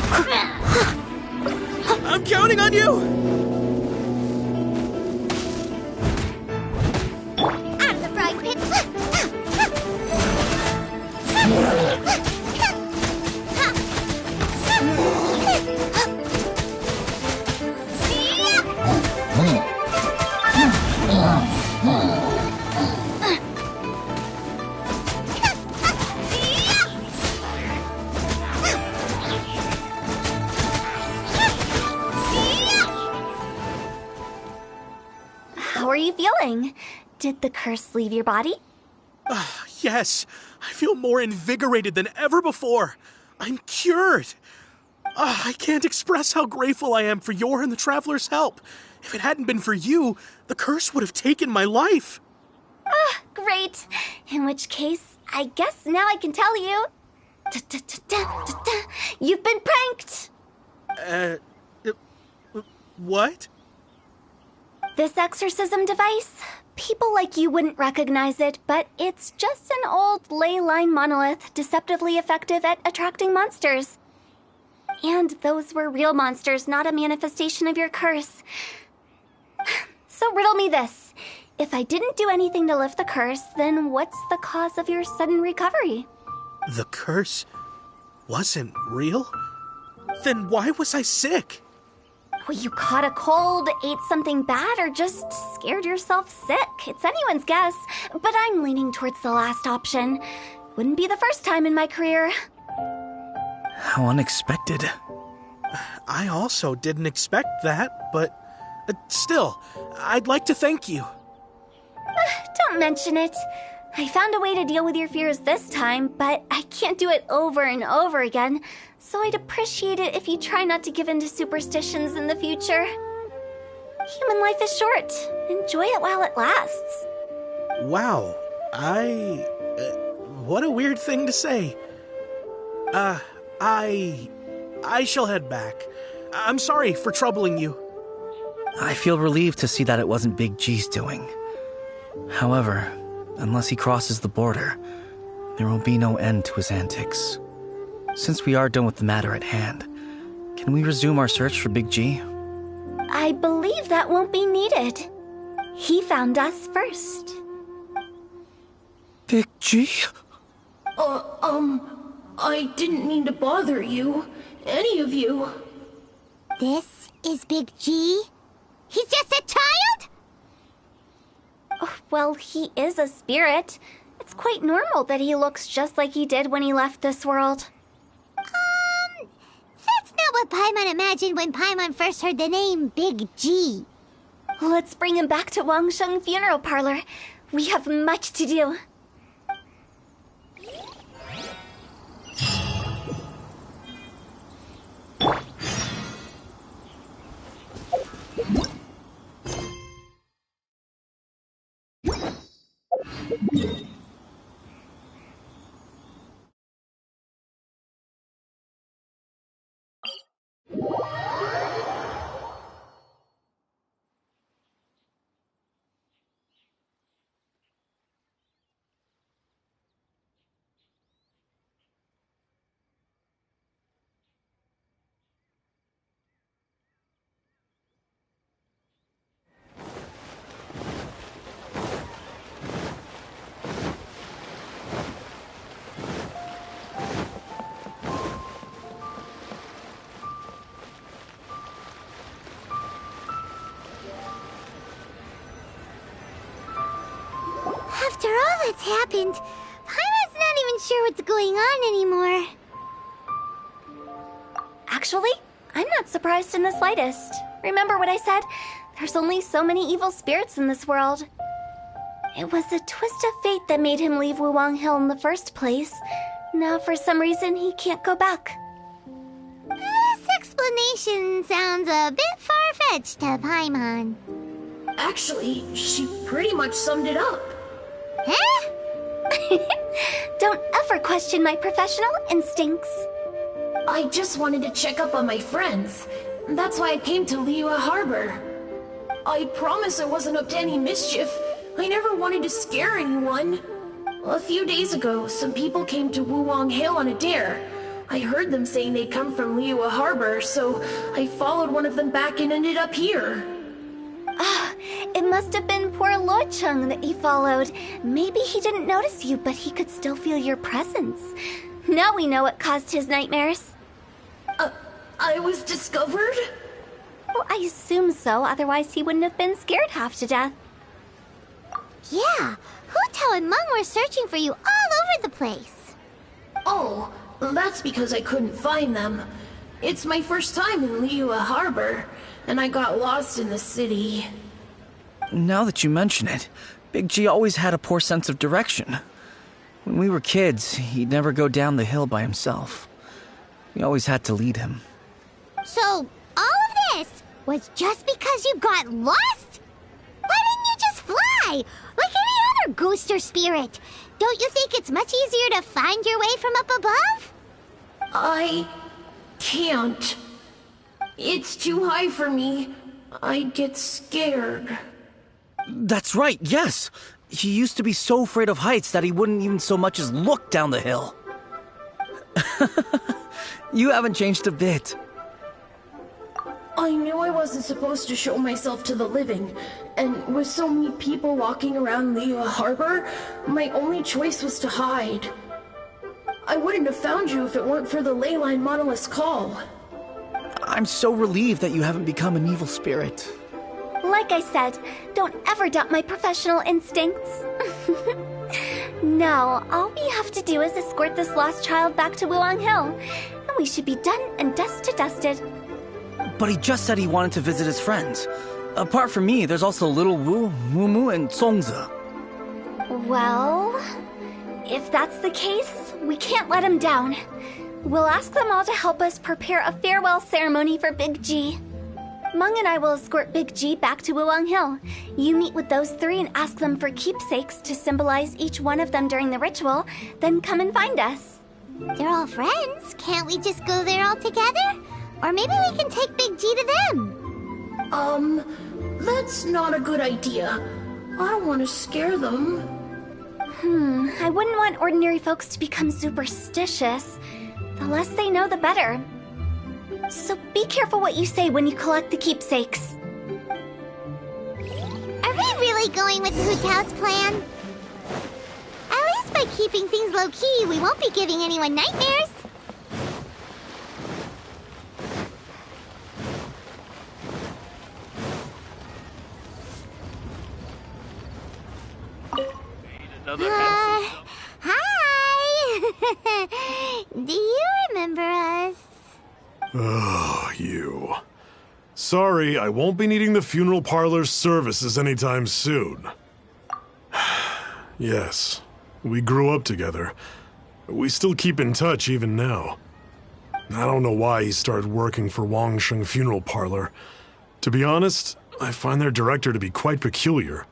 [SPEAKER 15] I'm counting on you.
[SPEAKER 2] Out of the frying pan.
[SPEAKER 4] How are you feeling? Did the curse leave your body?
[SPEAKER 15] Yes, I feel more invigorated than ever before. I'm cured. I can't express how grateful I am for your and the Traveler's help. If it hadn't been for you, the curse would have taken my life.
[SPEAKER 4] Ah, great. In which case, I guess now I can tell you. You've been pranked!
[SPEAKER 15] What?
[SPEAKER 4] This exorcism device? People like you wouldn't recognize it, but it's just an old ley line monolith deceptively effective at attracting monsters. And those were real monsters, not a manifestation of your curse. So riddle me this. If I didn't do anything to lift the curse, then what's the cause of your sudden recovery?
[SPEAKER 15] The curse wasn't real? Then why was I sick?
[SPEAKER 4] Well, you caught a cold, ate something bad, or just scared yourself sick. It's anyone's guess, but I'm leaning towards the last option. Wouldn't be the first time in my career.
[SPEAKER 11] How unexpected.
[SPEAKER 15] I also didn't expect that, but still, I'd like to thank you.
[SPEAKER 4] Don't mention it. I found a way to deal with your fears this time, but I can't do it over and over again, so I'd appreciate it if you try not to give in to superstitions in the future. Human life is short. Enjoy it while it lasts.
[SPEAKER 15] Wow, what a weird thing to say. I shall head back. I'm sorry for troubling you.
[SPEAKER 11] I feel relieved to see that it wasn't Big G's doing. However, unless he crosses the border, there will be no end to his antics. Since we are done with the matter at hand, can we resume our search for Big G?
[SPEAKER 4] I believe that won't be needed. He found us first.
[SPEAKER 11] Big G?
[SPEAKER 17] I didn't mean to bother you. Any of you.
[SPEAKER 2] This is Big G? He's just a child?
[SPEAKER 4] Oh, well, he is a spirit. It's quite normal that he looks just like he did when he left this world.
[SPEAKER 2] That's not what Paimon imagined when Paimon first heard the name Big G.
[SPEAKER 4] Let's bring him back to Wangsheng Funeral Parlor. We have much to do.
[SPEAKER 2] After all that's happened, Paimon's not even sure what's going on anymore.
[SPEAKER 4] Actually, I'm not surprised in the slightest. Remember what I said? There's only so many evil spirits in this world. It was a twist of fate that made him leave Wuwang Hill in the first place. Now, for some reason, he can't go back.
[SPEAKER 2] This explanation sounds a bit far-fetched to Paimon.
[SPEAKER 17] Actually, she pretty much summed it up.
[SPEAKER 2] Huh?
[SPEAKER 4] Don't ever question my professional instincts.
[SPEAKER 17] I just wanted to check up on my friends. That's why I came to Liyue Harbor. I promise I wasn't up to any mischief. I never wanted to scare anyone. A few days ago, some people came to Wuwang Hill on a dare. I heard them saying they'd come from Liyue Harbor, so I followed one of them back and ended up here.
[SPEAKER 4] Ah, it must have been poor Luo Cheng that you followed. Maybe he didn't notice you, but he could still feel your presence. Now we know what caused his nightmares.
[SPEAKER 17] I was discovered?
[SPEAKER 4] Well, I assume so, otherwise he wouldn't have been scared half to death.
[SPEAKER 2] Yeah, Hu Tao and Meng were searching for you all over the place.
[SPEAKER 17] Oh, that's because I couldn't find them. It's my first time in Liyue Harbor, and I got lost in the city.
[SPEAKER 11] Now that you mention it, Big G always had a poor sense of direction. When we were kids, he'd never go down the hill by himself. We always had to lead him.
[SPEAKER 2] So, all of this was just because you got lost? Why didn't you just fly? Like any other ghost or spirit? Don't you think it's much easier to find your way from up above?
[SPEAKER 17] I can't. It's too high for me. I'd get scared.
[SPEAKER 11] That's right, yes. He used to be so afraid of heights that he wouldn't even so much as look down the hill. You haven't changed a bit.
[SPEAKER 17] I knew I wasn't supposed to show myself to the living, and with so many people walking around Liyue Harbor, my only choice was to hide. I wouldn't have found you if it weren't for the Leyline Monolith's call.
[SPEAKER 11] I'm so relieved that you haven't become an evil spirit.
[SPEAKER 4] Like I said, don't ever doubt my professional instincts. Now, all we have to do is escort this lost child back to Wuang Hill, and we should be done and dusted.
[SPEAKER 11] But he just said he wanted to visit his friends. Apart from me, there's also Little Wu, Mumu, and Songzi.
[SPEAKER 4] Well, if that's the case, we can't let him down. We'll ask them all to help us prepare a farewell ceremony for Big G. Meng and I will escort Big G back to Wuang Hill. You meet with those three and ask them for keepsakes to symbolize each one of them during the ritual, then come and find us.
[SPEAKER 2] They're all friends. Can't we just go there all together? Or maybe we can take Big G to them.
[SPEAKER 17] That's not a good idea. I don't want to scare them.
[SPEAKER 4] I wouldn't want ordinary folks to become superstitious. The less they know, the better. So be careful what you say when you collect the keepsakes.
[SPEAKER 2] Are we really going with Hu Tao's plan? At least by keeping things low-key, we won't be giving anyone nightmares. Hi! Do you remember us?
[SPEAKER 14] Oh, you. Sorry, I won't be needing the funeral parlor's services anytime soon. Yes, we grew up together. We still keep in touch even now. I don't know why he started working for Wangsheng Funeral Parlor. To be honest, I find their director to be quite peculiar.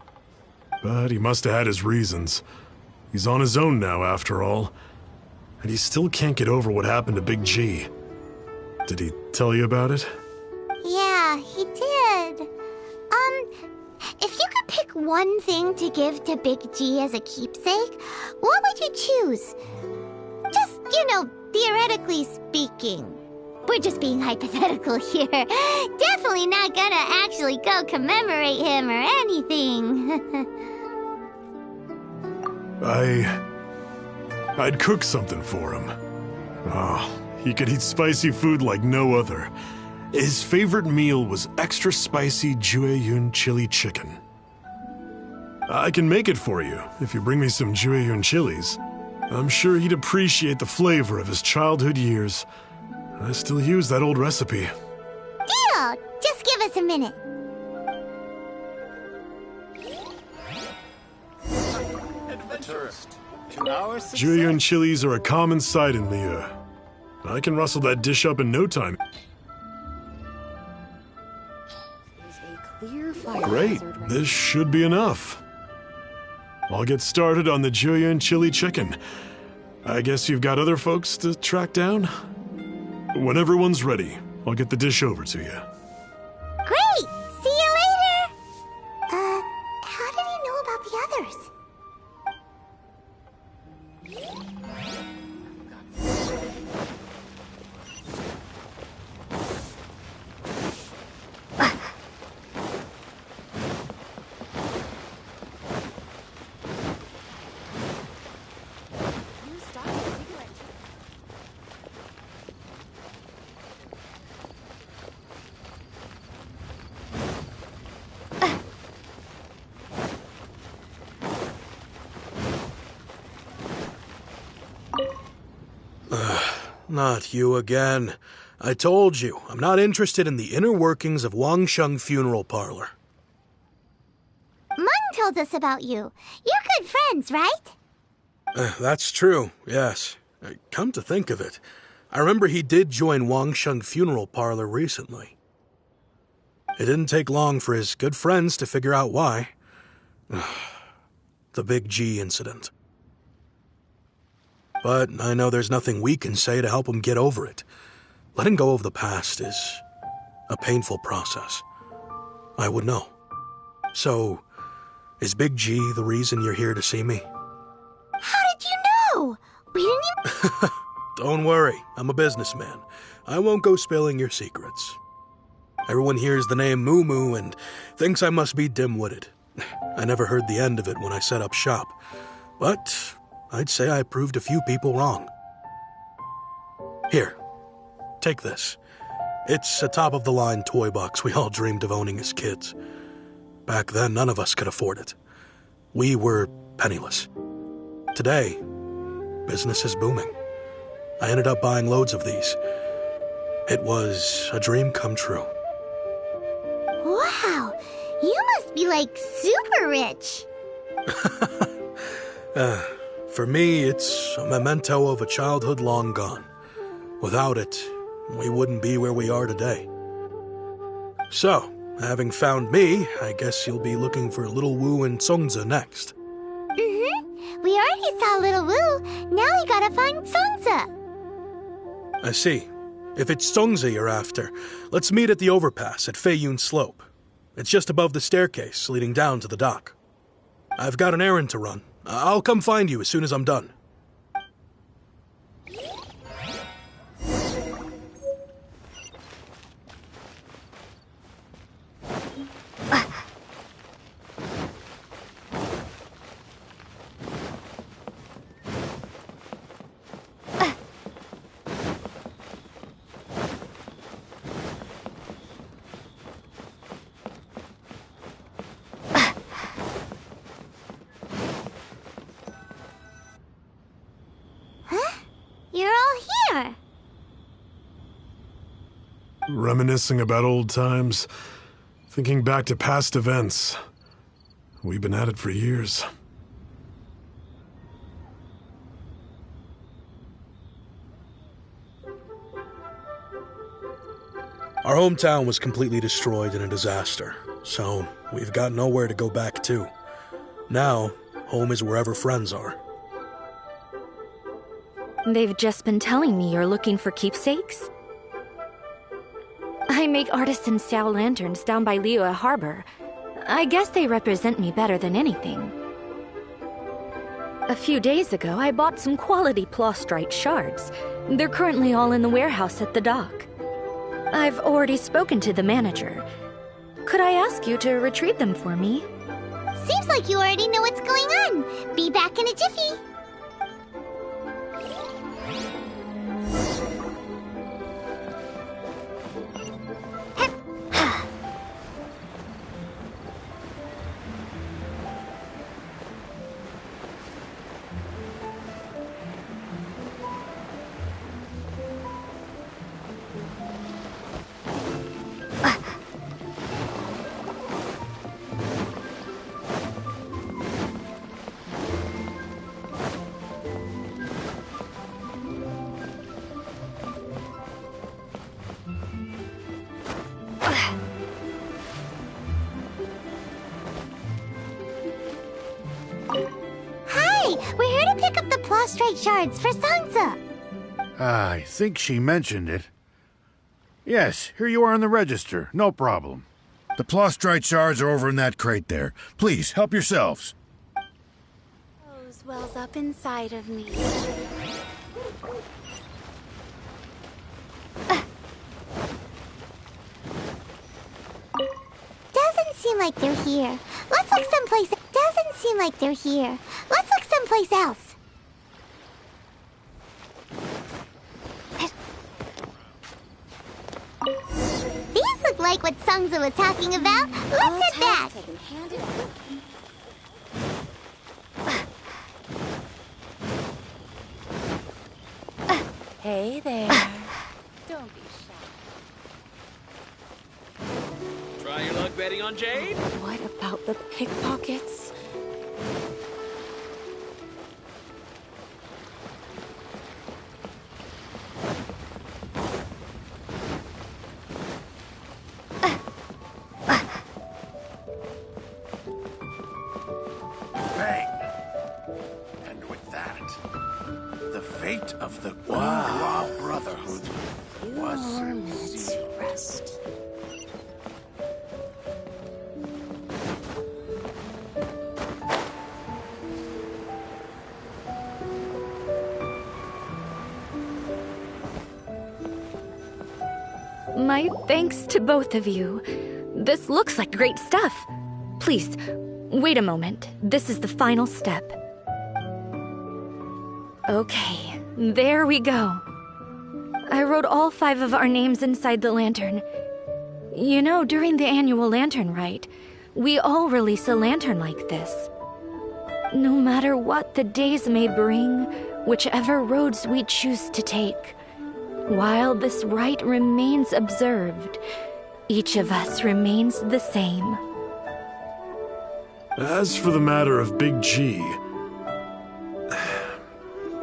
[SPEAKER 14] But he must have had his reasons. He's on his own now, after all. And he still can't get over what happened to Big G. Did he tell you about it?
[SPEAKER 2] Yeah, he did. If you could pick one thing to give to Big G as a keepsake, what would you choose? Just, theoretically speaking. We're just being hypothetical here. Definitely not gonna actually go commemorate him or anything.
[SPEAKER 14] I'd cook something for him. Oh, he could eat spicy food like no other. His favorite meal was extra spicy Jueyun chili chicken. I can make it for you if you bring me some Jueyun chilies. I'm sure he'd appreciate the flavor of his childhood years. I still use that old recipe.
[SPEAKER 2] Deal! Just give us a minute.
[SPEAKER 14] Jueyun chilies are a common sight in Liyue. I can rustle that dish up in no time. Great, this should be enough. I'll get started on the Jueyun chili chicken. I guess you've got other folks to track down? When everyone's ready, I'll get the dish over to you.
[SPEAKER 2] Great! See you later! How did he know about the others?
[SPEAKER 15] Not you again. I told you, I'm not interested in the inner workings of Wangsheng Funeral Parlor.
[SPEAKER 2] Meng told us about you. You're good friends, right?
[SPEAKER 15] That's true, yes. Come to think of it, I remember he did join Wangsheng Funeral Parlor recently. It didn't take long for his good friends to figure out why. The Big G incident. But I know there's nothing we can say to help him get over it. Letting go of the past is a painful process. I would know. So, is Big G the reason you're here to see me?
[SPEAKER 2] How did you know? We didn't even...
[SPEAKER 15] Don't worry, I'm a businessman. I won't go spilling your secrets. Everyone hears the name Moo Moo and thinks I must be dim-witted. I never heard the end of it when I set up shop. But I'd say I proved a few people wrong. Here, take this. It's a top-of-the-line toy box we all dreamed of owning as kids. Back then, none of us could afford it. We were penniless. Today, business is booming. I ended up buying loads of these. It was a dream come true.
[SPEAKER 2] Wow, you must be like super rich.
[SPEAKER 15] For me, it's a memento of a childhood long gone. Without it, we wouldn't be where we are today. So, having found me, I guess you'll be looking for Little Wu and Songza next.
[SPEAKER 2] Mm-hmm. We already saw Little Wu. Now we gotta find Songza.
[SPEAKER 15] I see. If it's Songza you're after, let's meet at the overpass at Feiyun Slope. It's just above the staircase leading down to the dock. I've got an errand to run. I'll come find you as soon as I'm done.
[SPEAKER 2] You're all here.
[SPEAKER 14] Reminiscing about old times, thinking back to past events. We've been at it for years.
[SPEAKER 15] Our hometown was completely destroyed in a disaster, so we've got nowhere to go back to. Now, home is wherever friends are.
[SPEAKER 16] They've just been telling me you're looking for keepsakes? I make artisan Xiao lanterns down by Liyue Harbor. I guess they represent me better than anything. A few days ago, I bought some quality Plostrite shards. They're currently all in the warehouse at the dock. I've already spoken to the manager. Could I ask you to retrieve them for me?
[SPEAKER 2] Seems like you already know what's going on. Be back in a jiffy. We're here to pick up the Plostrite shards for Songza.
[SPEAKER 18] I think she mentioned it. Yes, here you are on the register. No problem. The Plostrite shards are over in that crate there. Please, help yourselves.
[SPEAKER 2] Rose wells up inside of me. Doesn't seem like they're here. Let's look someplace. Doesn't seem like they're here. Let's look someplace else. These look like what Songza was talking about. Let's head back.
[SPEAKER 16] Hey there.
[SPEAKER 19] Don't be shy. Try your luck betting on Jade?
[SPEAKER 16] What about the pickpockets?
[SPEAKER 17] best.
[SPEAKER 16] My thanks to both of you. This looks like great stuff. Please, wait a moment. This is the final step. Okay, there we go. I wrote all 5 of our names inside the lantern. You know, during the annual lantern rite, we all release a lantern like this. No matter what the days may bring, whichever roads we choose to take, while this rite remains observed, each of us remains the same.
[SPEAKER 14] As for the matter of Big G,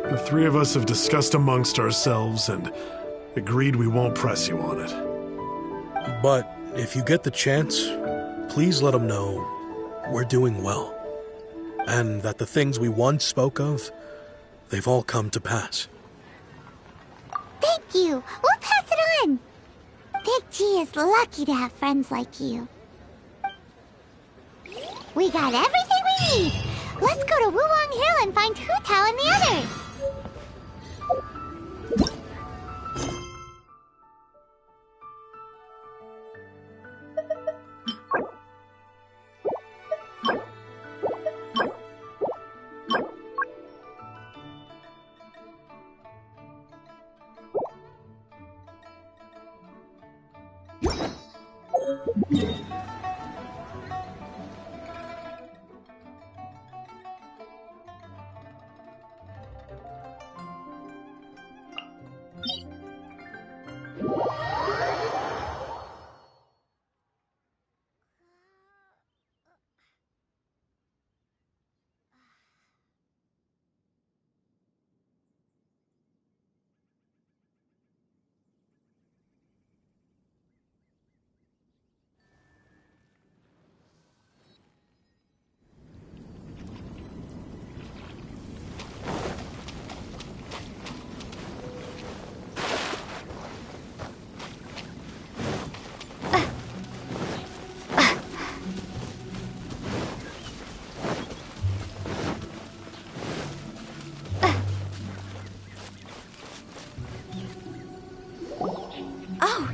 [SPEAKER 14] the 3 of us have discussed amongst ourselves and agreed we won't press you on it.
[SPEAKER 15] But if you get the chance, please let him know we're doing well, and that the things we once spoke of, they've all come to pass.
[SPEAKER 2] Thank you. We'll pass it on. Big G is lucky to have friends like you. We got everything we need. Let's go to Wuwang Hill and find Hu Tao and the others.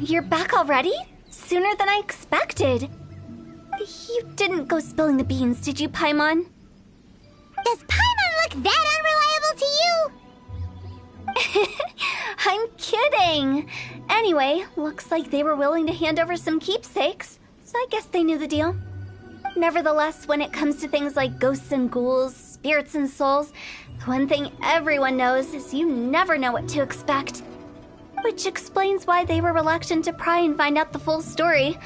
[SPEAKER 4] You're back already? Sooner than I expected. You didn't go spilling the beans, did you, Paimon?
[SPEAKER 2] Does Paimon look that unreliable to you?
[SPEAKER 4] I'm kidding. Anyway, looks like they were willing to hand over some keepsakes, so I guess they knew the deal. Nevertheless, when it comes to things like ghosts and ghouls, spirits and souls, the one thing everyone knows is you never know what to expect. Which explains why they were reluctant to pry and find out the full story.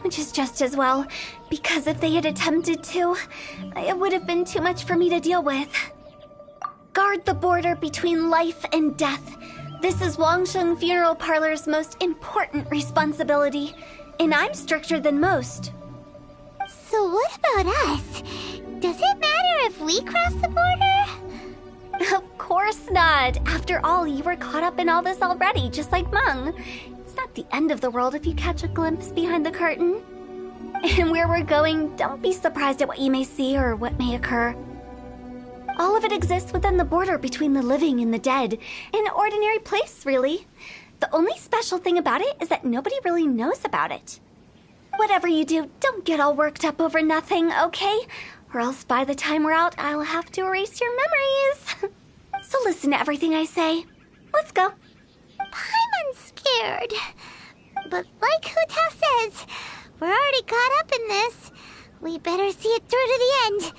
[SPEAKER 4] Which is just as well, because if they had attempted to, it would have been too much for me to deal with. Guard the border between life and death. This is Wangsheng Funeral Parlor's most important responsibility, and I'm stricter than most.
[SPEAKER 2] So what about us? Does it matter if we cross the border?
[SPEAKER 4] Of course not. After all, you were caught up in all this already, just like Meng. It's not the end of the world if you catch a glimpse behind the curtain. And where we're going, don't be surprised at what you may see or what may occur. All of it exists within the border between the living and the dead. An ordinary place, really. The only special thing about it is that nobody really knows about it. Whatever you do, don't get all worked up over nothing, okay? Or else by the time we're out, I'll have to erase your memories. So listen to everything I say. Let's go.
[SPEAKER 2] Paimon's scared. But like Hu Tao says, we're already caught up in this. We better see it through to the end.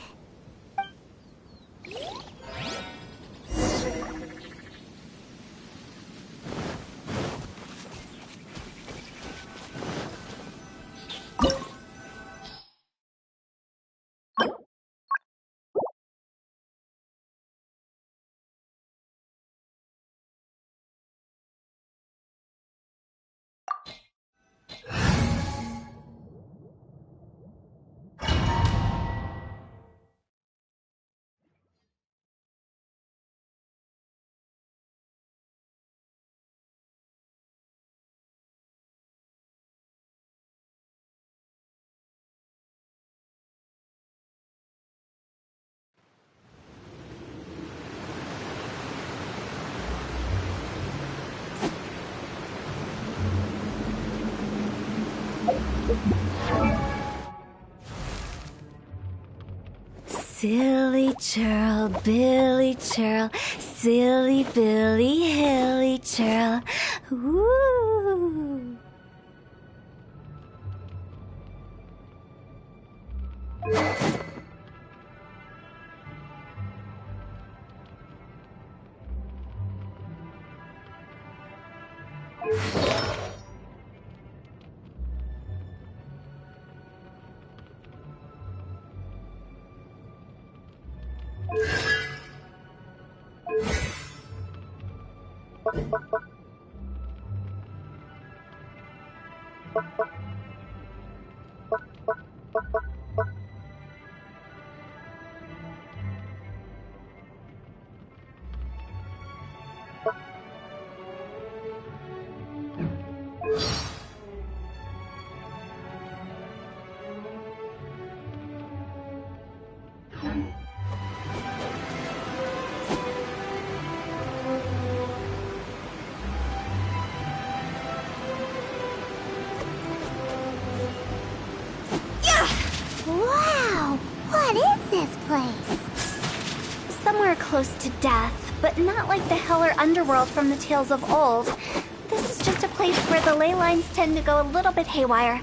[SPEAKER 4] Silly churl, Billy churl, silly Billy, hilly churl. Ooh.
[SPEAKER 2] Wow! What is this place?
[SPEAKER 4] Somewhere close to death, but not like the hell or underworld from the tales of old. This is just a place where the ley lines tend to go a little bit haywire.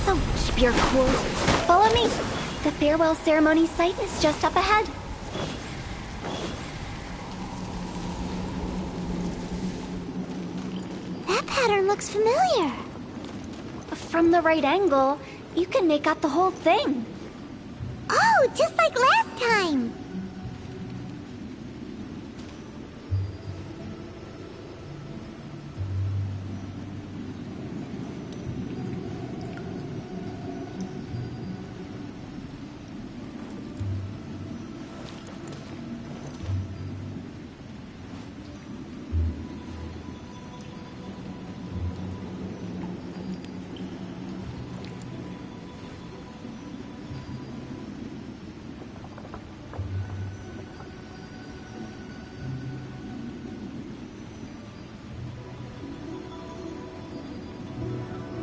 [SPEAKER 4] So keep your cool. Follow me. The farewell ceremony site is just up ahead.
[SPEAKER 2] That pattern looks familiar.
[SPEAKER 4] From the right angle, you can make out the whole thing.
[SPEAKER 2] Oh, just like last time.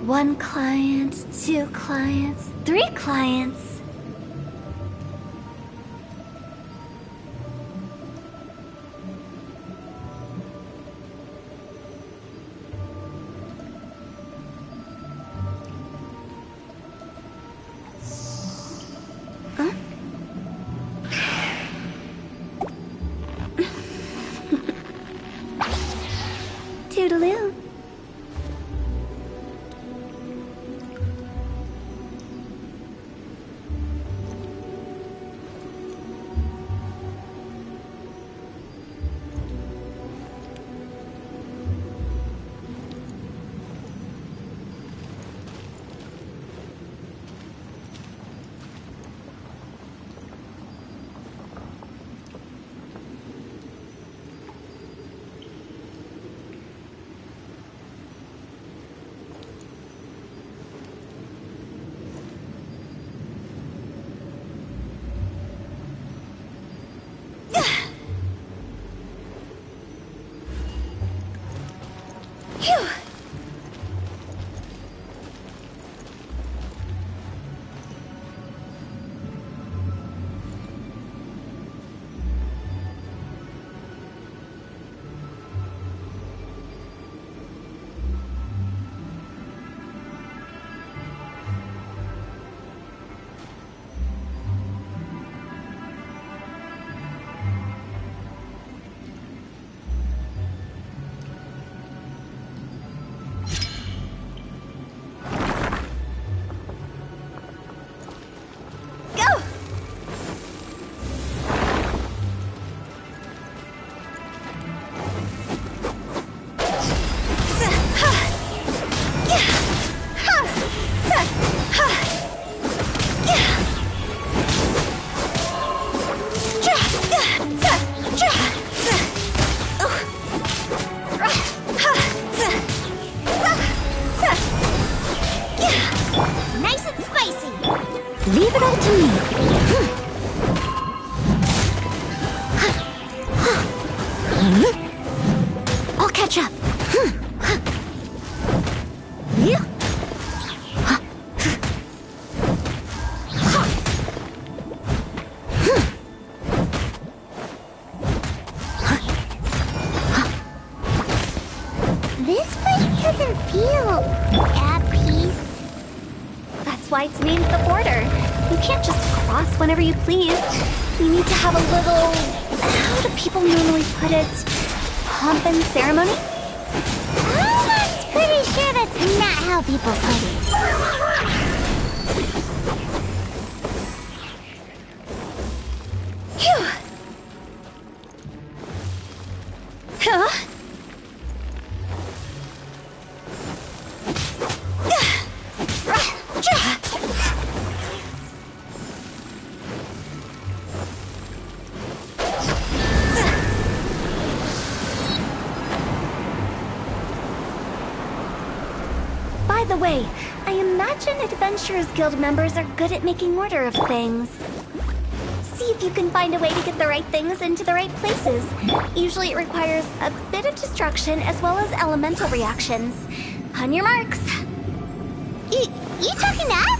[SPEAKER 4] One client, 2 clients, 3 clients. Huh? Toodaloo. Phew!
[SPEAKER 2] Nice and spicy.
[SPEAKER 5] Leave it all to me. I'll catch up.
[SPEAKER 2] feel at peace.
[SPEAKER 4] That's why it's named the border. You can't just cross whenever you please. You need to have a little... how do people normally put it? Pomp and ceremony?
[SPEAKER 2] I'm pretty sure that's not how people put it.
[SPEAKER 4] Phew! Huh? By the way, I imagine Adventurers Guild members are good at making order of things. See if you can find a way to get the right things into the right places. Usually it requires a bit of destruction as well as elemental reactions. On your marks.
[SPEAKER 2] You talking to us?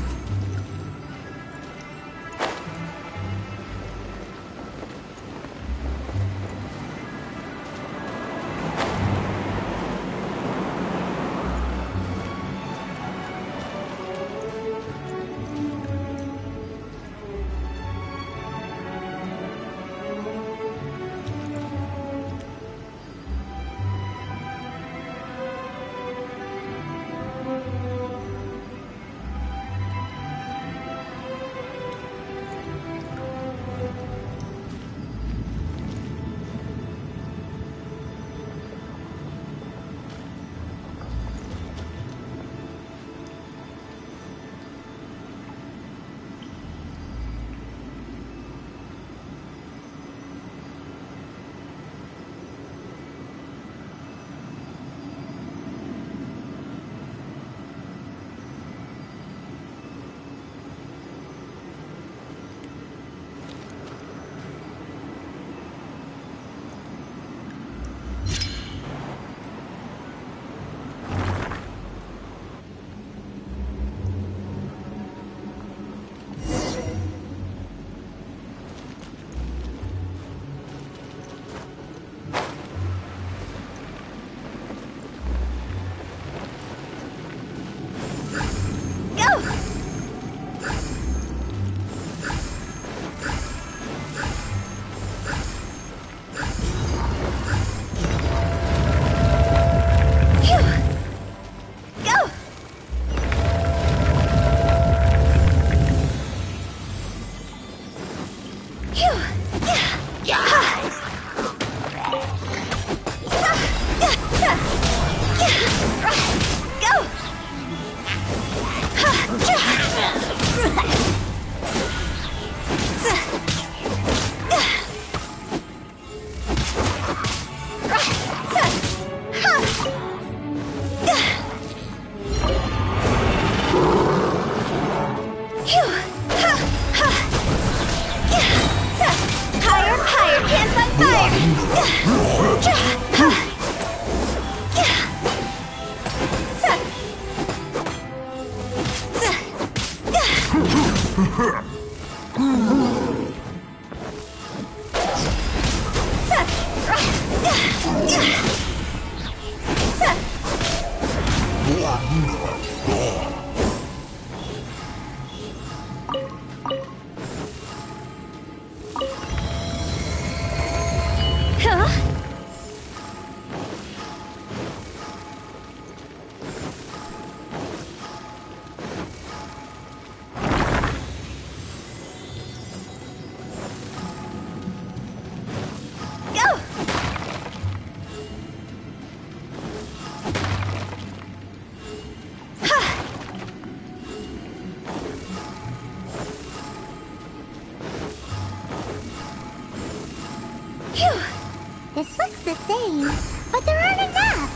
[SPEAKER 2] This looks the same, but there aren't enough.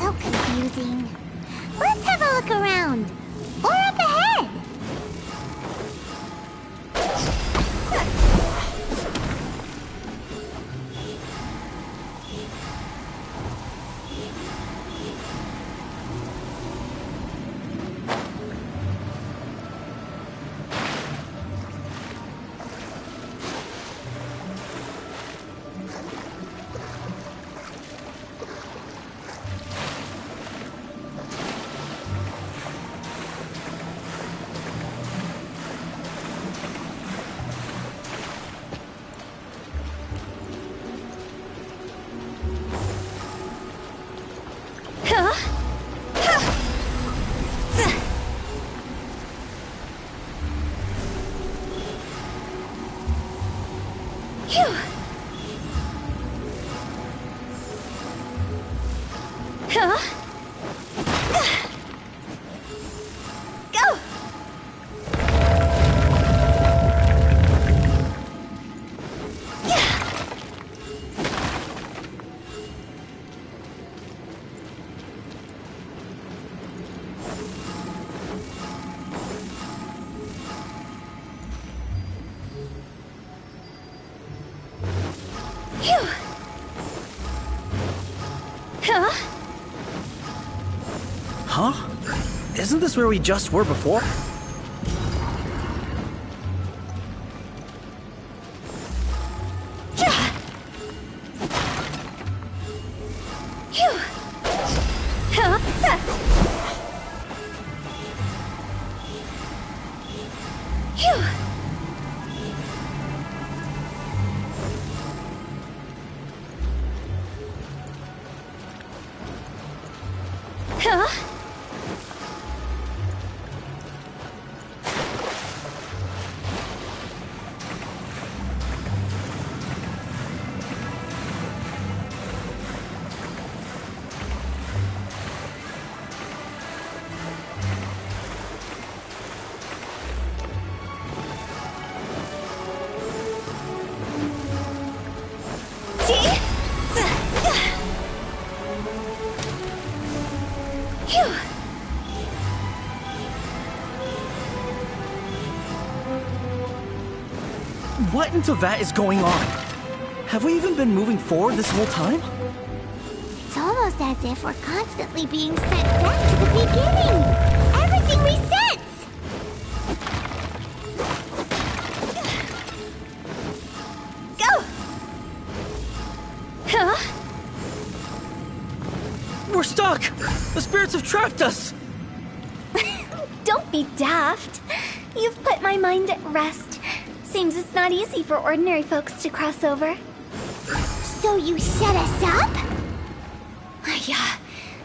[SPEAKER 2] So confusing. Let's have a look around. Or up ahead.
[SPEAKER 11] Huh? Isn't this where we just were before? What in Teyvat is going on? Have we even been moving forward this whole time?
[SPEAKER 2] It's almost as if we're constantly being sent back to the beginning. Everything resets! Go!
[SPEAKER 11] Huh? We're stuck! The spirits have trapped us!
[SPEAKER 4] Don't be daft. You've put my mind at rest. Seems it's not easy for ordinary folks to cross over.
[SPEAKER 2] So you set us up?
[SPEAKER 4] Yeah.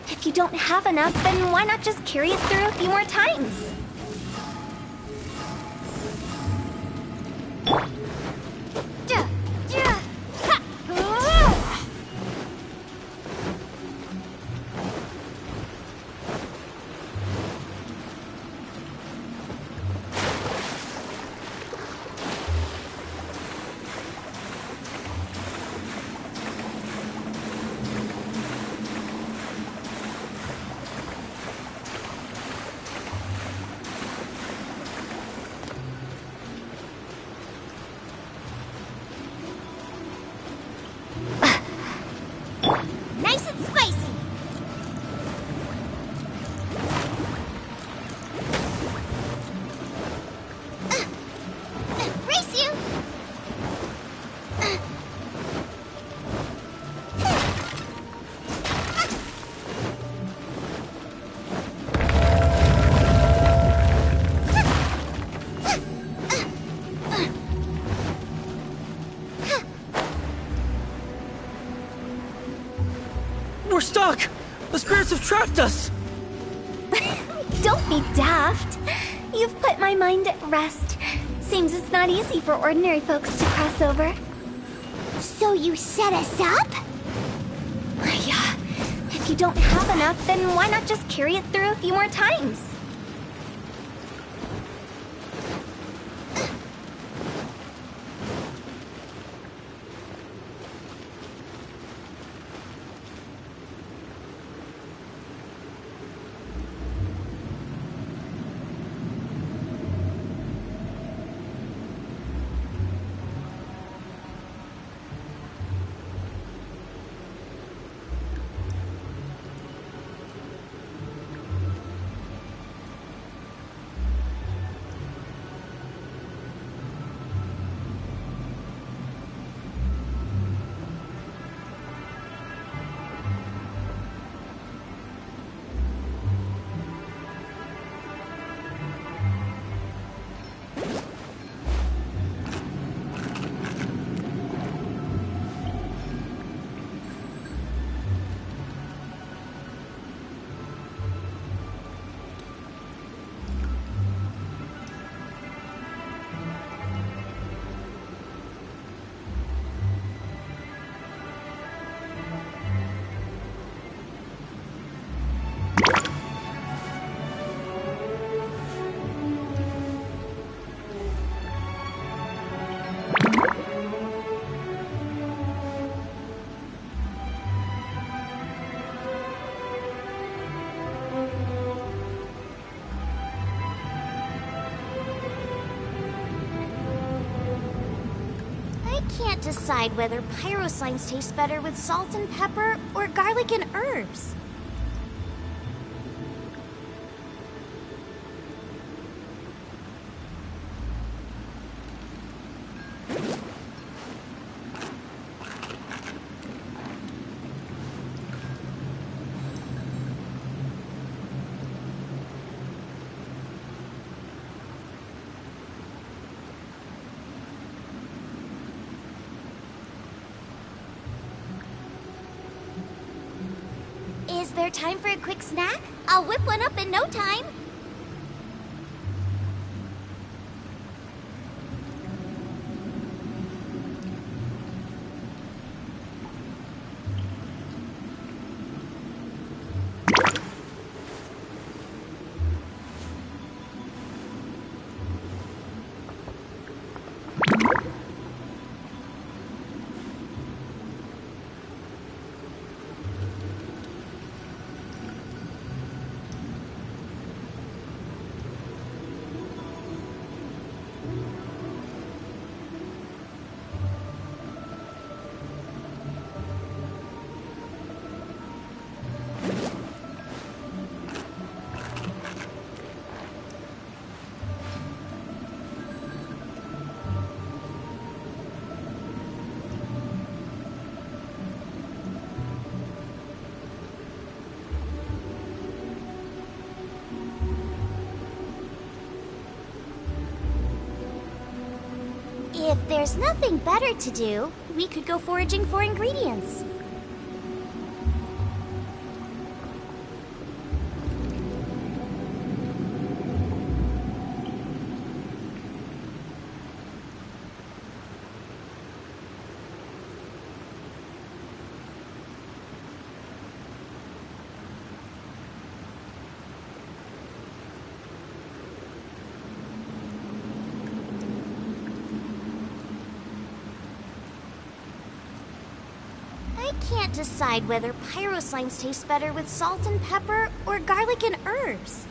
[SPEAKER 4] If you don't have enough, then why not just carry it through a few more times?
[SPEAKER 2] Nice and spicy. Race you.
[SPEAKER 11] We're stuck! The spirits have trapped us!
[SPEAKER 4] Don't be daft. You've put my mind at rest. Seems it's not easy for ordinary folks to cross over.
[SPEAKER 2] So you set us up?
[SPEAKER 4] Yeah. If you don't have enough, then why not just carry it through a few more times?
[SPEAKER 2] Can't decide whether pyroslimes taste better with salt and pepper or garlic and herbs. time for a quick snack? I'll whip one up in no time. If there's nothing better to do, we could go foraging for ingredients. I can't decide whether pyro slimes taste better with salt and pepper or garlic and herbs.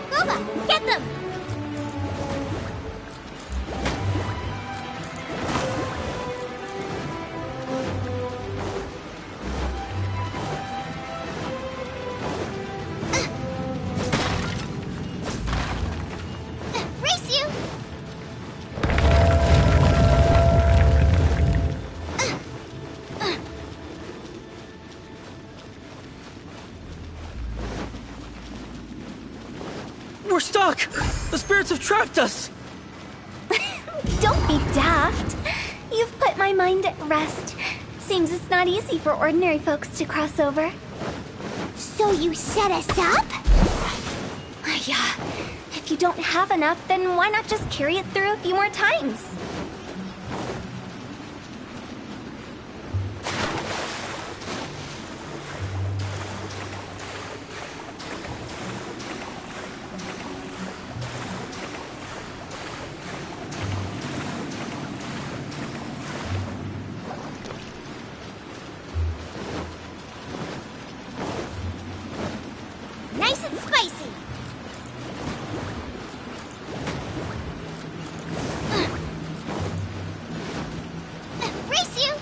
[SPEAKER 2] Booba, get them! Race you!
[SPEAKER 11] We're stuck! The spirits have trapped us!
[SPEAKER 4] Don't be daft. You've put my mind at rest. Seems it's not easy for ordinary folks to cross over.
[SPEAKER 2] So you set us up?
[SPEAKER 4] Yeah. If you don't have enough, then why not just carry it through a few more times?
[SPEAKER 2] Nice and spicy. Race you!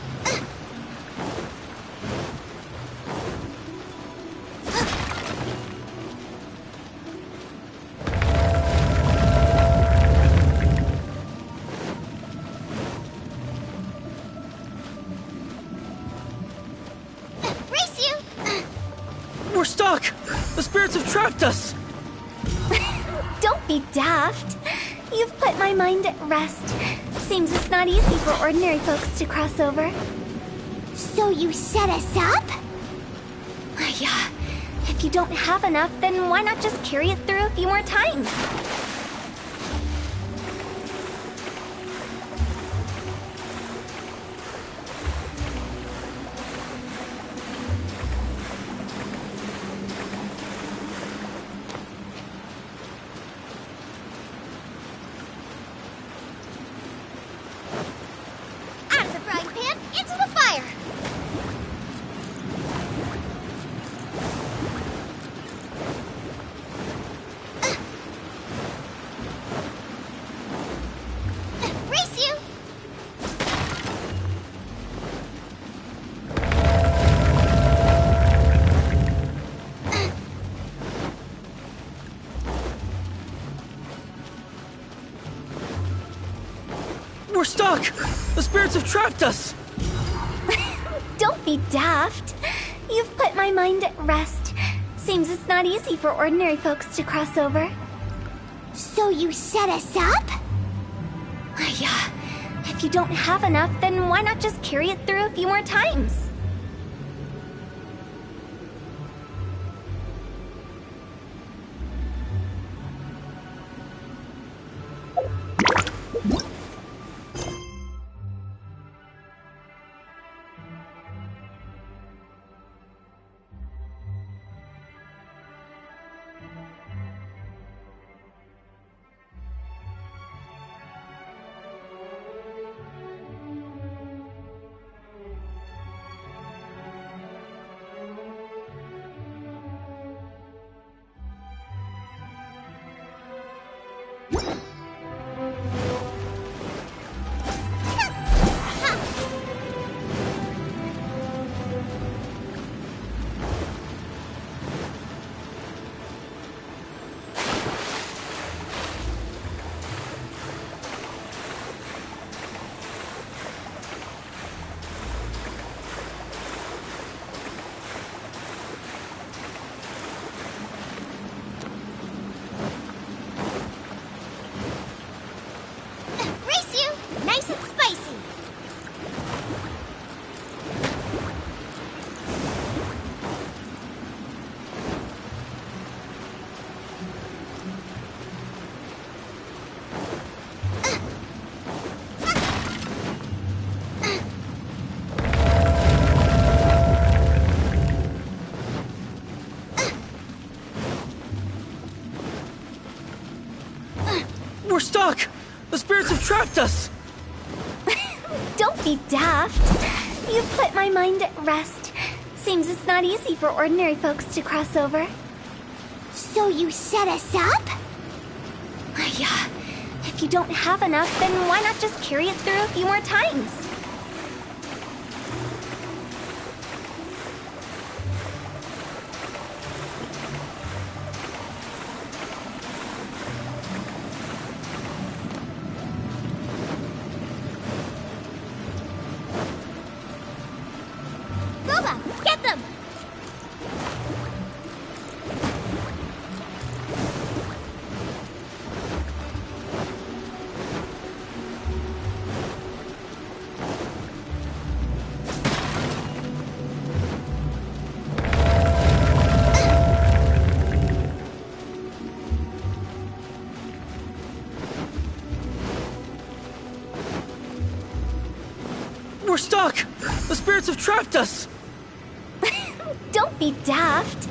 [SPEAKER 2] Race you!
[SPEAKER 11] We're stuck! The spirits have trapped us!
[SPEAKER 4] Don't be daft. You've put my mind at rest. Seems it's not easy for ordinary folks to cross over.
[SPEAKER 2] So you set us up?
[SPEAKER 4] Yeah. If you don't have enough, then why not just carry it through a few more times?
[SPEAKER 11] We're stuck! The spirits have trapped us!
[SPEAKER 4] Don't be daft. You've put my mind at rest. Seems it's not easy for ordinary folks to cross over.
[SPEAKER 2] So you set us up?
[SPEAKER 4] Yeah. If you don't have enough, then why not just carry it through a few more times?
[SPEAKER 2] Nice and spicy.
[SPEAKER 11] We're stuck! The spirits have trapped us!
[SPEAKER 4] Don't be daft. You've put my mind at rest. Seems it's not easy for ordinary folks to cross over.
[SPEAKER 2] So you set us up?
[SPEAKER 4] Yeah. If you don't have enough, then why not just carry it through a few more times?
[SPEAKER 2] Gooba, get them!
[SPEAKER 11] We're stuck! The spirits have trapped us!
[SPEAKER 4] Don't be daft.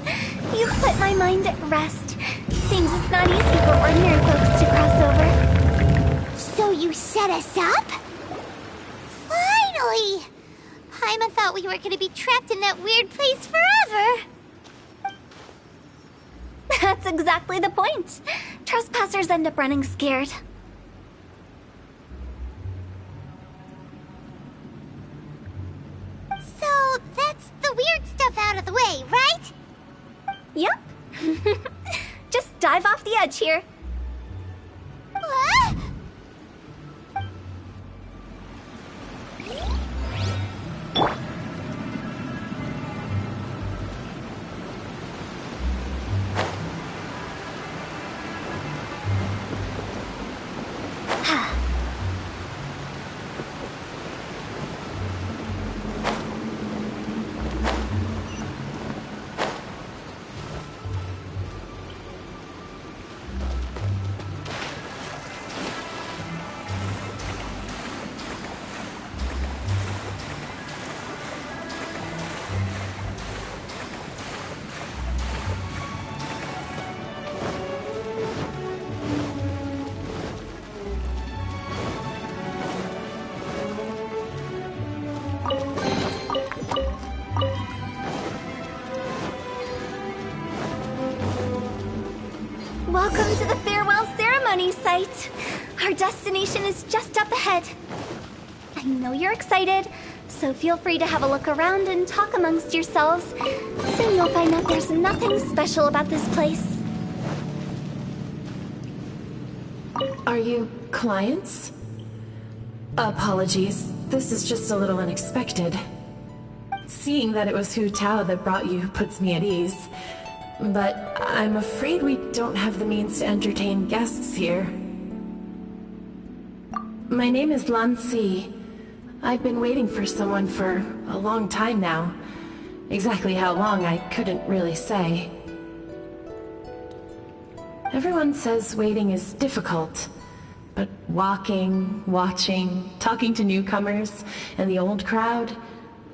[SPEAKER 4] You've put my mind at rest. Seems it's not easy for ordinary folks to cross over.
[SPEAKER 2] So you set us up? Finally! Paimon thought we were going to be trapped in that weird place forever.
[SPEAKER 4] That's exactly the point. Trespassers end up running scared.
[SPEAKER 2] So that's the weird stuff out of the way, right?
[SPEAKER 4] Yep. Just dive off the edge here.
[SPEAKER 2] What?
[SPEAKER 4] Welcome to the farewell ceremony site. Our destination is just up ahead. I know you're excited, so feel free to have a look around and talk amongst yourselves. Soon you'll find that there's nothing special about this place.
[SPEAKER 17] Are you clients? Apologies. This is just a little unexpected. Seeing that it was Hu Tao that brought you puts me at ease. But I'm afraid we don't have the means to entertain guests here. My name is Lan Si. I've been waiting for someone for a long time now. Exactly how long, I couldn't really say. Everyone says waiting is difficult. But walking, watching, talking to newcomers, and the old crowd,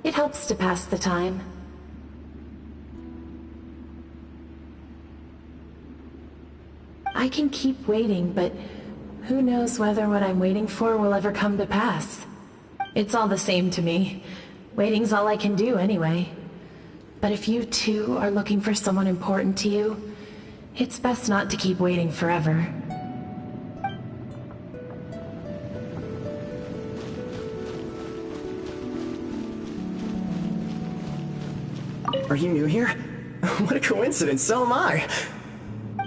[SPEAKER 17] it helps to pass the time. I can keep waiting, but who knows whether what I'm waiting for will ever come to pass. It's all the same to me. Waiting's all I can do anyway. But if you too are looking for someone important to you, it's best not to keep waiting forever.
[SPEAKER 20] Are you new here? What a coincidence, so am I!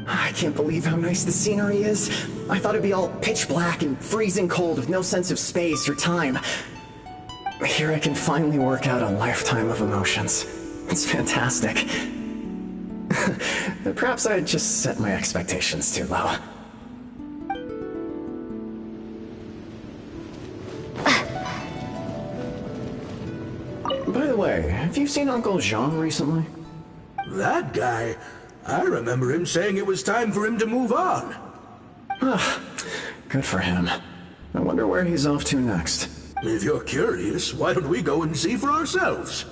[SPEAKER 20] I can't believe how nice the scenery is. I thought it'd be all pitch black and freezing cold with no sense of space or time. Here I can finally work out a lifetime of emotions. It's fantastic. Perhaps I just set my expectations too low. By the way, have you seen Uncle Jean recently?
[SPEAKER 10] That guy? I remember him saying it was time for him to move on.
[SPEAKER 20] Good for him. I wonder where he's off to next.
[SPEAKER 10] If you're curious, why don't we go and see for ourselves?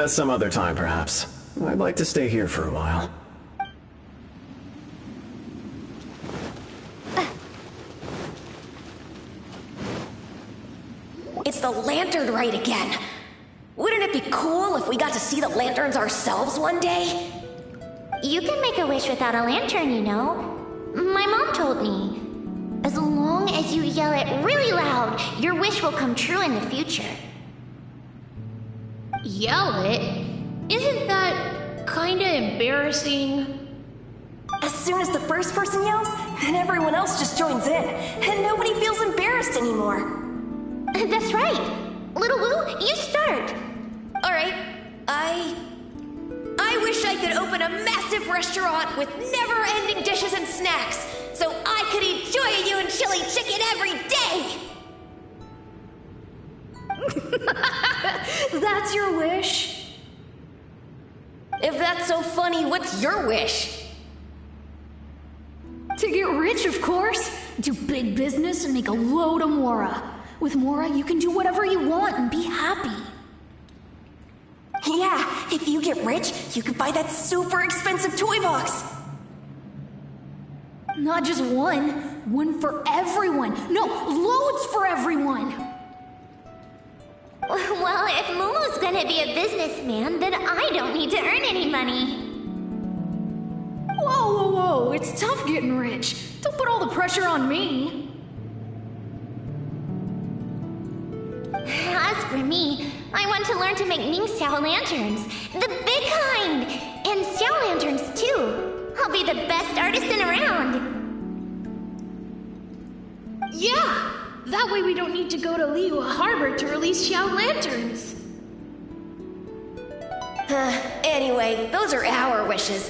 [SPEAKER 20] Some other time, perhaps. I'd like to stay here for a while.
[SPEAKER 21] It's the lantern rite again. Wouldn't it be cool if we got to see the lanterns ourselves one day?
[SPEAKER 2] You can make a wish without a lantern, you know. My mom told me. As long as you yell it really loud, your wish will come true in the future.
[SPEAKER 17] Yell it? Isn't that kinda embarrassing?
[SPEAKER 21] As soon as the first person yells, then everyone else just joins in, and nobody feels embarrassed anymore.
[SPEAKER 2] That's right. Little Wu, you start.
[SPEAKER 21] Alright, I wish I could open a massive restaurant with never-ending dishes and snacks, so I could enjoy you and chili chicken every day!
[SPEAKER 17] That's your wish?
[SPEAKER 21] If that's so funny, what's your wish?
[SPEAKER 17] To get rich, of course. Do big business and make a load of Mora. With Mora, you can do whatever you want and be happy.
[SPEAKER 21] Yeah, if you get rich, you can buy that super expensive toy box.
[SPEAKER 17] Not just one. One for everyone. No, loads for everyone.
[SPEAKER 2] Well, if Momo's gonna be a businessman, then I don't need to earn any money.
[SPEAKER 17] Whoa, whoa, whoa. It's tough getting rich. Don't put all the pressure on me.
[SPEAKER 2] As for me, I want to learn to make Ning Xiao lanterns. The big kind! And Xiao lanterns, too. I'll be the best artisan around.
[SPEAKER 17] Yeah! That way we don't need to go to Liyue Harbor to release Xiao lanterns.
[SPEAKER 21] Anyway, those are our wishes.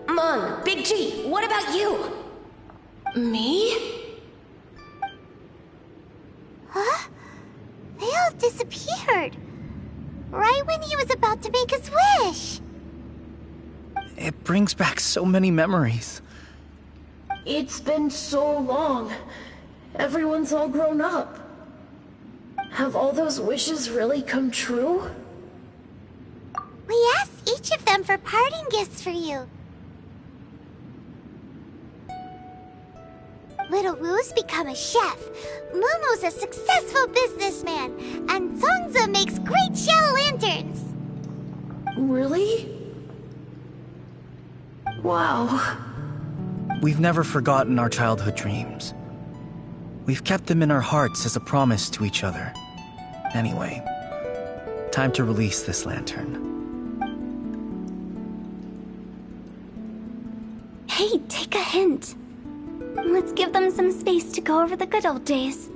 [SPEAKER 21] Meng, Big G, what about you?
[SPEAKER 17] Me?
[SPEAKER 2] Huh? They all disappeared. Right when he was about to make his wish.
[SPEAKER 11] It brings back so many memories.
[SPEAKER 17] It's been so long. Everyone's all grown up. Have all those wishes really come true?
[SPEAKER 2] We asked each of them for parting gifts for you. Little Wu's become a chef, Momo's a successful businessman, and Zongzi makes great Xiao lanterns.
[SPEAKER 17] Really? Wow.
[SPEAKER 11] We've never forgotten our childhood dreams. We've kept them in our hearts as a promise to each other. Anyway, time to release this lantern.
[SPEAKER 8] Hey, take a hint. Let's give them some space to go over the good old days.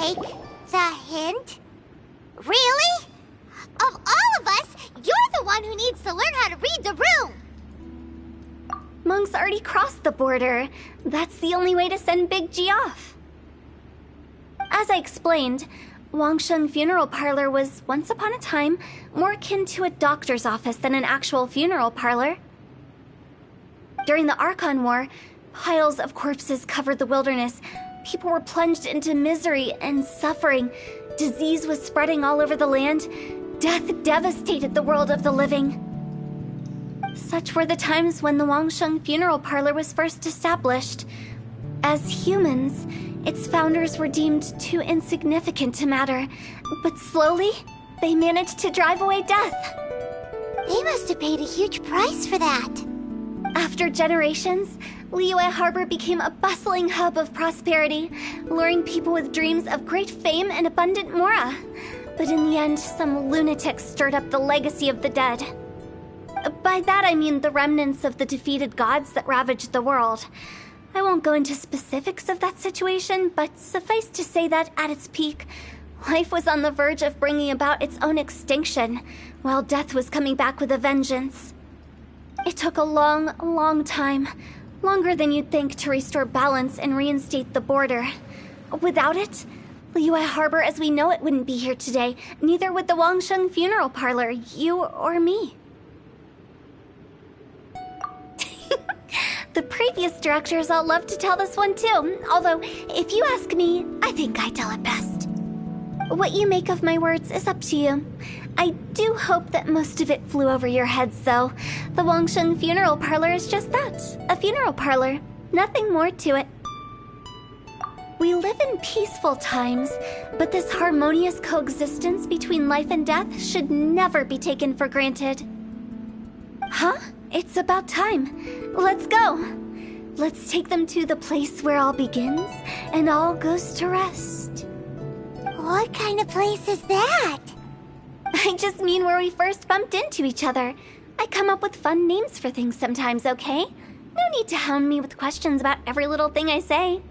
[SPEAKER 2] take the hint? Really? Of all of us, you're the one who needs to learn how to read the room!
[SPEAKER 4] Monk's already crossed the border. That's the only way to send Big G off. As I explained, Wangsheng Funeral Parlor was, once upon a time, more akin to a doctor's office than an actual funeral parlor. During the Archon War, piles of corpses covered the wilderness. People were plunged into misery and suffering. Disease was spreading all over the land. Death devastated the world of the living. Such were the times when the Wangsheng Funeral Parlor was first established. As humans, its founders were deemed too insignificant to matter, but slowly, they managed to drive away death.
[SPEAKER 2] They must have paid a huge price for that.
[SPEAKER 4] After generations, Liyue Harbor became a bustling hub of prosperity, luring people with dreams of great fame and abundant mora. But in the end, some lunatics stirred up the legacy of the dead. By that I mean the remnants of the defeated gods that ravaged the world. I won't go into specifics of that situation, but suffice to say that at its peak, life was on the verge of bringing about its own extinction, while death was coming back with a vengeance. It took a long, long time, longer than you'd think, to restore balance and reinstate the border. Without it, Liyue Harbor as we know it wouldn't be here today, neither would the Wangsheng Funeral Parlor, you or me. The previous directors all love to tell this one too, although, if you ask me, I think I tell it best. What you make of my words is up to you. I do hope that most of it flew over your heads, though. The Wangsheng Funeral Parlor is just that, a funeral parlor. Nothing more to it. We live in peaceful times, but this harmonious coexistence between life and death should never be taken for granted. Huh? It's about time. Let's go. Let's take them to the place where all begins and all goes to rest.
[SPEAKER 2] What kind of place is that?
[SPEAKER 4] I just mean where we first bumped into each other. I come up with fun names for things sometimes, okay? No need to hound me with questions about every little thing I say.